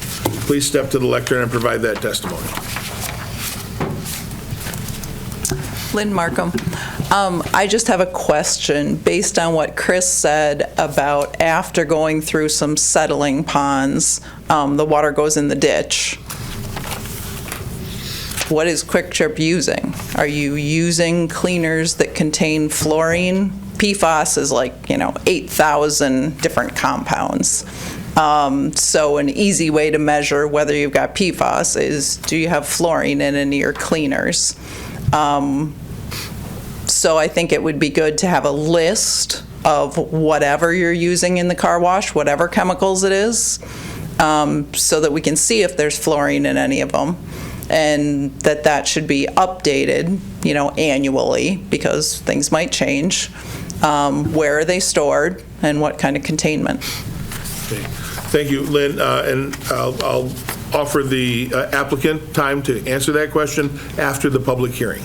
please step to the lectern and provide that testimony. Lynn Markham. I just have a question based on what Chris said about after going through some settling ponds, the water goes in the ditch. What is Kwik Trip using? Are you using cleaners that contain fluorine? PFAS is 8,000 different compounds. So an easy way to measure whether you've got PFAS is, do you have fluorine in any of your cleaners? So I think it would be good to have a list of whatever you're using in the car wash, whatever chemicals it is, so that we can see if there's fluorine in any of them. And that should be updated, annually, because things might change. Where are they stored and what kind of containment? Okay. Thank you, Lynn. And I'll offer the applicant time to answer that question after the public hearing.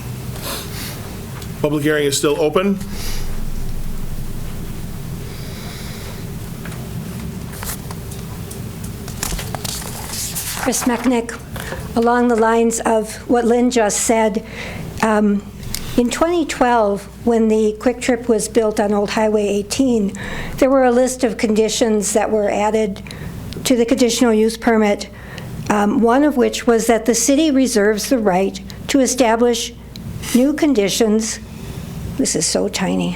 Public hearing is still open. Chris Mechnick, along the lines of what Lynn just said, in 2012, when the Kwik Trip was built on Old Highway 18, there were a list of conditions that were added to the conditional use permit, one of which was that the city reserves the right to establish new conditions. This is so tiny.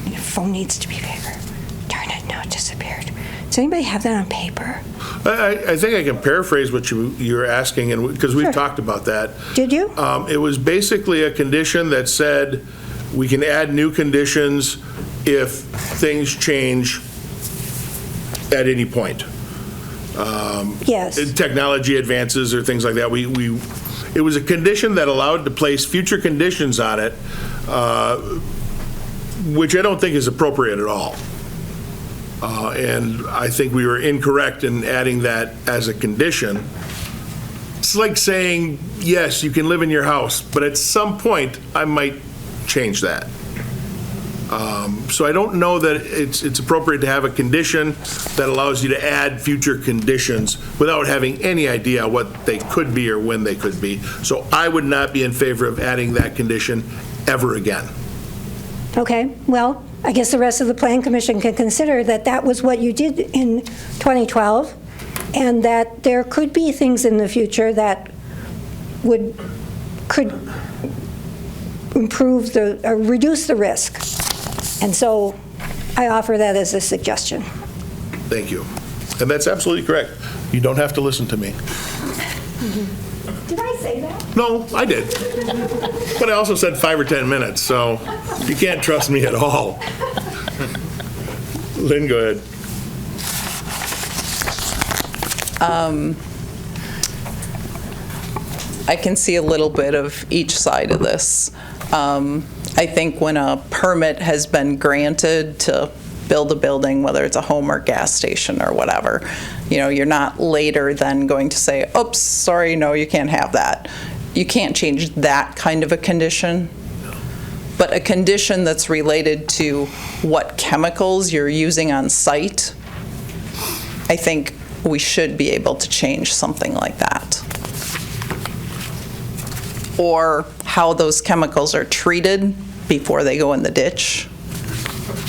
Your phone needs to be bigger. Darn it, now it disappeared. Does anybody have that on paper? I think I can paraphrase what you're asking, and because we've talked about that. Did you? It was basically a condition that said we can add new conditions if things change at any point. Yes. Technology advances or things like that. It was a condition that allowed to place future conditions on it, which I don't think is appropriate at all. And I think we were incorrect in adding that as a condition. It's like saying, yes, you can live in your house, but at some point, I might change that. So I don't know that it's appropriate to have a condition that allows you to add future conditions without having any idea what they could be or when they could be. So I would not be in favor of adding that condition ever again. Okay, well, I guess the rest of the Plan Commission can consider that that was what you did in 2012, and that there could be things in the future that could improve reduce the risk. And so I offer that as a suggestion. Thank you. And that's absolutely correct. You don't have to listen to me. Did I say that? No, I did. But I also said 5 or 10 minutes, so you can't trust me at all. Lynn, go ahead. I can see a little bit of each side of this. I think when a permit has been granted to build a building, whether it's a home or gas station or whatever, you're not later then going to say, oops, sorry, no, you can't have that. You can't change that kind of a condition. But a condition that's related to what chemicals you're using on site, I think we should be able to change something like that. Or how those chemicals are treated before they go in the ditch.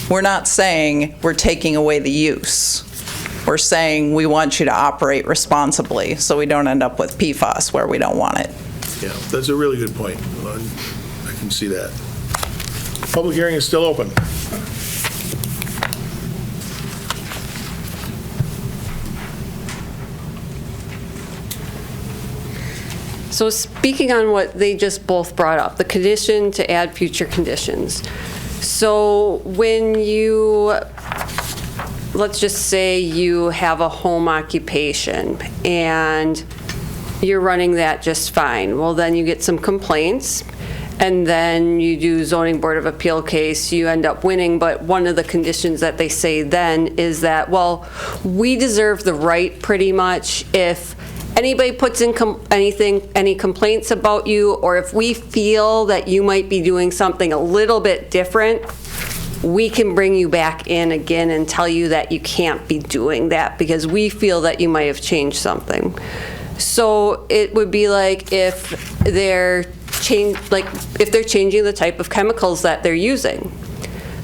We're not saying we're taking away the use. We're saying we want you to operate responsibly so we don't end up with PFAS where we don't want it. Yeah, that's a really good point. I can see that. Public hearing is still open. So speaking on what they just both brought up, the condition to add future conditions. So when you, let's just say you have a home occupation and you're running that just fine. Well, then you get some complaints and then you do zoning board of appeal case, you end up winning, but one of the conditions that they say then is that, well, we deserve the right pretty much if anybody puts in any complaints about you, or if we feel that you might be doing something a little bit different, we can bring you back in again and tell you that you can't be doing that because we feel that you might have changed something. So it would be like if they're changing the type of chemicals that they're using.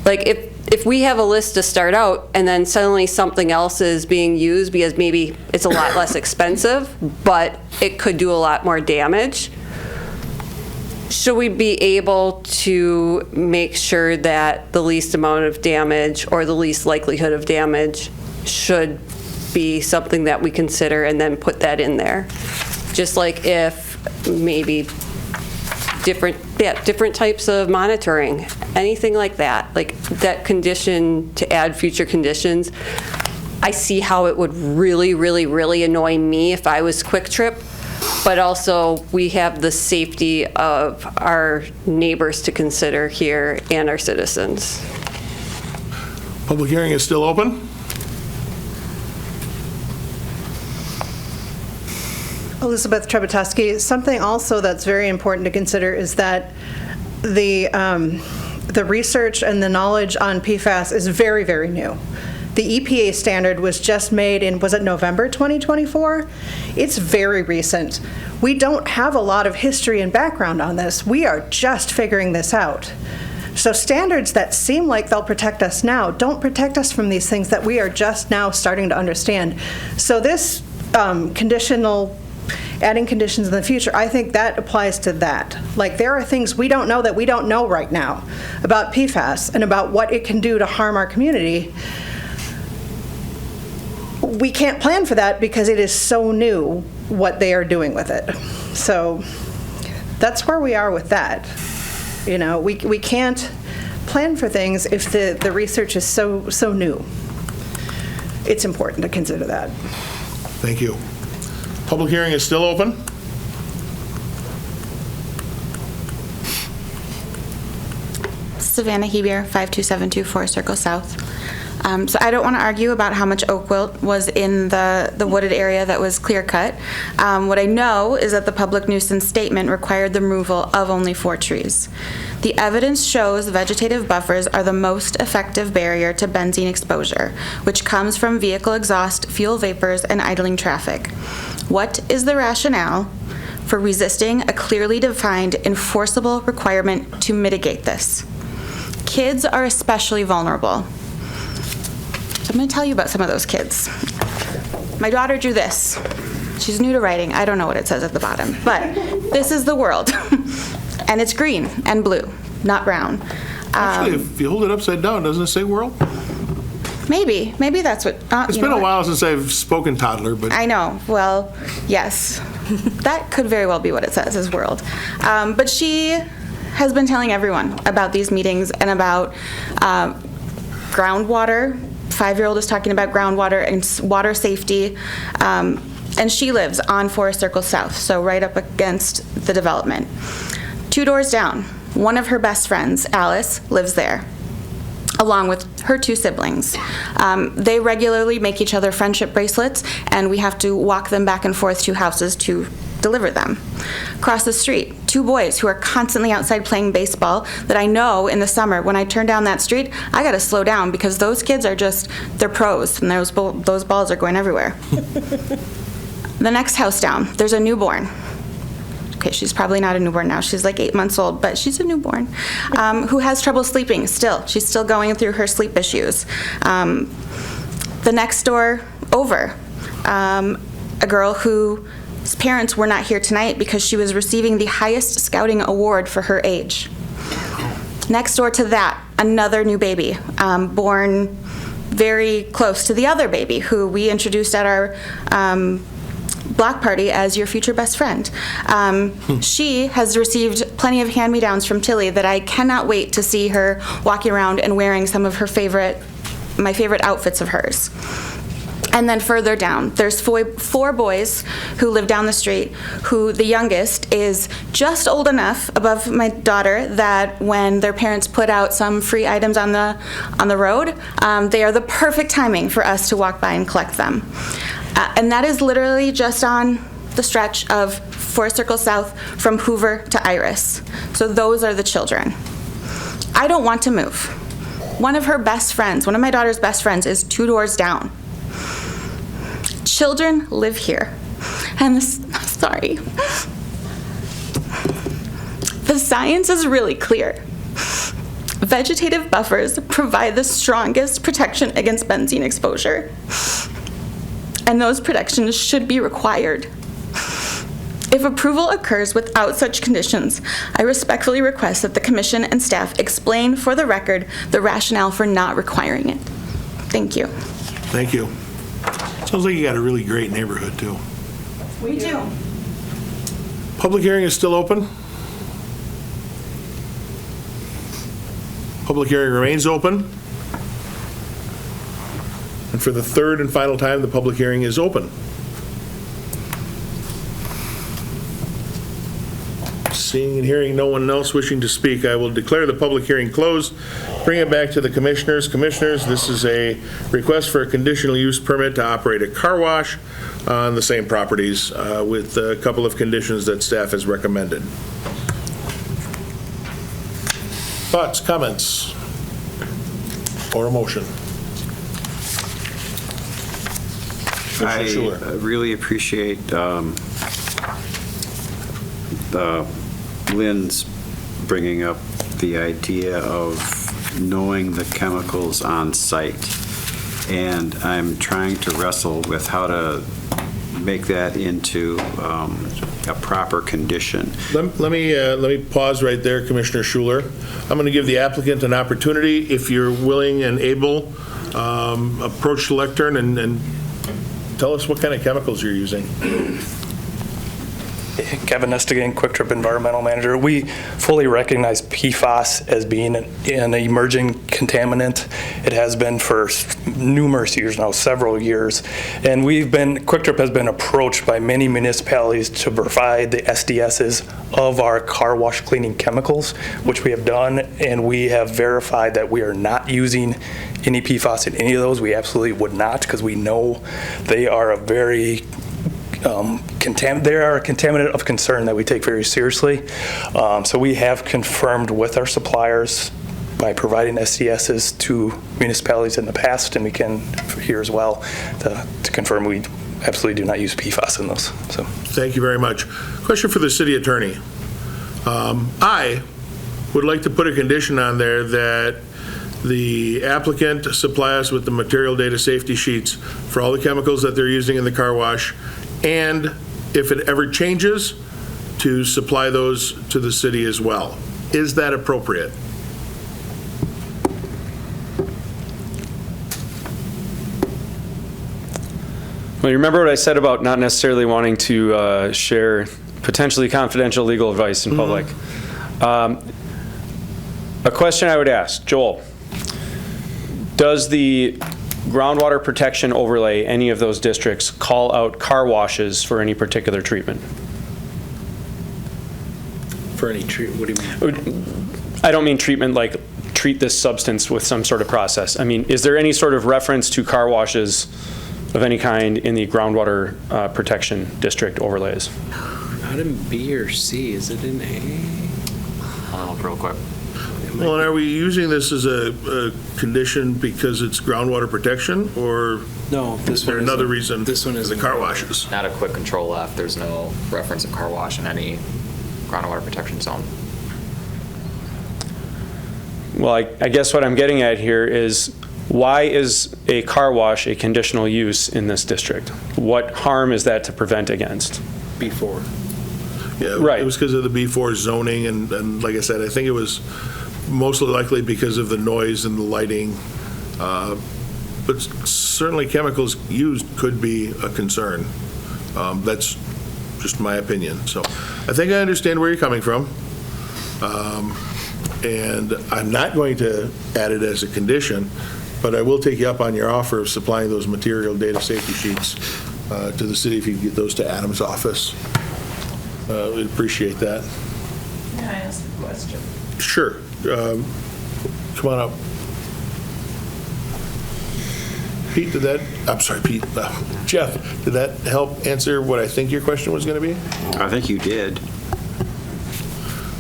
Like if we have a list to start out and then suddenly something else is being used because maybe it's a lot less expensive, but it could do a lot more damage, should we be able to make sure that the least amount of damage or the least likelihood of damage should be something that we consider and then put that in there? Just like if maybe different types of monitoring, anything like that. Like that condition to add future conditions, I see how it would really, really, really annoy me if I was Kwik Trip, but also we have the safety of our neighbors to consider here and our citizens. Public hearing is still open. Elizabeth Trebetowski, something also that's very important to consider is that the research and the knowledge on PFAS is very, very new. The EPA standard was just made in, was it November 2024? It's very recent. We don't have a lot of history and background on this. We are just figuring this out. So standards that seem like they'll protect us now don't protect us from these things that we are just now starting to understand. So this adding conditions in the future, I think that applies to that. Like there are things we don't know that we don't know right now about PFAS and about what it can do to harm our community. We can't plan for that because it is so new what they are doing with it. So that's where we are with that. We can't plan for things if the research is so new. It's important to consider that. Thank you. Public hearing is still open. Savannah Hebier, 52724 Circle South. So I don't want to argue about how much oak wilt was in the wooded area that was clear cut. What I know is that the public nuisance statement required the removal of only 4 trees. The evidence shows vegetative buffers are the most effective barrier to benzene exposure, which comes from vehicle exhaust, fuel vapors, and idling traffic. What is the rationale for resisting a clearly defined enforceable requirement to mitigate this? Kids are especially vulnerable. So I'm going to tell you about some of those kids. My daughter drew this. She's new to writing. I don't know what it says at the bottom, but this is the world. And it's green and blue, not brown. Actually, if you hold it upside down, doesn't it say world? Maybe that's what... It's been a while since I've spoken toddler, but... I know. Well, yes. That could very well be what it says, is world. But she has been telling everyone about these meetings and about groundwater. 5-year-old is talking about groundwater and water safety. And she lives on Forest Circle South, so right up against the development. 2 doors down, one of her best friends, Alice, lives there, along with her 2 siblings. They regularly make each other friendship bracelets, and we have to walk them back and forth to houses to deliver them. Across the street, 2 boys who are constantly outside playing baseball that I know in the summer, when I turn down that street, I gotta slow down because those kids are they're pros, and those balls are going everywhere. The next house down, there's a newborn. Okay, she's probably not a newborn now. She's like 8 months old, but she's a newborn, who has trouble sleeping still. She's still going through her sleep issues. The next door over, a girl whose parents were not here tonight because she was receiving the highest scouting award for her age. Next door to that, another new baby, born very close to the other baby who we introduced at our block party as your future best friend. She has received plenty of hand-me-downs from Tilly that I cannot wait to see her walking around and wearing some of my favorite outfits of hers. And then further down, there's 4 boys who live down the street, who the youngest is just old enough above my daughter that when their parents put out some free items on the road, they are the perfect timing for us to walk by and collect them. And that is literally just on the stretch of Forest Circle South from Hoover to Iris. So those are the children. I don't want to move. One of my daughter's best friends is 2 doors down. Children live here. And sorry. The science is really clear. Vegetative buffers provide the strongest protection against benzene exposure. And those protections should be required. If approval occurs without such conditions, I respectfully request that the Commission and staff explain for the record the rationale for not requiring it. Thank you. Thank you. Sounds like you got a really great neighborhood, too. We do. Public hearing is still open. Public hearing remains open. And for the 3rd and final time, the public hearing is open. Seeing and hearing no one else wishing to speak, I will declare the public hearing closed. Bring it back to the commissioners. Commissioners, this is a request for a conditional use permit to operate a car wash on the same properties with a couple of conditions that staff has recommended. Thoughts, comments, or a motion? I really appreciate Lynn's bringing up the idea of knowing the chemicals on site. And I'm trying to wrestle with how to make that into a proper condition. Let me pause right there, Commissioner Schuyler. I'm going to give the applicant an opportunity, if you're willing and able, approach the lectern and tell us what kind of chemicals you're using. Kevin Nestigan, Kwik Trip Environmental Manager. We fully recognize PFAS as being an emerging contaminant. It has been for numerous years now, several years. And Kwik Trip has been approached by many municipalities to provide the SDSs of our car wash cleaning chemicals, which we have done, and we have verified that we are not using any PFAS in any of those. We absolutely would not, because we know they are a very they are a contaminant of concern that we take very seriously. So we have confirmed with our suppliers by providing SDSs to municipalities in the past, and we can here as well to confirm we absolutely do not use PFAS in those. So thank you very much. Question for the city attorney. I would like to put a condition on there that the applicant supply us with the material data safety sheets for all the chemicals that they're using in the car wash, and if it ever changes, to supply those to the city as well. Is that appropriate? Well, you remember what I said about not necessarily wanting to share potentially confidential legal advice in public. A question I would ask, Joel, does the groundwater protection overlay, any of those districts, call out car washes for any particular treatment? For any treatment, what do you mean? I don't mean treatment like treat this substance with some sort of process. I mean, is there any sort of reference to car washes of any kind in the groundwater protection district overlays? Not in B or C, is it in A? I'll look real quick. Well, and are we using this as a condition because it's groundwater protection, or no? Is there another reason? This one is the car washes. Not a quick control F. There's no reference of car wash in any groundwater protection zone. Well, I guess what I'm getting at here is, why is a car wash a conditional use in this district? What harm is that to prevent against? B4. Yeah, right. It was because of the B4 zoning, and like I said, I think it was most likely because of the noise and the lighting. But certainly chemicals used could be a concern. That's just my opinion. So I think I understand where you're coming from. And I'm not going to add it as a condition, but I will take you up on your offer of supplying those material data safety sheets to the city if you can get those to Adam's office. We'd appreciate that. May I ask a question? Sure. Come on up. Pete, Jeff, did that help answer what I think your question was going to be? I think you did.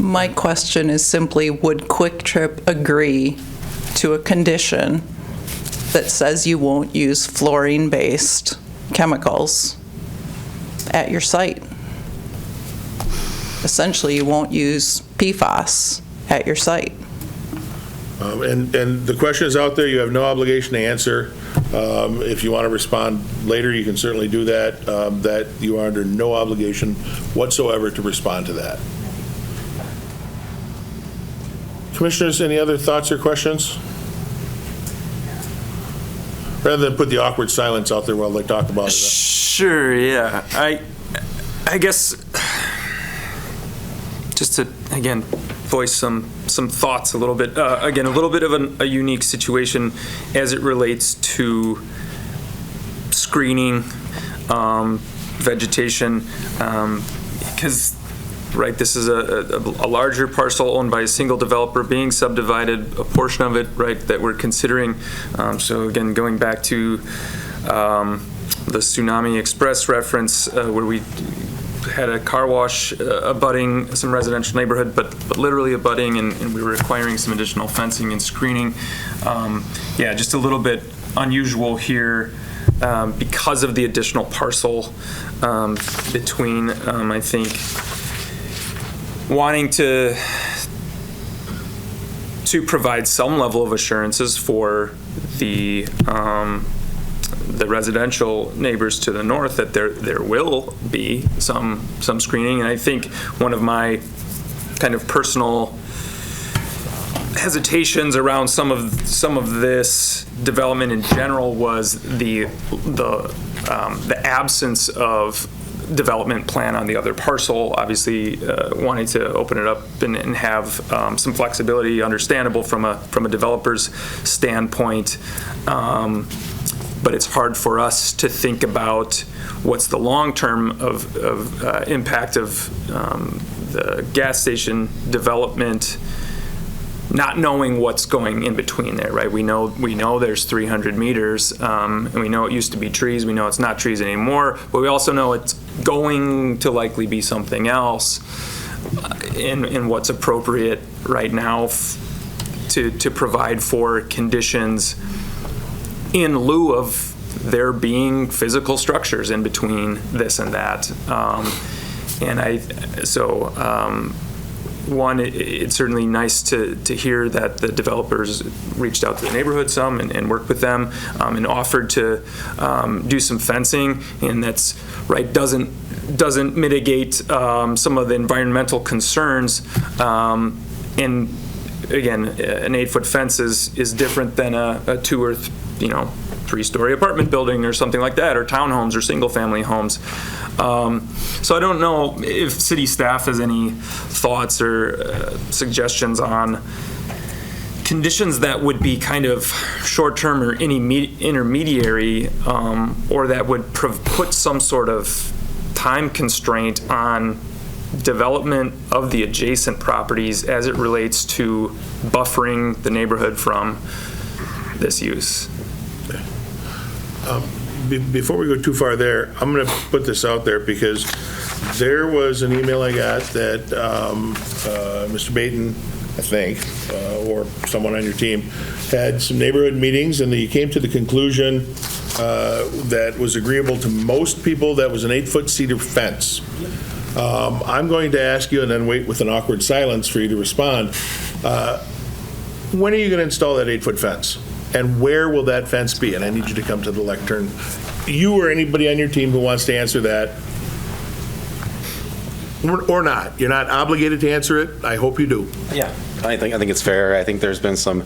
My question is simply, would Kwik Trip agree to a condition that says you won't use fluorine-based chemicals at your site? Essentially, you won't use PFAS at your site. And the question is out there. You have no obligation to answer. If you want to respond later, you can certainly do that. That you are under no obligation whatsoever to respond to that. Commissioners, any other thoughts or questions? Rather than put the awkward silence out there while they talk about it. Sure, yeah. I guess just to, again, voice some thoughts a little bit. Again, a little bit of a unique situation as it relates to screening, vegetation, because right, this is a larger parcel owned by a single developer being subdivided, a portion of it, right, that we're considering. So again, going back to the Tsunami Express reference, where we had a car wash abutting some residential neighborhood, but literally abutting, and we were requiring some additional fencing and screening. Yeah, just a little bit unusual here because of the additional parcel between, I think, wanting to provide some level of assurances for the residential neighbors to the north that there will be some screening. And I think one of my kind of personal hesitations around some of this development in general was the absence of development plan on the other parcel, obviously wanting to open it up and have some flexibility, understandable from a developer's standpoint. But it's hard for us to think about what's the long-term of impact of the gas station development, not knowing what's going in between there, right? We know there's 300 meters, and we know it used to be trees. We know it's not trees anymore, but we also know it's going to likely be something else. In what's appropriate right now to provide for conditions in lieu of there being physical structures in between this and that. One, it's certainly nice to hear that the developers reached out to the neighborhood some and worked with them and offered to do some fencing, and that's right, doesn't mitigate some of the environmental concerns. And again, an 8-foot fence is different than a 2 or 3-story apartment building or something like that, or townhomes or single-family homes. So I don't know if city staff has any thoughts or suggestions on conditions that would be kind of short-term or intermediary, or that would put some sort of time constraint on development of the adjacent properties as it relates to buffering the neighborhood from this use. Before we go too far there, I'm going to put this out there because there was an email I got that Mr. Baton, I think, or someone on your team, had some neighborhood meetings, and you came to the conclusion that was agreeable to most people that was an 8-foot cedar fence. I'm going to ask you and then wait with an awkward silence for you to respond. When are you going to install that 8-foot fence? And where will that fence be? And I need you to come to the lectern. You or anybody on your team who wants to answer that, or not. You're not obligated to answer it. I hope you do. Yeah, I think it's fair. I think there's been some,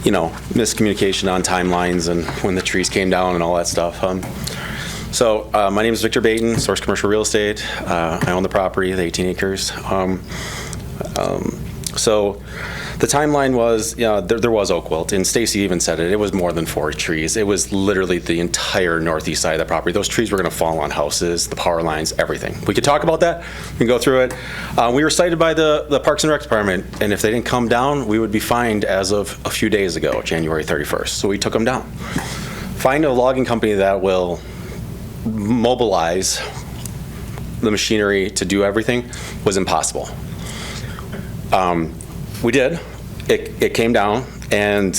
miscommunication on timelines and when the trees came down and all that stuff. So my name is Victor Baton, Source Commercial Real Estate. I own the property, the 18 acres. So the timeline was, there was oak wilt, and Stacy even said it. It was more than 4 trees. It was literally the entire northeast side of the property. Those trees were going to fall on houses, the power lines, everything. We could talk about that. We can go through it. We were cited by the Parks and Rec Department, and if they didn't come down, we would be fined as of a few days ago, January 31st. So we took them down. Find a logging company that will mobilize the machinery to do everything was impossible. We did. It came down, and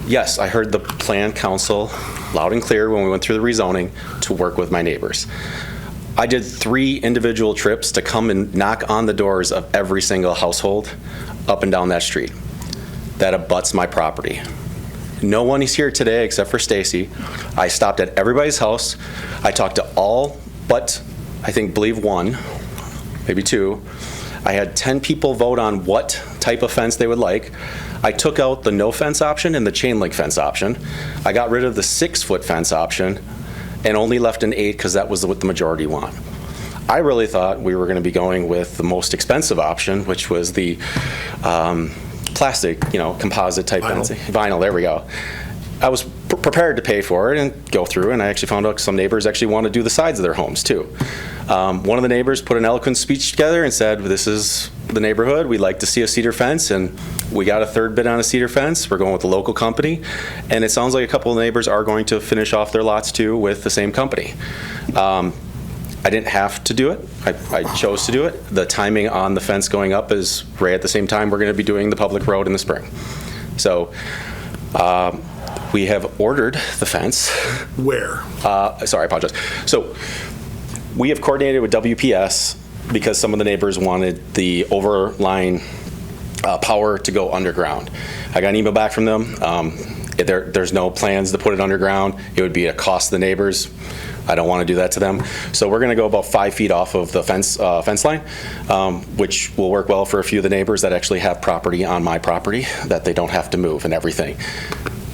yes, I heard the plan council loud and clear when we went through the rezoning to work with my neighbors. I did 3 individual trips to come and knock on the doors of every single household up and down that street that abuts my property. No one is here today except for Stacy. I stopped at everybody's house. I talked to all but I believe 1, maybe 2. I had 10 people vote on what type of fence they would like. I took out the no fence option and the chain link fence option. I got rid of the 6-foot fence option and only left an 8 because that was what the majority want. I really thought we were going to be going with the most expensive option, which was the plastic, composite type fencing. Vinyl, there we go. I was prepared to pay for it and go through, and I actually found out some neighbors actually want to do the sides of their homes too. One of the neighbors put an eloquent speech together and said, this is the neighborhood, we'd like to see a cedar fence, and we got a 3rd bid on a cedar fence. We're going with the local company, and it sounds like a couple of neighbors are going to finish off their lots too with the same company. I didn't have to do it. I chose to do it. The timing on the fence going up is right at the same time we're going to be doing the public road in the spring. So we have ordered the fence. Where? Sorry, I apologize. So we have coordinated with WPS because some of the neighbors wanted the overline power to go underground. I got an email back from them. There's no plans to put it underground. It would be a cost to the neighbors. I don't want to do that to them. So we're going to go about 5 feet off of the fence line, which will work well for a few of the neighbors that actually have property on my property that they don't have to move and everything.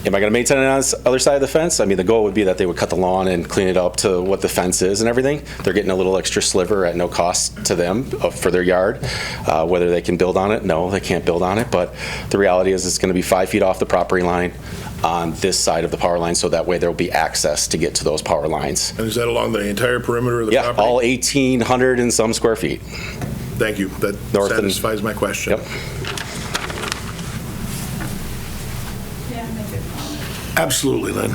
Am I going to maintain it on the other side of the fence? I mean, the goal would be that they would cut the lawn and clean it up to what the fence is and everything. They're getting a little extra sliver at no cost to them for their yard. Whether they can build on it, no, they can't build on it. But the reality is it's going to be 5 feet off the property line on this side of the power line, so that way there will be access to get to those power lines. And is that along the entire perimeter of the property? Yeah, all 1,800 and some square feet. Thank you. That satisfies my question. Yep. Absolutely, Lynn.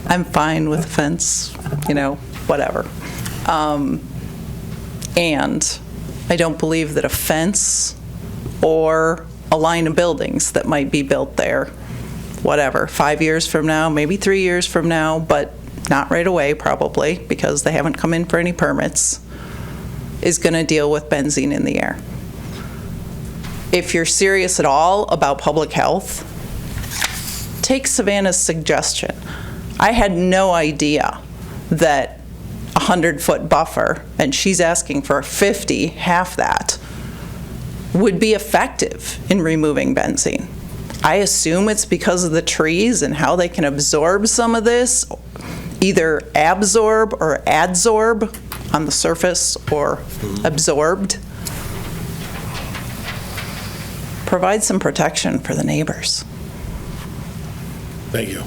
I'm fine with the fence, whatever. And I don't believe that a fence or a line of buildings that might be built there, 5 years from now, maybe 3 years from now, but not right away probably, because they haven't come in for any permits, is going to deal with benzene in the air. If you're serious at all about public health, take Savannah's suggestion. I had no idea that a 100-foot buffer, and she's asking for 50, half that, would be effective in removing benzene. I assume it's because of the trees and how they can absorb some of this, either absorb or adsorb on the surface or absorbed. Provide some protection for the neighbors. Thank you.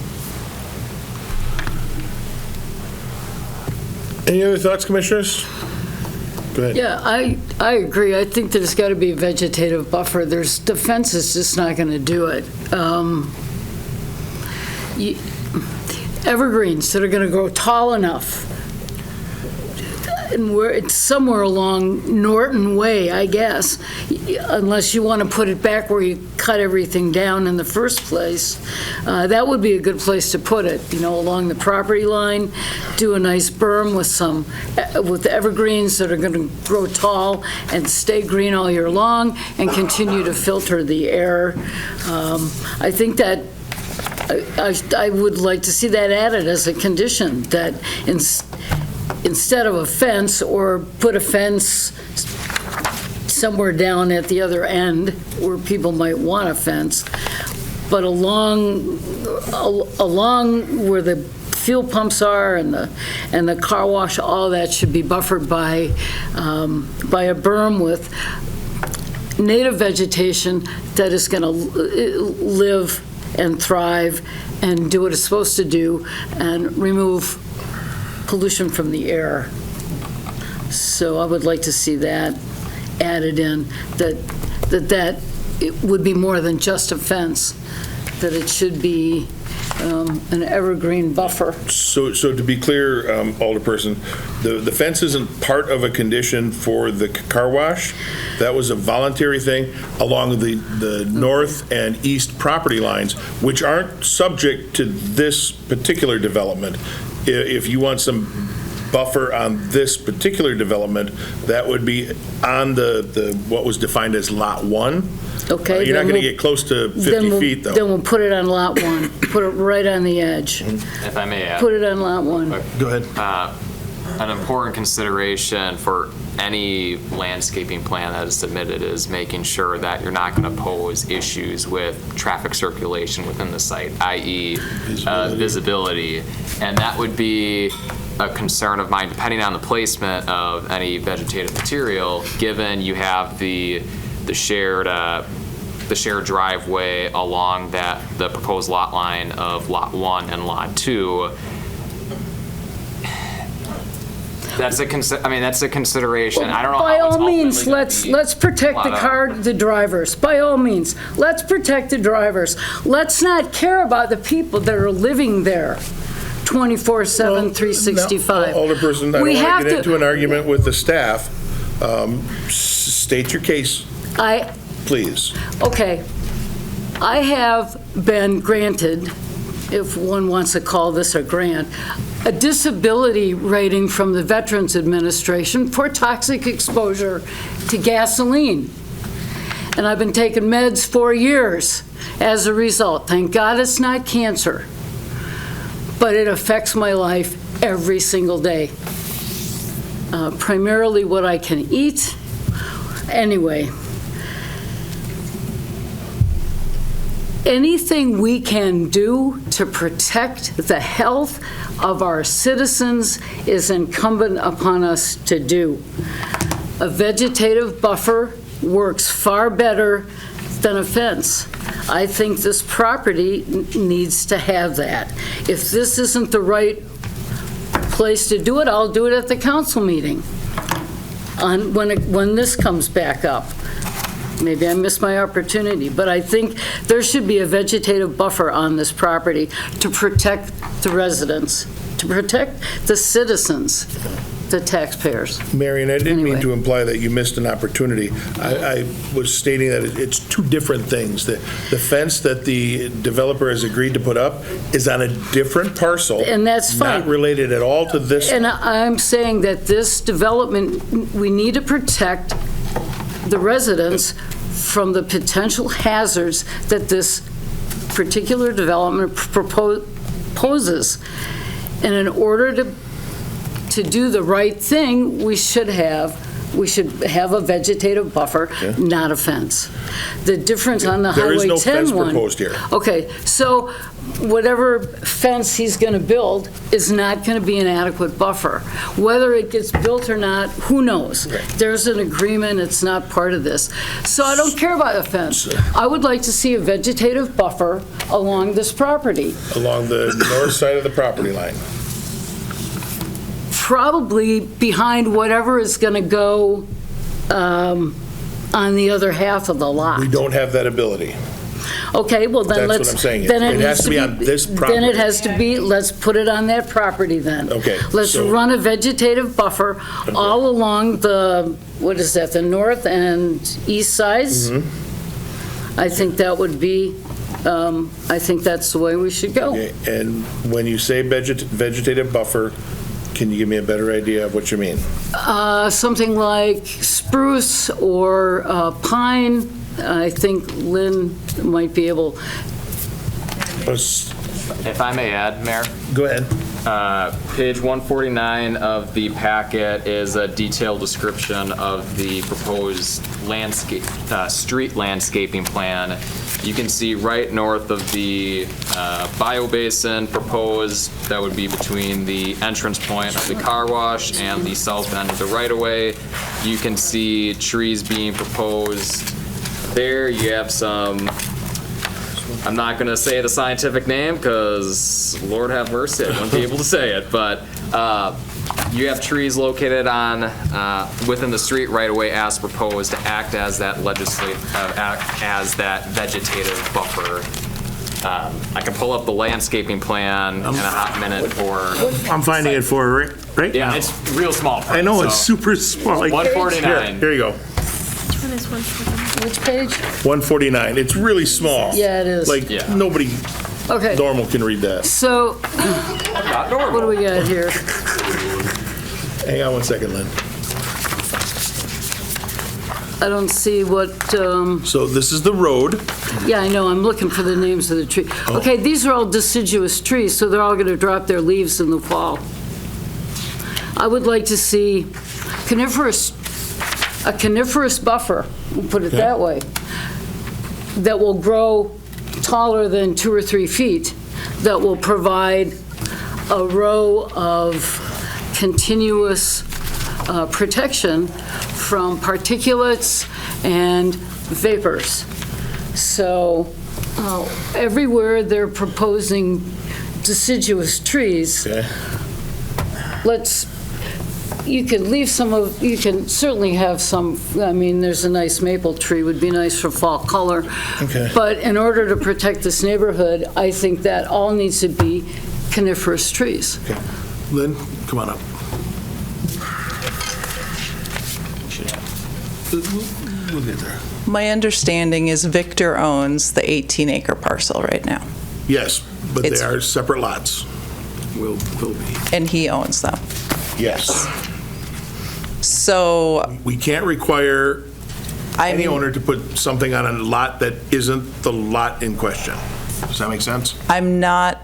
Any other thoughts, commissioners? Go ahead. Yeah, I agree. I think there's got to be a vegetative buffer. The fence is just not going to do it. Evergreens that are going to grow tall enough, and it's somewhere along Norton Way, I guess, unless you want to put it back where you cut everything down in the first place. That would be a good place to put it, along the property line. Do a nice berm with evergreens that are going to grow tall and stay green all year long and continue to filter the air. I think that I would like to see that added as a condition, that instead of a fence, or put a fence somewhere down at the other end where people might want a fence, but along where the fuel pumps are and the car wash, all that should be buffered by a berm with native vegetation that is going to live and thrive and do what it's supposed to do and remove pollution from the air. So I would like to see that added in, that it would be more than just a fence, that it should be an evergreen buffer. So to be clear, Alderperson, the fence isn't part of a condition for the car wash. That was a voluntary thing along the north and east property lines, which aren't subject to this particular development. If you want some buffer on this particular development, that would be on the what was defined as Lot 1. Okay. You're not going to get close to 50 feet, though. Then we'll put it on Lot 1. Put it right on the edge. If I may add. Put it on Lot 1. Go ahead. An important consideration for any landscaping plan that is submitted is making sure that you're not going to pose issues with traffic circulation within the site, i.e. visibility. And that would be a concern of mine, depending on the placement of any vegetative material, given you have the shared driveway along the proposed lot line of Lot 1 and Lot 2. That's a consideration. I don't know. By all means, let's protect the drivers. By all means, let's protect the drivers. Let's not care about the people that are living there 24/7, 365. Alderperson, I don't want to get into an argument with the staff. State your case, please. Okay. I have been granted, if one wants to call this a grant, a disability rating from the Veterans Administration for toxic exposure to gasoline. And I've been taking meds for years as a result. Thank God it's not cancer, but it affects my life every single day. Primarily what I can eat. Anyway, anything we can do to protect the health of our citizens is incumbent upon us to do. A vegetative buffer works far better than a fence. I think this property needs to have that. If this isn't the right place to do it, I'll do it at the council meeting when this comes back up. Maybe I missed my opportunity, but I think there should be a vegetative buffer on this property to protect the residents, to protect the citizens, the taxpayers. Marion, I didn't mean to imply that you missed an opportunity. I was stating that it's two different things. The fence that the developer has agreed to put up is on a different parcel. And that's fine. Not related at all to this. And I'm saying that this development, we need to protect the residents from the potential hazards that this particular development poses. And in order to do the right thing, we should have a vegetative buffer, not a fence. The difference on the Highway 10 one. There is no fence proposed here. Okay, so whatever fence he's going to build is not going to be an adequate buffer. Whether it gets built or not, who knows? There's an agreement, it's not part of this. So I don't care about a fence. I would like to see a vegetative buffer along this property. Along the north side of the property line. Probably behind whatever is going to go on the other half of the lot. We don't have that ability. Okay, well then That's let's. what I'm saying. Then It has to be on this property. Then it has to be, let's put it on that property then. Okay, Let's so- run a vegetative buffer all along the, what is that, the north and east sides? Mm-hmm. I think that would be, I think that's the way we should go. Okay, and when you say vegetative buffer, can you give me a better idea of what you mean? Something like spruce or pine. I think Lynn might be able. If I may add, Mayor? Go ahead. Page 149 of the packet is a detailed description of the proposed street landscaping plan. You can see right north of the biobasin proposed, that would be between the entrance point of the car wash and the south end of the right-of-way. You can see trees being proposed there. You have some, I'm not going to say the scientific name because Lord have mercy, I wouldn't be able to say it, but you have trees located on within the street right away as proposed to act as that vegetative buffer. I can pull up the landscaping plan in a hot minute for. I'm finding it for right yeah, now. it's real small print. I know, so. it's super small. Like, 149. Here you go. Which page? 149. It's really small. Yeah, it is. Like, nobody Okay. normal can read that. So, what do we got here? Hang on one second, Lynn. I don't see what, So this is the road. yeah, I know, I'm looking for the names of the trees. Okay, these are all deciduous trees, so they're all going to drop their leaves in the fall. I would like to see a coniferous buffer, we'll put it that way, that will grow taller than 2 or 3 feet, that will provide a row of continuous protection from particulates and vapors. So everywhere they're proposing deciduous trees, you can leave some of, you can certainly have some, I mean, there's a nice maple tree, would be nice for fall color. Okay. But in order to protect this neighborhood, I think that all needs to be coniferous trees. Okay. Lynn, come on up. We'll get there. My understanding is Victor owns the 18-acre parcel right now. Yes, but It's- they are separate lots. Will be. And he owns them. Yes. So we can't require any owner to put something on a lot that isn't the lot in question. Does that make sense? I'm not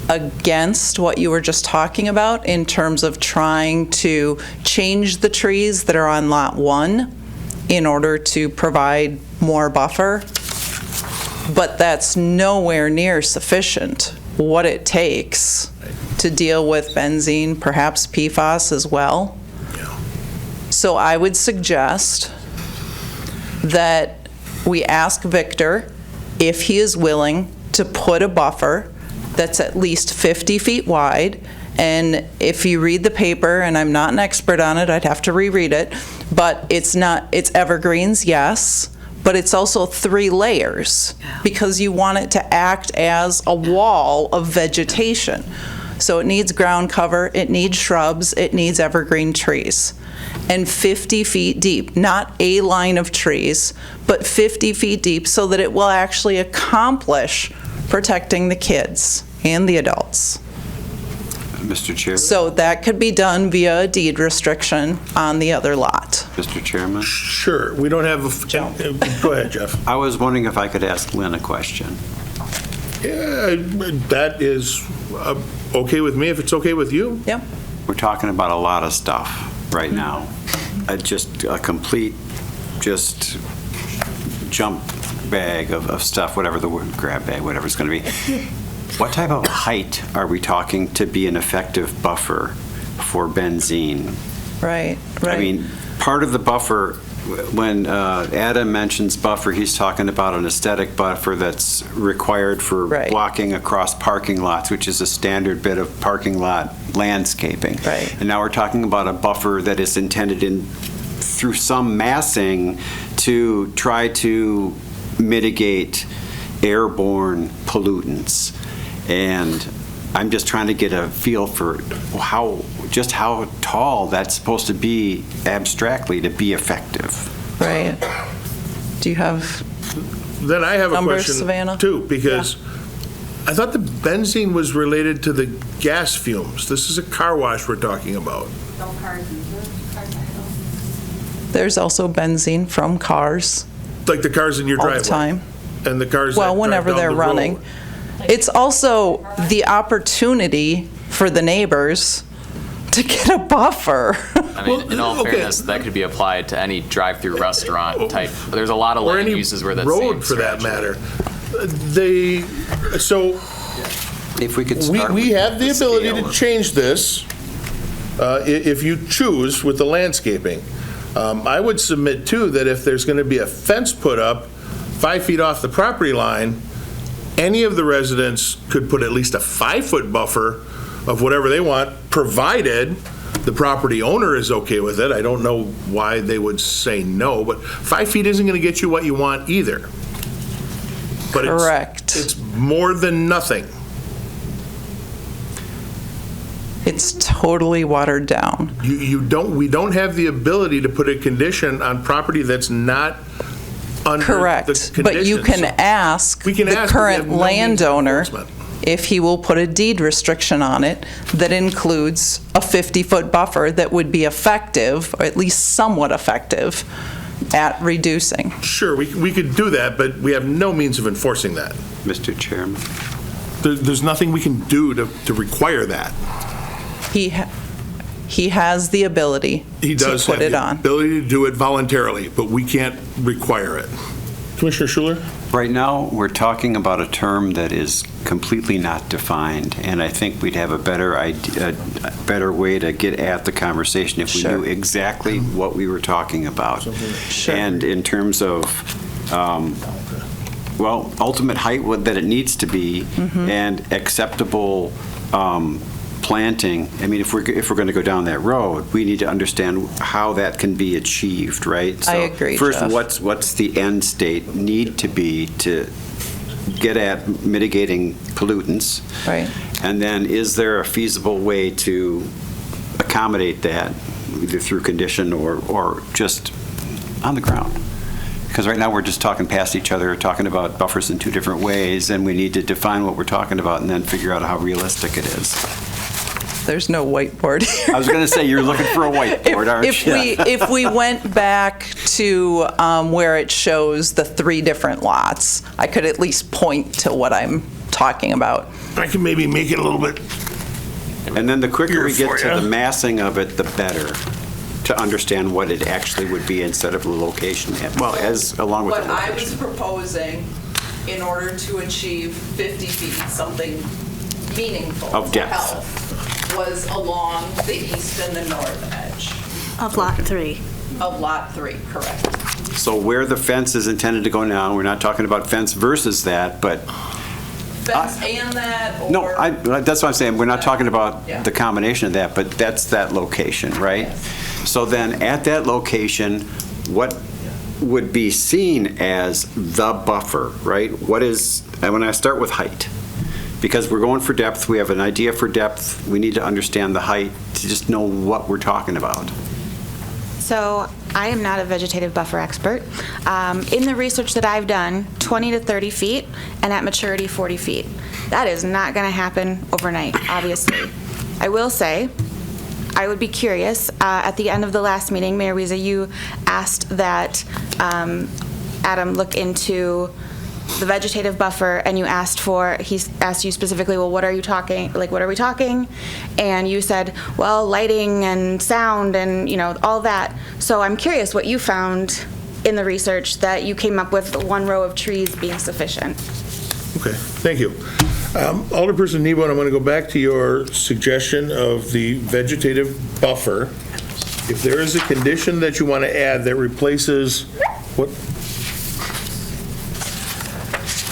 against what you were just talking about in terms of trying to change the trees that are on Lot 1 in order to provide more buffer. but that's nowhere near sufficient. What it takes to deal with benzene, perhaps PFAS as well. So I would suggest that we ask Victor if he is willing to put a buffer that's at least 50 feet wide. And if you read the paper, and I'm not an expert on it, I'd have to reread it, but it's evergreens, yes, but it's also 3 layers because you want it to act as a wall of vegetation. So it needs ground cover, it needs shrubs, it needs evergreen trees. And 50 feet deep, not a line of trees, but 50 feet deep so that it will actually accomplish protecting the kids and the adults. Mr. Chair? So that could be done via a deed restriction on the other lot. Mr. Chairman? Sure. We don't have go ahead, Jeff. I was wondering if I could ask Lynn a question. Yeah, that is okay with me if it's okay with you. Yep. We're talking about a lot of stuff right now. Just a complete, just jump bag of stuff, whatever the word, grab bag, whatever it's going to be. What type of height are we talking to be an effective buffer for benzene? Right. I mean, part of the buffer, when Adam mentions buffer, he's talking about an aesthetic buffer that's required for walking across parking lots, which is a standard bit of parking lot landscaping. Right. And now we're talking about a buffer that is intended through some massing to try to mitigate airborne pollutants. And I'm just trying to get a feel for how tall that's supposed to be abstractly to be effective. Right. Do you have Then I have numbers, a question Savannah? too, because I thought the benzene was related to the gas fumes. This is a car wash we're talking about. There's also benzene from cars. Like the cars in your driveway? All the time. And the cars Well, that whenever drive down they're the running. road. It's also the opportunity for the neighbors to get a buffer. I mean, in all fairness, that could be applied to any drive-through restaurant type. There's a lot of land uses where that's road for that matter. If we could start we with have the ability to change this if you choose with the landscaping. I would submit too that if there's going to be a fence put up 5 feet off the property line, any of the residents could put at least a 5-foot buffer of whatever they want, provided the property owner is okay with it. I don't know why they would say no, but 5 feet isn't going to get you what you want either. But Correct. It's more than nothing. It's totally watered down. We don't have the ability to put a condition on property that's not under Correct. the conditions. But you can ask the current landowner if he will put a deed restriction on it that includes a 50-foot buffer that would be effective, or at least somewhat effective, at reducing. Sure, we could do that, but we have no means of enforcing that. Mr. Chairman? There's nothing we can do to require that. He has the ability He does to put have it the on. ability to do it voluntarily, but we can't require it. Commissioner Schuler? Right now, we're talking about a term that is completely not defined, and I think we'd have a better way to get at the conversation if we knew exactly what we were talking about. And in terms of, ultimate height that it needs to be, and acceptable planting. I mean, if we're going to go down that road, we need to understand how that can be achieved, right? I agree, First, Jeff. what's the end state need to be to get at mitigating pollutants? Right. And then, is there a feasible way to accommodate that, either through condition or just on the ground? Because right now we're just talking past each other, talking about buffers in 2 different ways, and we need to define what we're talking about and then figure out how realistic it is. There's no whiteboard here. I was going to say, you're looking for a whiteboard, aren't you? If we went back to where it shows the 3 different lots, I could at least point to what I'm talking about. I can maybe make it a little bit. And then the quicker we Here get for to ya. the massing of it, the better, to understand what it actually would be instead of the location, along with the What I location. was proposing in order to achieve 50 feet, something meaningful Of to depth. health, was along the east and the north edge Of Lot 3. of Lot 3, correct. So where the fence is intended to go now, we're not talking about fence versus that, but, Fence and that, or... no, that's what I'm saying, we're not talking about Yeah. the combination of that, but that's that location, right? So then, at that location, what would be seen as the buffer, right? What is, and when I start with height, because we're going for depth, we have an idea for depth, we need to understand the height to just know what we're talking about. So I am not a vegetative buffer expert. In the research that I've done, 20 to 30 feet, and at maturity, 40 feet. That is not going to happen overnight, obviously. I will say, I would be curious, at the end of the last meeting, Mayor Wiese, you asked that Adam look into the vegetative buffer, and you asked he asked you specifically, well, what are you talking, like, what are we talking? And you said, well, lighting and sound and, all that. So I'm curious what you found in the research that you came up with one row of trees being sufficient. Okay, thank you. Alderperson Nebo, I'm going to go back to your suggestion of the vegetative buffer. If there is a condition that you want to add that replaces what?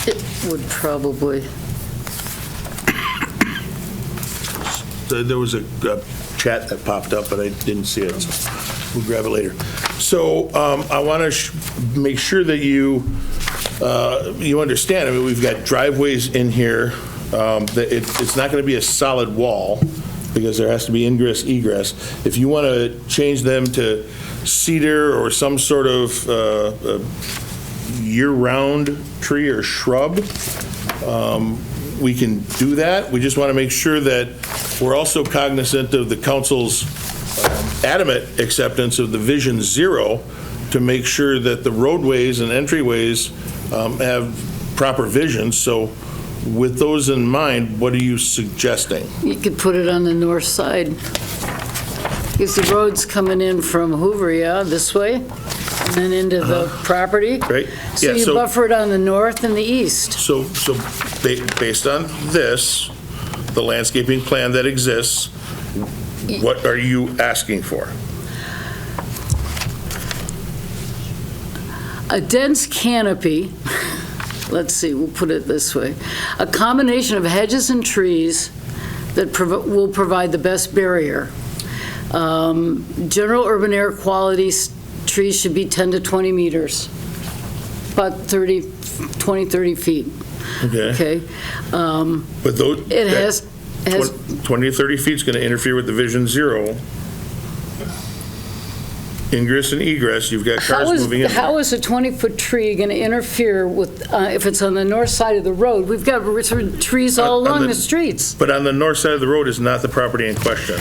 It would probably. There was a chat that popped up, but I didn't see it, so we'll grab it later. So I want to make sure that you understand. I mean, we've got driveways in here. That it's not going to be a solid wall because there has to be ingress, egress. If you want to change them to cedar or some sort of year-round tree or shrub, we can do that. We just want to make sure that we're also cognizant of the council's adamant acceptance of the Vision Zero to make sure that the roadways and entryways have proper vision. So with those in mind, what are you suggesting? You could put it on the north side. Because the road's coming in from Hoover, this way, and then into the property. Right. So Yeah, you buffer it on the north and the east. So based on this, the landscaping plan that exists, what are you asking for? A dense canopy, let's see, we'll put it this way. A combination of hedges and trees that will provide the best barrier. General urban air quality trees should be 10 to 20 meters, about 30 feet. Okay. But those, It has 20 to 30 feet is going to interfere with the Vision Zero. Ingress and egress, you've got cars moving in. How is a 20-foot tree going to interfere with, if it's on the north side of the road? We've got trees all along the streets. But on the north side of the road is not the property in question.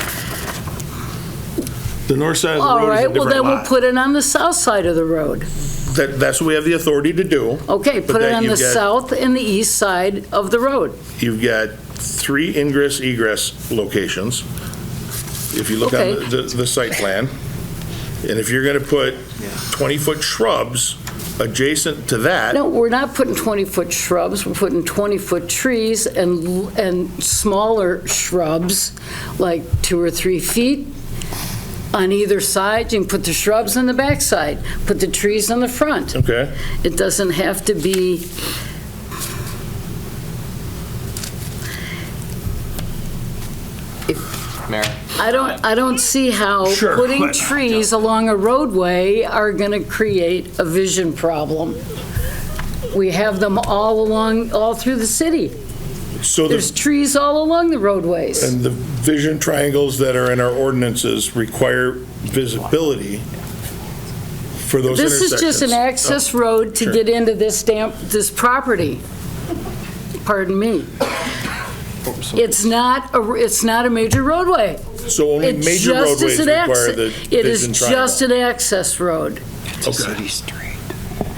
The north side of the road is a different lot. All right, well, then we'll put it on the south side of the road. That's what we have the authority to do. Okay, But put it that on the you've got- south and the east side of the road. You've got 3 ingress egress locations, if you look on Okay. the site plan. And if you're going to put 20-foot shrubs adjacent to that. No, we're not putting 20-foot shrubs, we're putting 20-foot trees and smaller shrubs, like 2 or 3 feet on either side. You can put the shrubs on the back side, put the trees on the front. Okay. It doesn't have to be. Mayor? I don't see how putting trees along a roadway are going to create a vision problem. We have them all through the city. So there's trees all along the roadways. And the vision triangles that are in our ordinances require visibility for those This intersections. is just an access road to Sure. get into this property. Pardon me. It's not a major roadway. So only It's major just roadways as an require acce- the It is vision triangle. just an access road. It's a city street.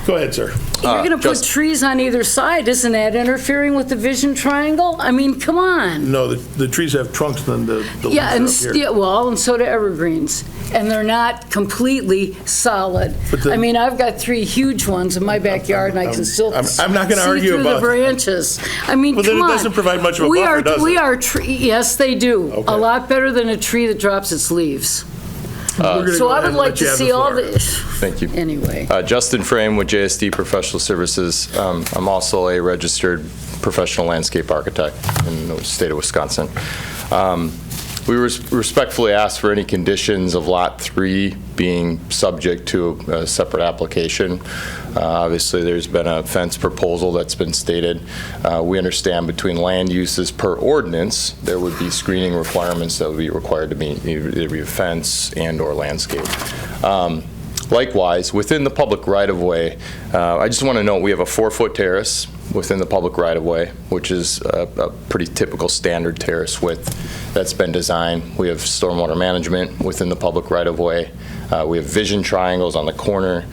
Go ahead, sir. You're going to put Just- trees on either side. Isn't that interfering with the vision triangle? I mean, come on. No, the trees have trunks, then the Yeah, and leaves are up here. well, and so do evergreens. And they're not completely solid. But the- I mean, I've got 3 huge ones in my backyard, and I can still I'm not gonna see argue through about the that. branches. I mean, Well, then come it on. doesn't provide much of a We buffer, are- does We it? are, yes, they do. Okay. A lot better than a tree that drops its leaves. We're gonna So go I ahead would and like let to you have see the all floor. the, Thank you. anyway. Justin Frame with JSD Professional Services. I'm also a registered professional landscape architect in the state of Wisconsin. We respectfully ask for any conditions of Lot 3 being subject to a separate application. Obviously, there's been a fence proposal that's been stated. We understand between land uses per ordinance, there would be screening requirements that would be required to meet either be a fence and/or landscape. Likewise, within the public right-of-way, I just want to note we have a 4-foot terrace within the public right-of-way, which is a pretty typical standard terrace width that's been designed. We have stormwater management within the public right-of-way. We have vision triangles on the corner.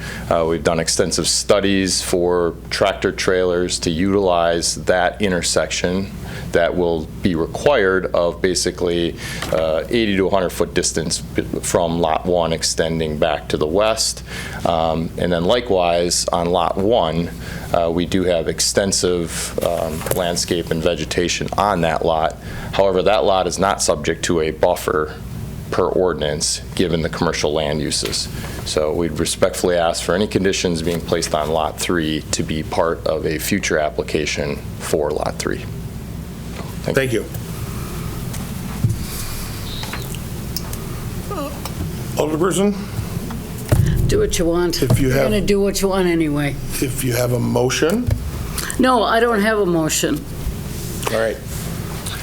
We've done extensive studies for tractor trailers to utilize that intersection that will be required of basically 80 to 100 foot distance from Lot 1 extending back to the west. And then likewise on Lot 1, we do have extensive landscape and vegetation on that lot. However, that lot is not subject to a buffer per ordinance, given the commercial land uses. So we'd respectfully ask for any conditions being placed on Lot 3 to be part of a future application for Lot 3. Thank you. Alderperson? Do what you want. If you You're have- going to do what you want anyway. If you have a motion? No, I don't have a motion. All right.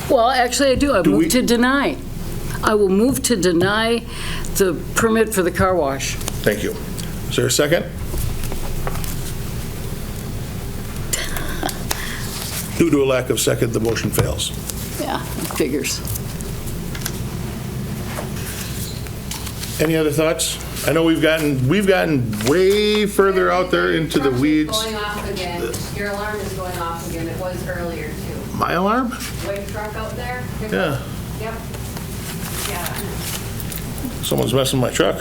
Well, actually, I do. I move to deny. I will move to deny the permit for the car wash. Thank you. Is there a second? Due to a lack of second, the motion fails. Yeah, figures. Any other thoughts? I know we've gotten way further out there into the weeds. Going off again. Your alarm is going off again. It was earlier too. My alarm? White truck out there? Yeah. Yep. Yeah. Someone's messing with my truck.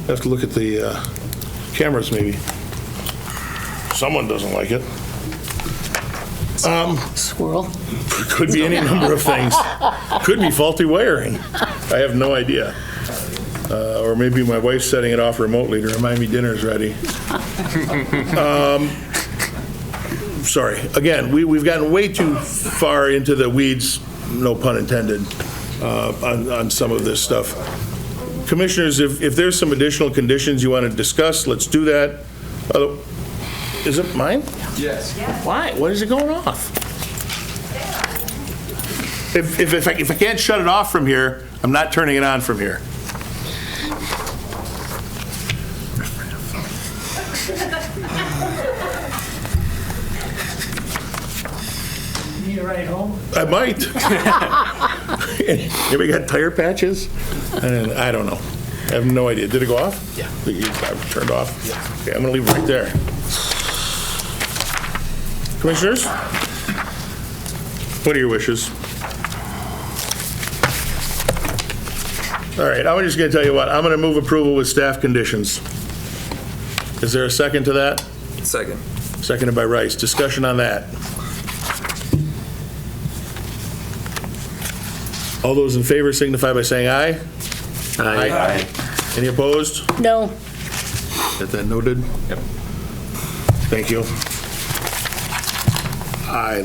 Have to look at the cameras maybe. Someone doesn't like it. Squirrel. Could be any number of things. Could be faulty wiring. I have no idea. Or maybe my wife's setting it off remotely to remind me dinner's ready. Sorry. Again, we've gotten way too far into the weeds, no pun intended, on some of this stuff. Commissioners, if there's some additional conditions you want to discuss, let's do that. Is it mine? Yes. Why? What is it going off? If I can't shut it off from here, I'm not turning it on from here. Need a ride home? I might. Anybody got tire patches? And I don't know. I have no idea. Did it go off? Yeah. I turned off? Yeah. Okay, I'm going to leave it right there. Commissioners? What are your wishes? All right, I'm just going to tell you what. I'm going to move approval with staff conditions. Is there a second to that? Second. Seconded by Rice. Discussion on that. All those in favor signify by saying aye. Aye. Any opposed? No. Get that noted? Yep. Thank you. I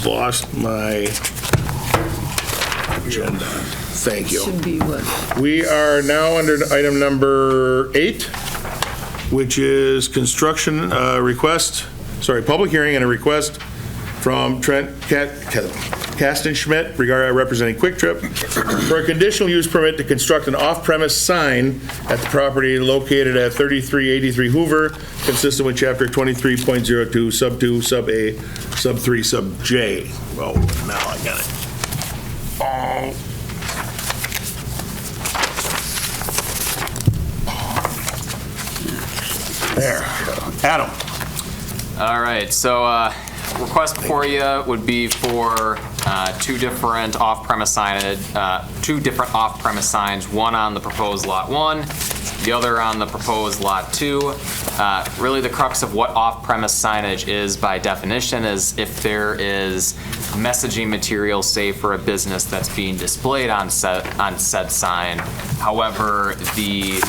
lost my agenda. Thank you. Should be what? We are now under item number 8, which is construction public hearing and a request from Trent Kastenschmidt representing Kwik Trip for a conditional use permit to construct an off-premise sign at the property located at 3383 Hoover, consistent with Chapter 23.02, Sub 2, Sub A, Sub 3, Sub J. Oh, now I got it. There. Adam. All right, so request before you would be for two different off-premise signs, one on the proposed Lot 1, the other on the proposed Lot 2. Really the crux of what off-premise signage is by definition is if there is messaging material, say for a business that's being displayed on said sign. However, the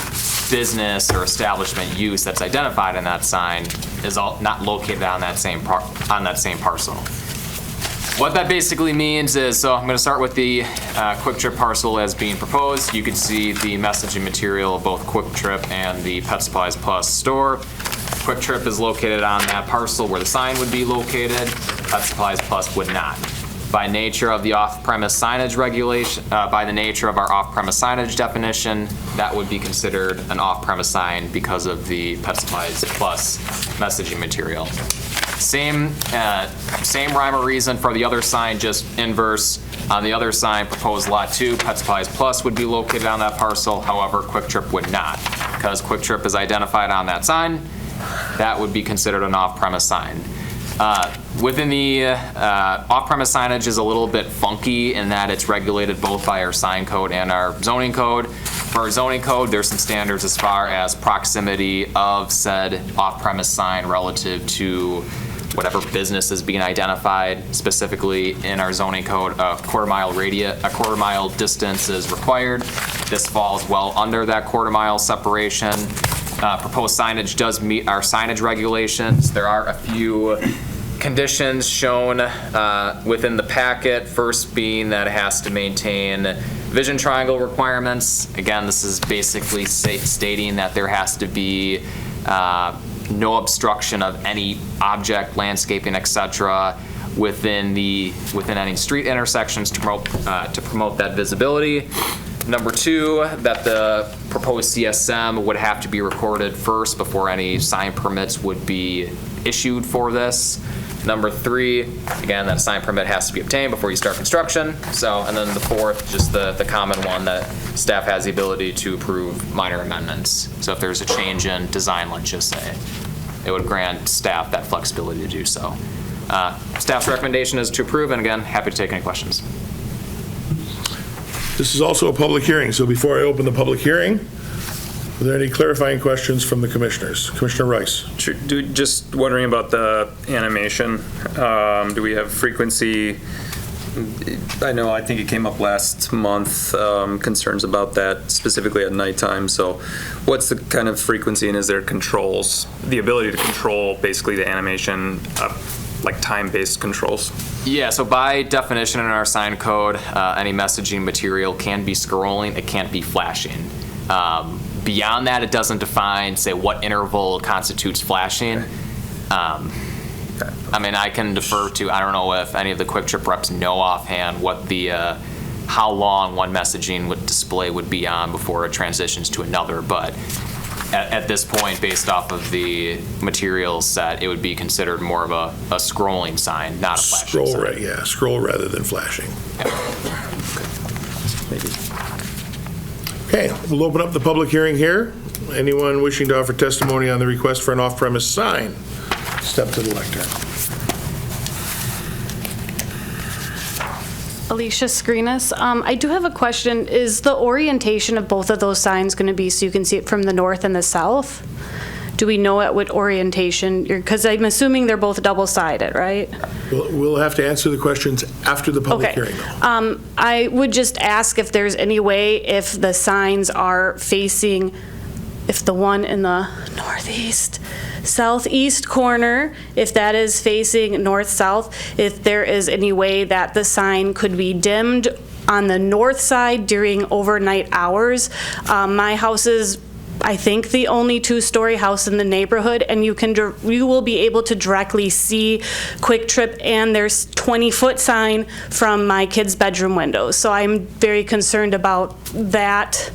business or establishment use that's identified in that sign is not located on that same parcel. What that basically means is, so I'm going to start with the Kwik Trip parcel as being proposed. You can see the messaging material of both Kwik Trip and the Pet Supplies Plus store. Kwik Trip is located on that parcel where the sign would be located. Pet Supplies Plus would not. By nature of the off-premise signage regulation, by the nature of our off-premise signage definition, that would be considered an off-premise sign because of the Pet Supplies Plus messaging material. Same rhyme or reason for the other sign, just inverse. On the other sign, proposed Lot 2, Pet Supplies Plus would be located on that parcel. However, Kwik Trip would not. Because Kwik Trip is identified on that sign, that would be considered an off-premise sign. Within the off-premise signage is a little bit funky in that it's regulated both by our sign code and our zoning code. For our zoning code, there's some standards as far as proximity of said off-premise sign relative to whatever business is being identified. Specifically in our zoning code, a quarter mile distance is required. This falls well under that quarter mile separation. Proposed signage does meet our signage regulations. There are a few conditions shown within the packet. First being that it has to maintain vision triangle requirements. Again, this is basically stating that there has to be no obstruction of any object, landscaping, etc. within any street intersections to promote that visibility. Number 2, that the proposed CSM would have to be recorded first before any sign permits would be issued for this. Number 3, again, that a sign permit has to be obtained before you start construction. So, and then the 4th, just the common one, that staff has the ability to approve minor amendments. So if there's a change in design, let's just say, it would grant staff that flexibility to do so. Staff's recommendation is to approve, and again, happy to take any questions. This is also a public hearing, so before I open the public hearing, are there any clarifying questions from the commissioners? Commissioner Rice. Sure. Just wondering about the animation. Do we have frequency? I think it came up last month, concerns about that specifically at nighttime. So what's the kind of frequency, and is there controls, the ability to control basically the animation, like time-based controls? Yeah, so by definition in our sign code, any messaging material can be scrolling, it can't be flashing. Beyond that, it doesn't define, say, what interval constitutes flashing. I mean, I can defer to, I don't know if any of the Kwik Trip reps know offhand what the, how long one messaging display would be on before it transitions to another, but at this point, based off of the material set, it would be considered more of a scrolling sign, not a flashing sign. Yeah, scroll rather than flashing. Okay, we'll open up the public hearing here. Anyone wishing to offer testimony on the request for an off-premise sign, step to the lectern. Alicia Screenis. I do have a question. Is the orientation of both of those signs going to be so you can see it from the north and the south? Do we know at what orientation? Because I'm assuming they're both double-sided, right? We'll have to answer the questions after the public hearing, though. I would just ask if there's any way, if the signs are facing, if the one in the southeast corner, if that is facing north-south, if there is any way that the sign could be dimmed on the north side during overnight hours. My house is, I think, the only two-story house in the neighborhood, and you will be able to directly see Kwik Trip and their 20-foot sign from my kids' bedroom windows. So I'm very concerned about that.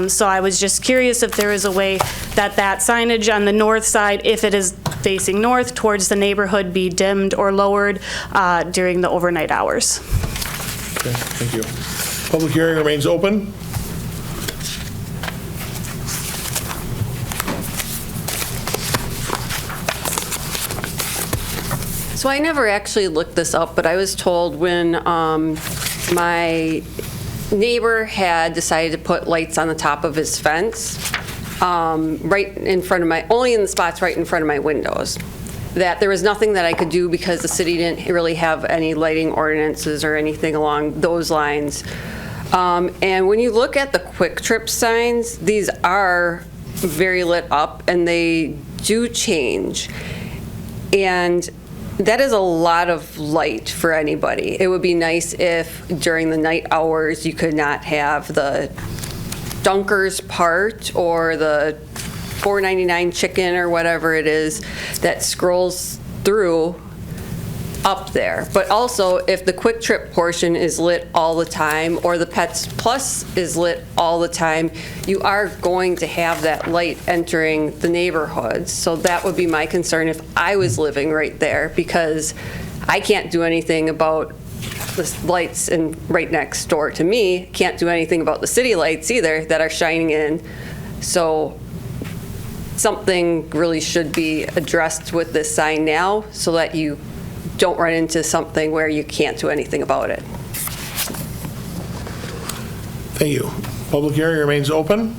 So I was just curious if there is a way that that signage on the north side, if it is facing north towards the neighborhood, be dimmed or lowered during the overnight hours. Okay, thank you. Public hearing remains open. So I never actually looked this up, but I was told when my neighbor had decided to put lights on the top of his fence, right in front of only in the spots right in front of my windows, that there was nothing that I could do because the city didn't really have any lighting ordinances or anything along those lines. And when you look at the Kwik Trip signs, these are very lit up and they do change. And that is a lot of light for anybody. It would be nice if during the night hours you could not have the Dunkers part or the $4.99 chicken or whatever it is that scrolls through up there. But also, if the Kwik Trip portion is lit all the time or the Pets Plus is lit all the time, you are going to have that light entering the neighborhoods. So that would be my concern if I was living right there, because I can't do anything about the lights right next door to me. Can't do anything about the city lights either that are shining in. So something really should be addressed with this sign now so that you don't run into something where you can't do anything about it. Thank you. Public hearing remains open.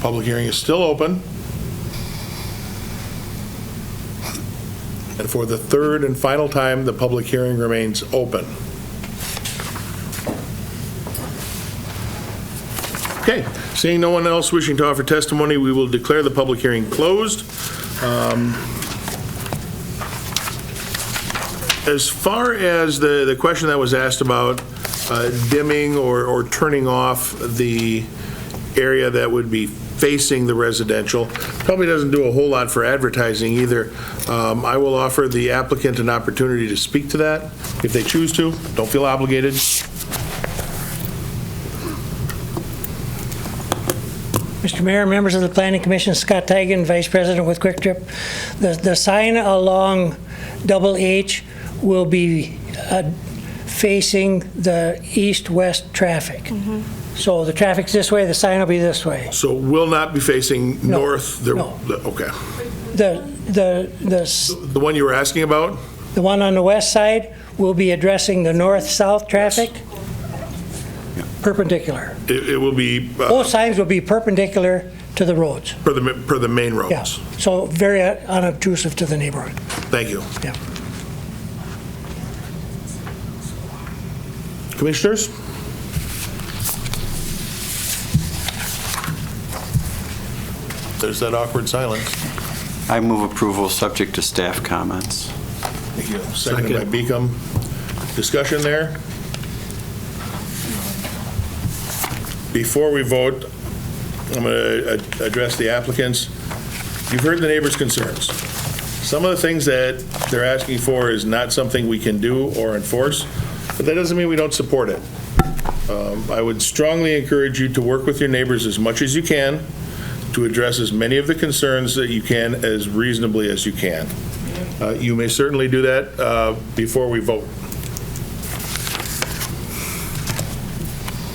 Public hearing is still open. And for the third and final time, the public hearing remains open. Okay, seeing no one else wishing to offer testimony, we will declare the public hearing closed. As far as the question that was asked about dimming or turning off the area that would be facing the residential, probably doesn't do a whole lot for advertising either. I will offer the applicant an opportunity to speak to that if they choose to. Don't feel obligated. Mr. Mayor, members of the Planning Commission, Scott Tigan, Vice President with Kwik Trip. The sign along Double H will be facing the east-west traffic. So the traffic's this way, the sign will be this way. So will not be facing north? No. Okay. The one you were asking about? The one on the west side will be addressing the north-south traffic. Perpendicular. It will be... Both signs will be perpendicular to the roads. Per the main roads. Yeah, so very unobtrusive to the neighborhood. Thank you. Yeah. Commissioners? There's that awkward silence. I move approval subject to staff comments. Thank you. Seconded by Beacom. Discussion there? Before we vote, I'm going to address the applicants. You've heard the neighbors' concerns. Some of the things that they're asking for is not something we can do or enforce, but that doesn't mean we don't support it. I would strongly encourage you to work with your neighbors as much as you can to address as many of the concerns that you can as reasonably as you can. You may certainly do that before we vote.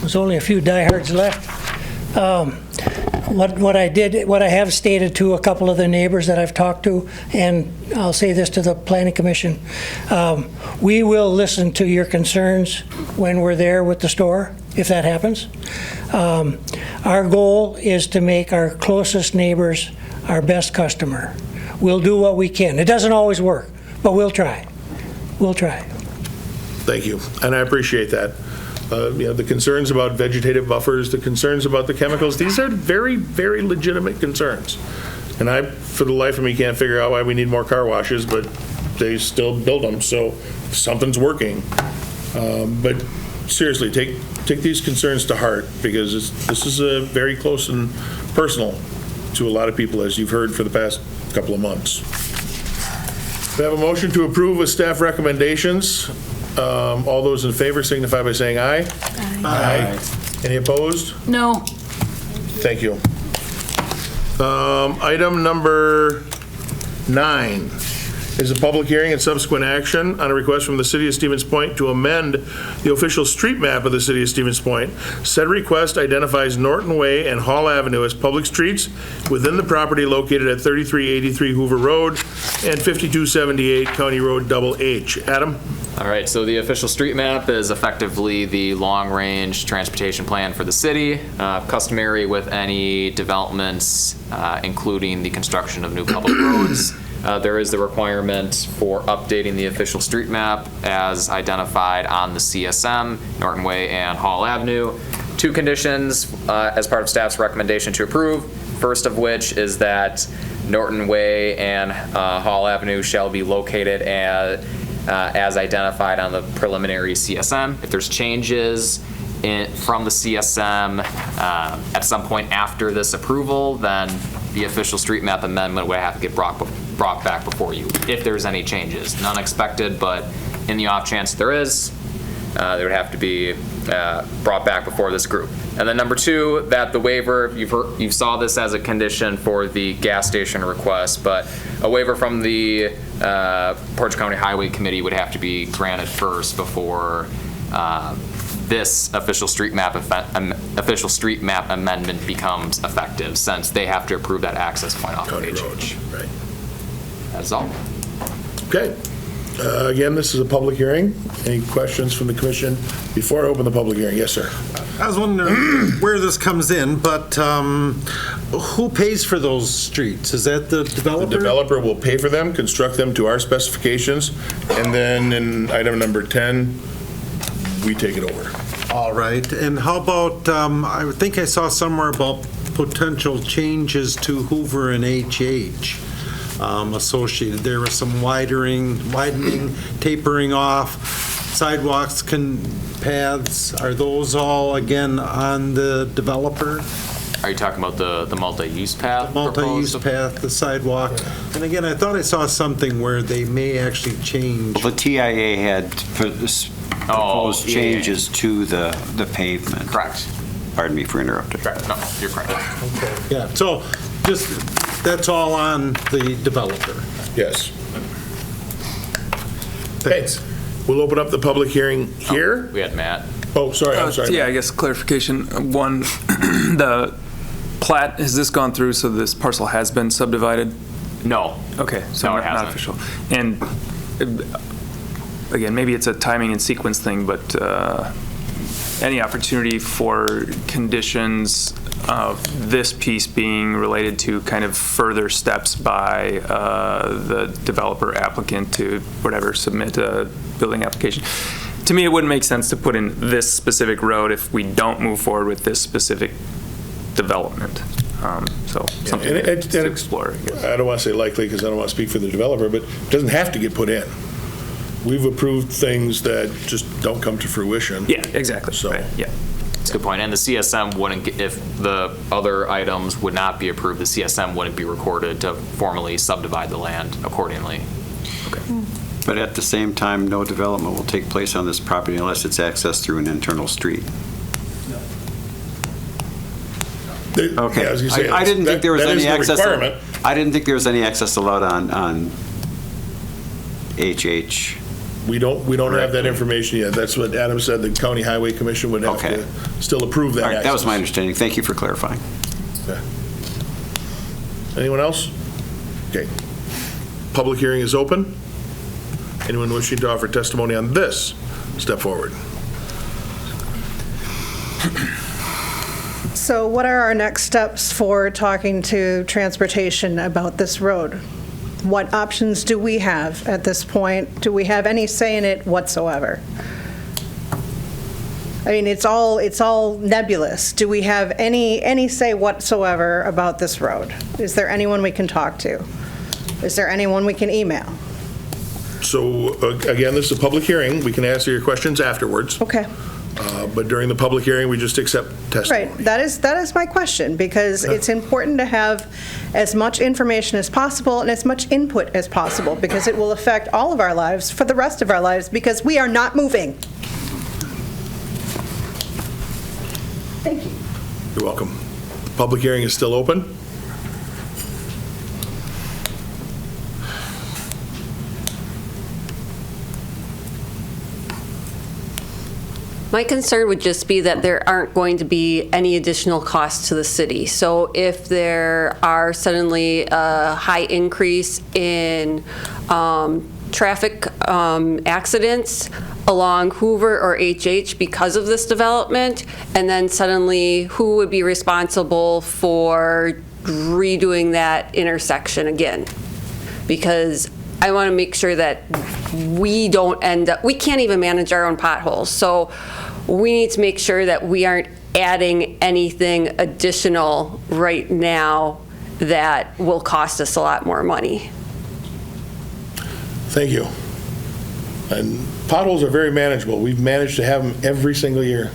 There's only a few diehards left. What I have stated to a couple of the neighbors that I've talked to, and I'll say this to the Planning Commission, we will listen to your concerns when we're there with the store, if that happens. Our goal is to make our closest neighbors our best customer. We'll do what we can. It doesn't always work, but we'll try. We'll try. Thank you, and I appreciate that. The concerns about vegetative buffers, the concerns about the chemicals, these are very, very legitimate concerns. And I, for the life of me, can't figure out why we need more car washes, but they still build them, so something's working. But seriously, take these concerns to heart, because this is very close and personal to a lot of people, as you've heard for the past couple of months. We have a motion to approve with staff recommendations. All those in favor signify by saying aye. Aye. Any opposed? No. Thank you. Item number 9 is a public hearing and subsequent action on a request from the City of Stevens Point to amend the official street map of the City of Stevens Point. Said request identifies Norton Way and Hall Avenue as public streets within the property located at 3383 Hoover Road and 5278 County Road Double H. Adam? All right, so the official street map is effectively the long-range transportation plan for the city, customary with any developments, including the construction of new public roads. There is the requirement for updating the official street map as identified on the CSM, Norton Way and Hall Avenue. 2 conditions as part of staff's recommendation to approve. First of which is that Norton Way and Hall Avenue shall be located as identified on the preliminary CSM. If there's changes from the CSM at some point after this approval, then the official street map amendment would have to get brought back before you if there's any changes. None expected, but in the off chance there is, they would have to be brought back before this group. And then number 2, that the waiver, you saw this as a condition for the gas station request, but a waiver from the Portage County Highway Committee would have to be granted first before this official street map amendment becomes effective, since they have to approve that access point off of HH. Right. That's all. Okay. Again, this is a public hearing. Any questions from the commission before I open the public hearing? Yes, sir. I was wondering where this comes in, but who pays for those streets? Is that the developer? The developer will pay for them, construct them to our specifications, and then in item number 10, we take it over. All right. And how about, I think I saw somewhere about potential changes to Hoover and HH. Associated. There was some widening, tapering off, sidewalks, paths. Are those all, again, on the developer? Are you talking about the multi-use path? Multi-use path, the sidewalk. And again, I thought I saw something where they may actually change. Well, the TIA had proposed changes to the pavement. Correct. Pardon me for interrupting. Correct. No, you're correct. Okay. Yeah, so just, that's all on the developer. Yes. Thanks. We'll open up the public hearing here. We had Matt. Oh, sorry, I'm sorry. Yeah, I guess clarification. One, the plat, has this gone through so this parcel has been subdivided? No. Okay, so no, it not official. And again, maybe it's a timing and sequence thing, but any opportunity for conditions of this piece being related to kind of further steps by the developer applicant to whatever, submit a building application. To me, it wouldn't make sense to put in this specific road if we don't move forward with this specific development. So something to explore, I guess. I don't want to say likely because I don't want to speak for the developer, but it doesn't have to get put in. We've approved things that just don't come to fruition. Yeah, exactly. So, right. Yeah. That's a good point. And the CSM wouldn't, if the other items would not be approved, the CSM wouldn't be recorded to formally subdivide the land accordingly. Okay. But at the same time, no development will take place on this property unless it's accessed through an internal street. Okay. Yeah, I didn't think there was any access. Requirement. I didn't think there was any access allowed on HH. We don't have that information yet. That's what Adam said. The County Highway Commission would have to still approve that. All right, access. that was my understanding. Thank you for clarifying. Okay. Anyone else? Okay. Public hearing is open. Anyone wishing to offer testimony on this, step forward. So what are our next steps for talking to transportation about this road? What options do we have at this point? Do we have any say in it whatsoever? I mean, it's all nebulous. Do we have any say whatsoever about this road? Is there anyone we can talk to? Is there anyone we can email? So again, this is a public hearing. We can answer your questions afterwards. Okay. But during the public hearing, we just accept testimony. Right. That is my question, because it's important to have as much information as possible and as much input as possible, because it will affect all of our lives for the rest of our lives, because we are not moving. Thank you. You're welcome. The public hearing is still open. My concern would just be that there aren't going to be any additional costs to the city. So if there are suddenly a high increase in traffic accidents along Hoover or HH because of this development, and then suddenly who would be responsible for redoing that intersection again? Because I want to make sure that we don't end up, we can't even manage our own potholes. So we need to make sure that we aren't adding anything additional right now that will cost us a lot more money. Thank you. And potholes are very manageable. We've managed to have them every single year.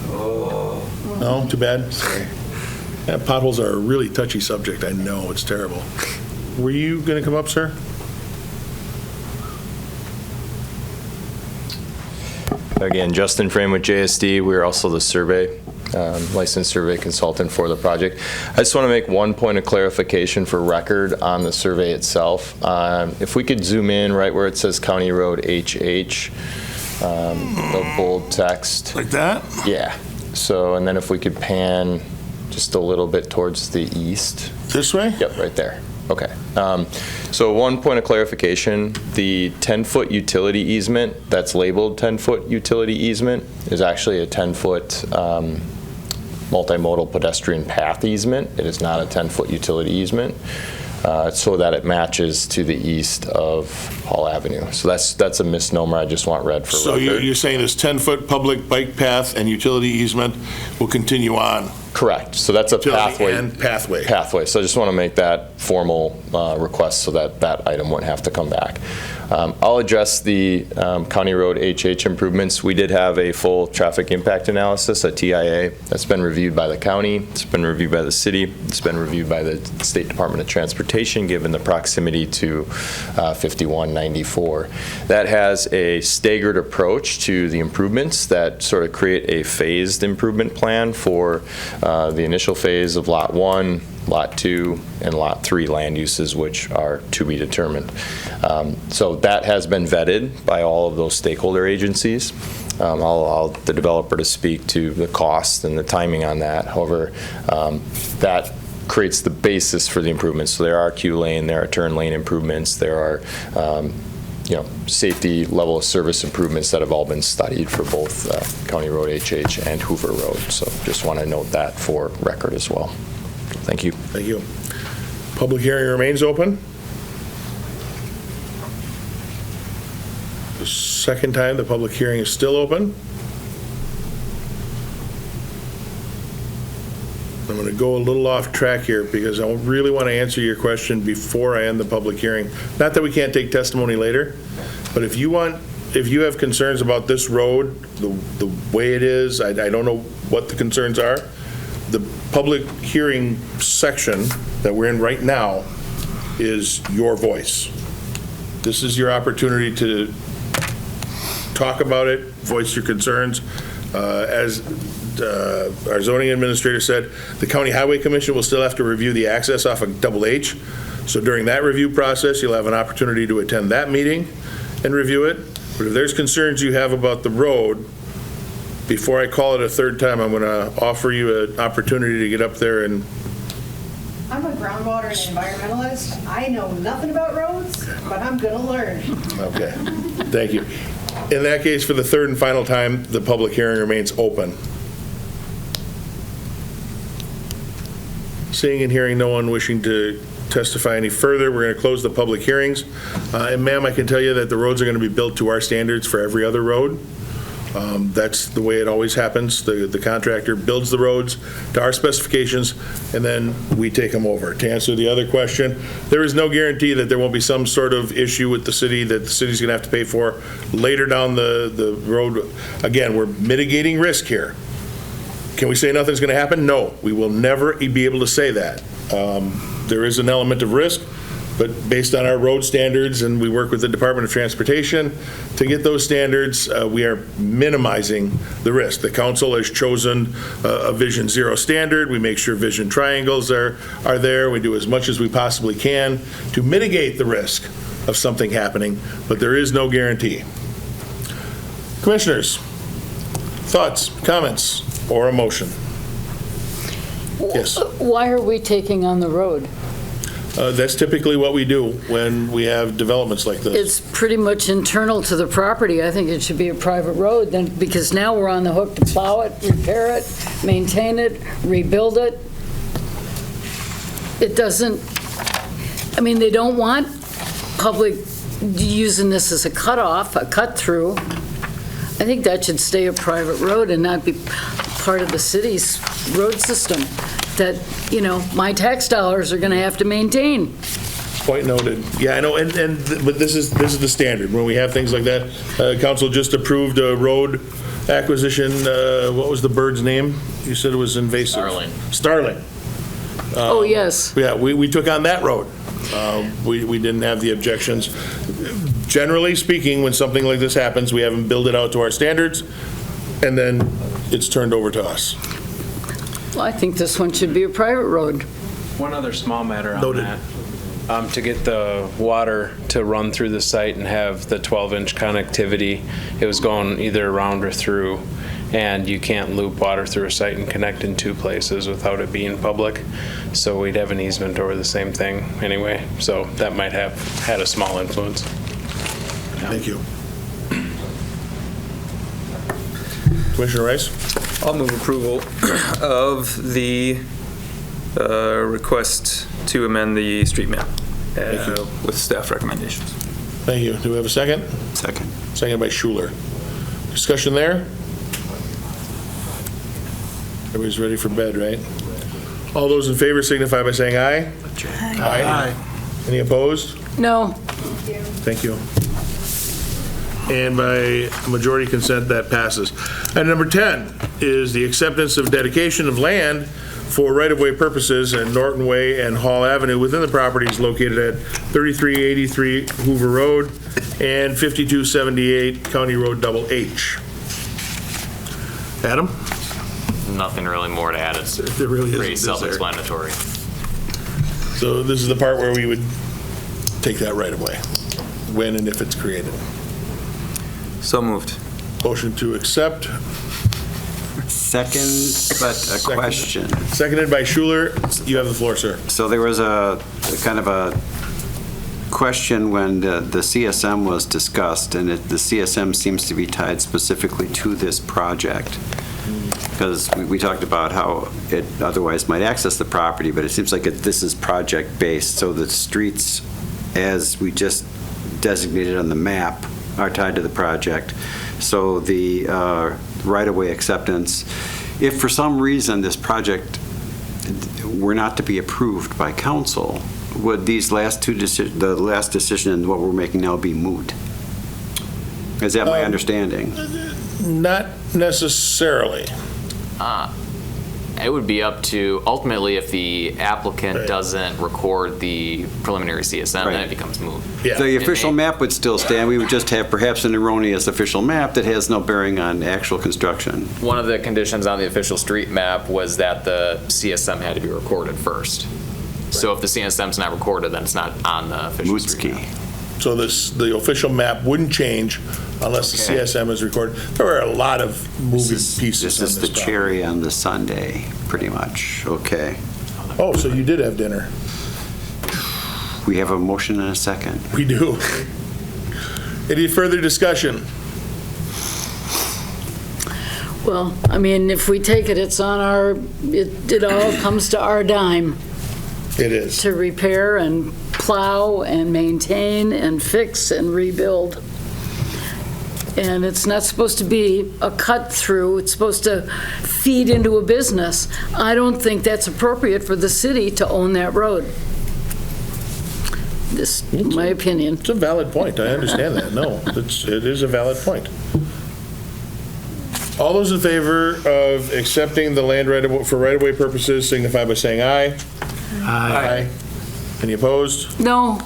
Oh. No, too bad? Sorry. Yeah, potholes are a really touchy subject. I know, it's terrible. Were you going to come up, sir? Again, Justin Frame with JSD. We're also the survey, licensed survey consultant for the project. I just want to make one point of clarification for record on the survey itself. If we could zoom in right where it says County Road HH, the bold text. Like that? Yeah. So, and then if we could pan just a little bit towards the east. This way? Yep, right there. Okay. So one point of clarification, the 10-foot utility easement that's labeled 10-foot utility easement is actually a 10-foot multimodal pedestrian path easement. It is not a 10-foot utility easement, so that it matches to the east of Hall Avenue. So that's a misnomer I just want read for record. So you're saying this 10-foot public bike path and utility easement will continue on? Correct. So that's a pathway. And pathway. Pathway. So I just want to make that formal request so that that item wouldn't have to come back. I'll address the County Road HH improvements. We did have a full traffic impact analysis, a TIA, that's been reviewed by the county, it's been reviewed by the city, it's been reviewed by the State Department of Transportation given the proximity to 5194. That has a staggered approach to the improvements that sort of create a phased improvement plan for the initial phase of Lot 1, Lot 2, and Lot 3 land uses, which are to be determined. So that has been vetted by all of those stakeholder agencies. I'll allow the developer to speak to the cost and the timing on that. However, that creates the basis for the improvements. So there are queue lane, there are turn lane improvements, there are safety level of service improvements that have all been studied for both County Road HH and Hoover Road. So just want to note that for record as well. Thank you. Thank you. Public hearing remains open. The second time the public hearing is still open. I'm going to go a little off track here because I really want to answer your question before I end the public hearing. Not that we can't take testimony later, but if you have concerns about this road, the way it is, I don't know what the concerns are. The public hearing section that we're in right now is your voice. This is your opportunity to talk about it, voice your concerns. As our zoning administrator said, the County Highway Commission will still have to review the access off of Double H. So during that review process, you'll have an opportunity to attend that meeting and review it. But if there's concerns you have about the road, before I call it a third time, I'm going to offer you an opportunity to get up there and... I'm a groundwater and environmentalist. I know nothing about roads, but I'm going to learn. Okay, thank you. In that case, for the third and final time, the public hearing remains open. Seeing and hearing no one wishing to testify any further, we're going to close the public hearings. And ma'am, I can tell you that the roads are going to be built to our standards for every other road. That's the way it always happens. The contractor builds the roads to our specifications, and then we take them over. To answer the other question, there is no guarantee that there won't be some sort of issue with the city that the city's going to have to pay for later down the road. Again, we're mitigating risk here. Can we say nothing's going to happen? No, we will never be able to say that. There is an element of risk, but based on our road standards, and we work with the Department of Transportation to get those standards, we are minimizing the risk. The council has chosen a Vision Zero standard. We make sure vision triangles are there. We do as much as we possibly can to mitigate the risk of something happening, but there is no guarantee. Commissioners, Thoughts, comments, or a motion? Yes. Why are we taking on the road? That's typically what we do when we have developments like this. It's pretty much internal to the property. I think it should be a private road then, because now we're on the hook to plow it, repair it, maintain it, rebuild it. It doesn't, I mean, they don't want public using this as a cutoff, a cut-through. I think that should stay a private road and not be part of the city's road system that, you know, my tax dollars are going to have to maintain. Point noted. Yeah, I know, but this is the standard. When we have things like that, council just approved a road acquisition. What was the bird's name? You said it was invasive. Starling. Oh, yes. Yeah, we took on that road. We didn't have the objections. Generally speaking, when something like this happens, we have them build it out to our standards, and then it's turned over to us. Well, I think this one should be a private road. One other small matter on Noted. that. To get the water to run through the site and have the 12-inch connectivity, it was going either around or through, and you can't loop water through a site and connect in two places without it being public. So we'd have an easement over the same thing anyway. So that might have had a small influence. Thank you. Commissioner Rice? I'll move approval of the request to amend the street map with staff recommendations. Thank you. Do we have a second? Second. Second by Schuler. Discussion there? Everybody's ready for bed, right? All those in favor signify by saying aye. Aye. Any opposed? No. Thank you. And by majority consent, that passes. And number 10 is the acceptance of dedication of land for right-of-way purposes in Norton Way and Hall Avenue within the properties located at 3383 Hoover Road and 5278 County Road Double H. Adam? Nothing really more to add. It's There really isn't, pretty is there? self-explanatory. So this is the part where we would take that right-of-way, when and if it's created. So moved. Motion to accept. Second, but a question. Seconded by Schuler. You have the floor, sir. So there was a kind of a question when the CSM was discussed, and the CSM seems to be tied specifically to this project. Because we talked about how it otherwise might access the property, but it seems like this is project-based, so the streets, as we just designated on the map, are tied to the project. So the right-of-way acceptance, if for some reason this project were not to be approved by council, would these last two the last decision and what we're making now be moot? Is that my understanding? Not necessarily. It would be up to, ultimately, if the applicant doesn't record the preliminary CSM, then it becomes moot. Yeah. The official map would still stand. We would just have perhaps an erroneous official map that has no bearing on actual construction. One of the conditions on the official street map was that the CSM had to be recorded first. So if the CSM's not recorded, then it's not on the official street map. So the official map wouldn't change unless the CSM is recorded. There are a lot of moving pieces. This is the cherry on the sundae, pretty much. Okay. Oh, so you did have dinner. We have a motion and a second. We do. Any further discussion? Well, I mean, if we take it, it's on our, it all comes to our dime. It is. To repair and plow and maintain and fix and rebuild. And it's not supposed to be a cut through, it's supposed to feed into a business. I don't think that's appropriate for the city to own that road. This is my opinion. It's a valid point, I understand that, no, it is a valid point. All those in favor of accepting the land for right-of-way purposes signify by saying aye. Aye. Any opposed? No.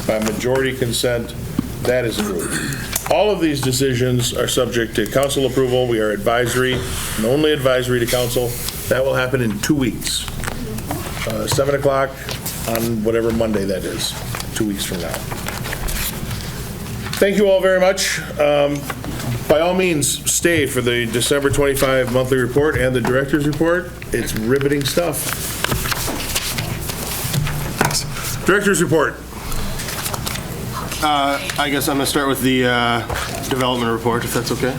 By majority consent, that is approved. All of these decisions are subject to council approval. We are advisory and only advisory to council. That will happen in 2 weeks. 7 o'clock on whatever Monday that is, 2 weeks from now. Thank you all very much. By all means, stay for the December 25 monthly report and the director's report. It's riveting stuff. Director's report. I guess I'm going to start with the development report, if that's okay.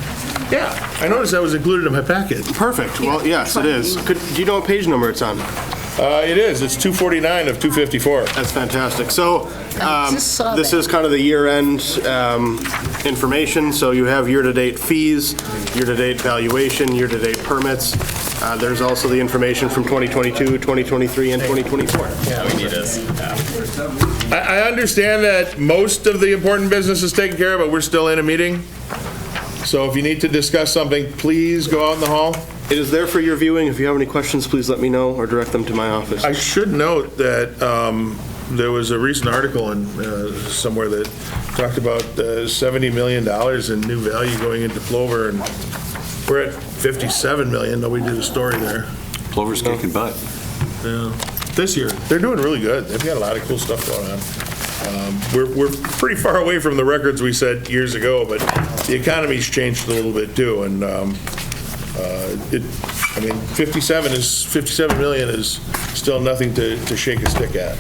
Yeah, I noticed that was included in my packet. Perfect. Well, yes, it is. Do you know what page number it's on? It is. It's 249 of 254. That's fantastic. So this is kind of the year-end information. So you have year-to-date fees, year-to-date valuation, year-to-date permits. There's also the information from 2022, 2023, and 2024. Yeah, we need this. I understand that most of the important business is taken care of, but we're still in a meeting. So if you need to discuss something, please go out in the hall. It is there for your viewing. If you have any questions, please let me know or direct them to my office. I should note that there was a recent article in somewhere that talked about $70 million in new value going into Plover, and we're at $57 million. Nobody did a story there. Plover's kicking butt. Yeah. This year, they're doing really good. They've got a lot of cool stuff going on. We're pretty far away from the records we set years ago, but the economy's changed a little bit too, and 57 million is still nothing to shake a stick at.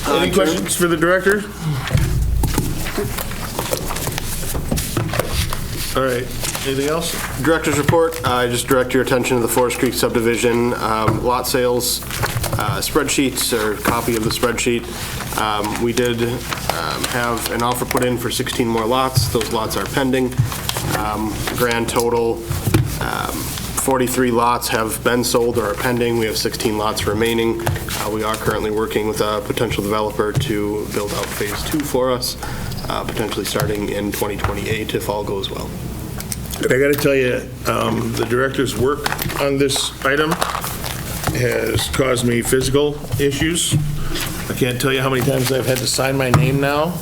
Any questions for the director? All right. Anything else? Director's report. I just direct your attention to the Forest Creek subdivision lot sales spreadsheets, or copy of the spreadsheet. We did have an offer put in for 16 more lots. Those lots are pending. Grand total, 43 lots have been sold or are pending. We have 16 lots remaining. We are currently working with a potential developer to build out phase 2 for us, potentially starting in 2028 if all goes well. And I got to tell you, the director's work on this item has caused me physical issues. I can't tell you how many times I've had to sign my name now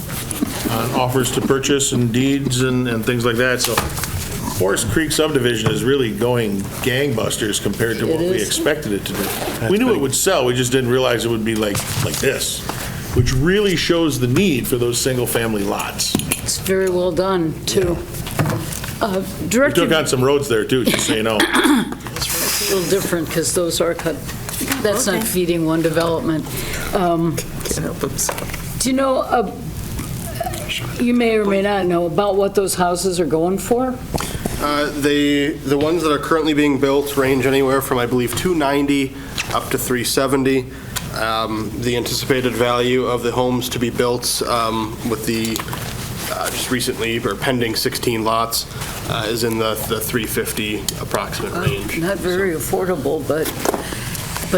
on offers to purchase and deeds and things like that. So Forest Creek subdivision is really going gangbusters compared to what we expected it to do. We knew it would sell, we just didn't realize it would be like this, which really shows the need for those single-family lots. It's very well done, too. We Director, took on some roads there, too, just so you know. it's a little different because those are cut. That's not feeding one development. Can't help himself. Do you know, you may or may not know about what those houses are going for? The ones that are currently being built range anywhere from, I believe, $290 up to $370. The anticipated value of the homes to be built with the just recently or pending 16 lots is in the 350 approximate range. Not very affordable, but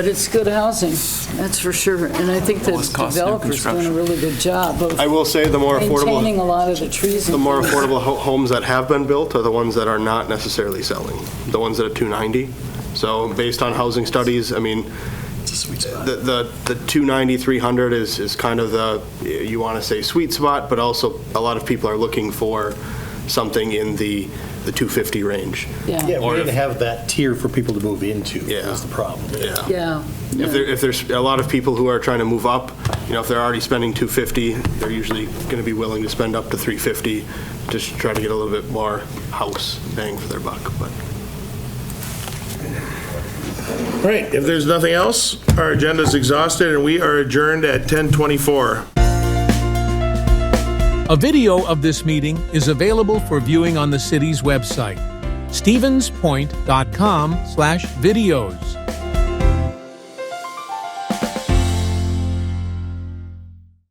it's good housing, that's for sure. And I think the developer's doing a really good job of I will say the more affordable, maintaining a lot of the trees. The more affordable homes that have been built are the ones that are not necessarily selling, the ones that are 290. So based on housing studies, I mean, the 290, 300 is kind of the, you want to say, sweet spot, but also a lot of people are looking for something in the 250 range. Yeah, we didn't have that tier for people to move into. Yeah, that's the problem. Yeah. If there's a lot of people who are trying to move up, if they're already spending 250, they're usually going to be willing to spend up to 350 to try to get a little bit more house bang for their buck. But All right, if there's nothing else, our agenda's exhausted and we are adjourned at 10:24. A video of this meeting is available for viewing on the city's website, stevenspoint.com/videos.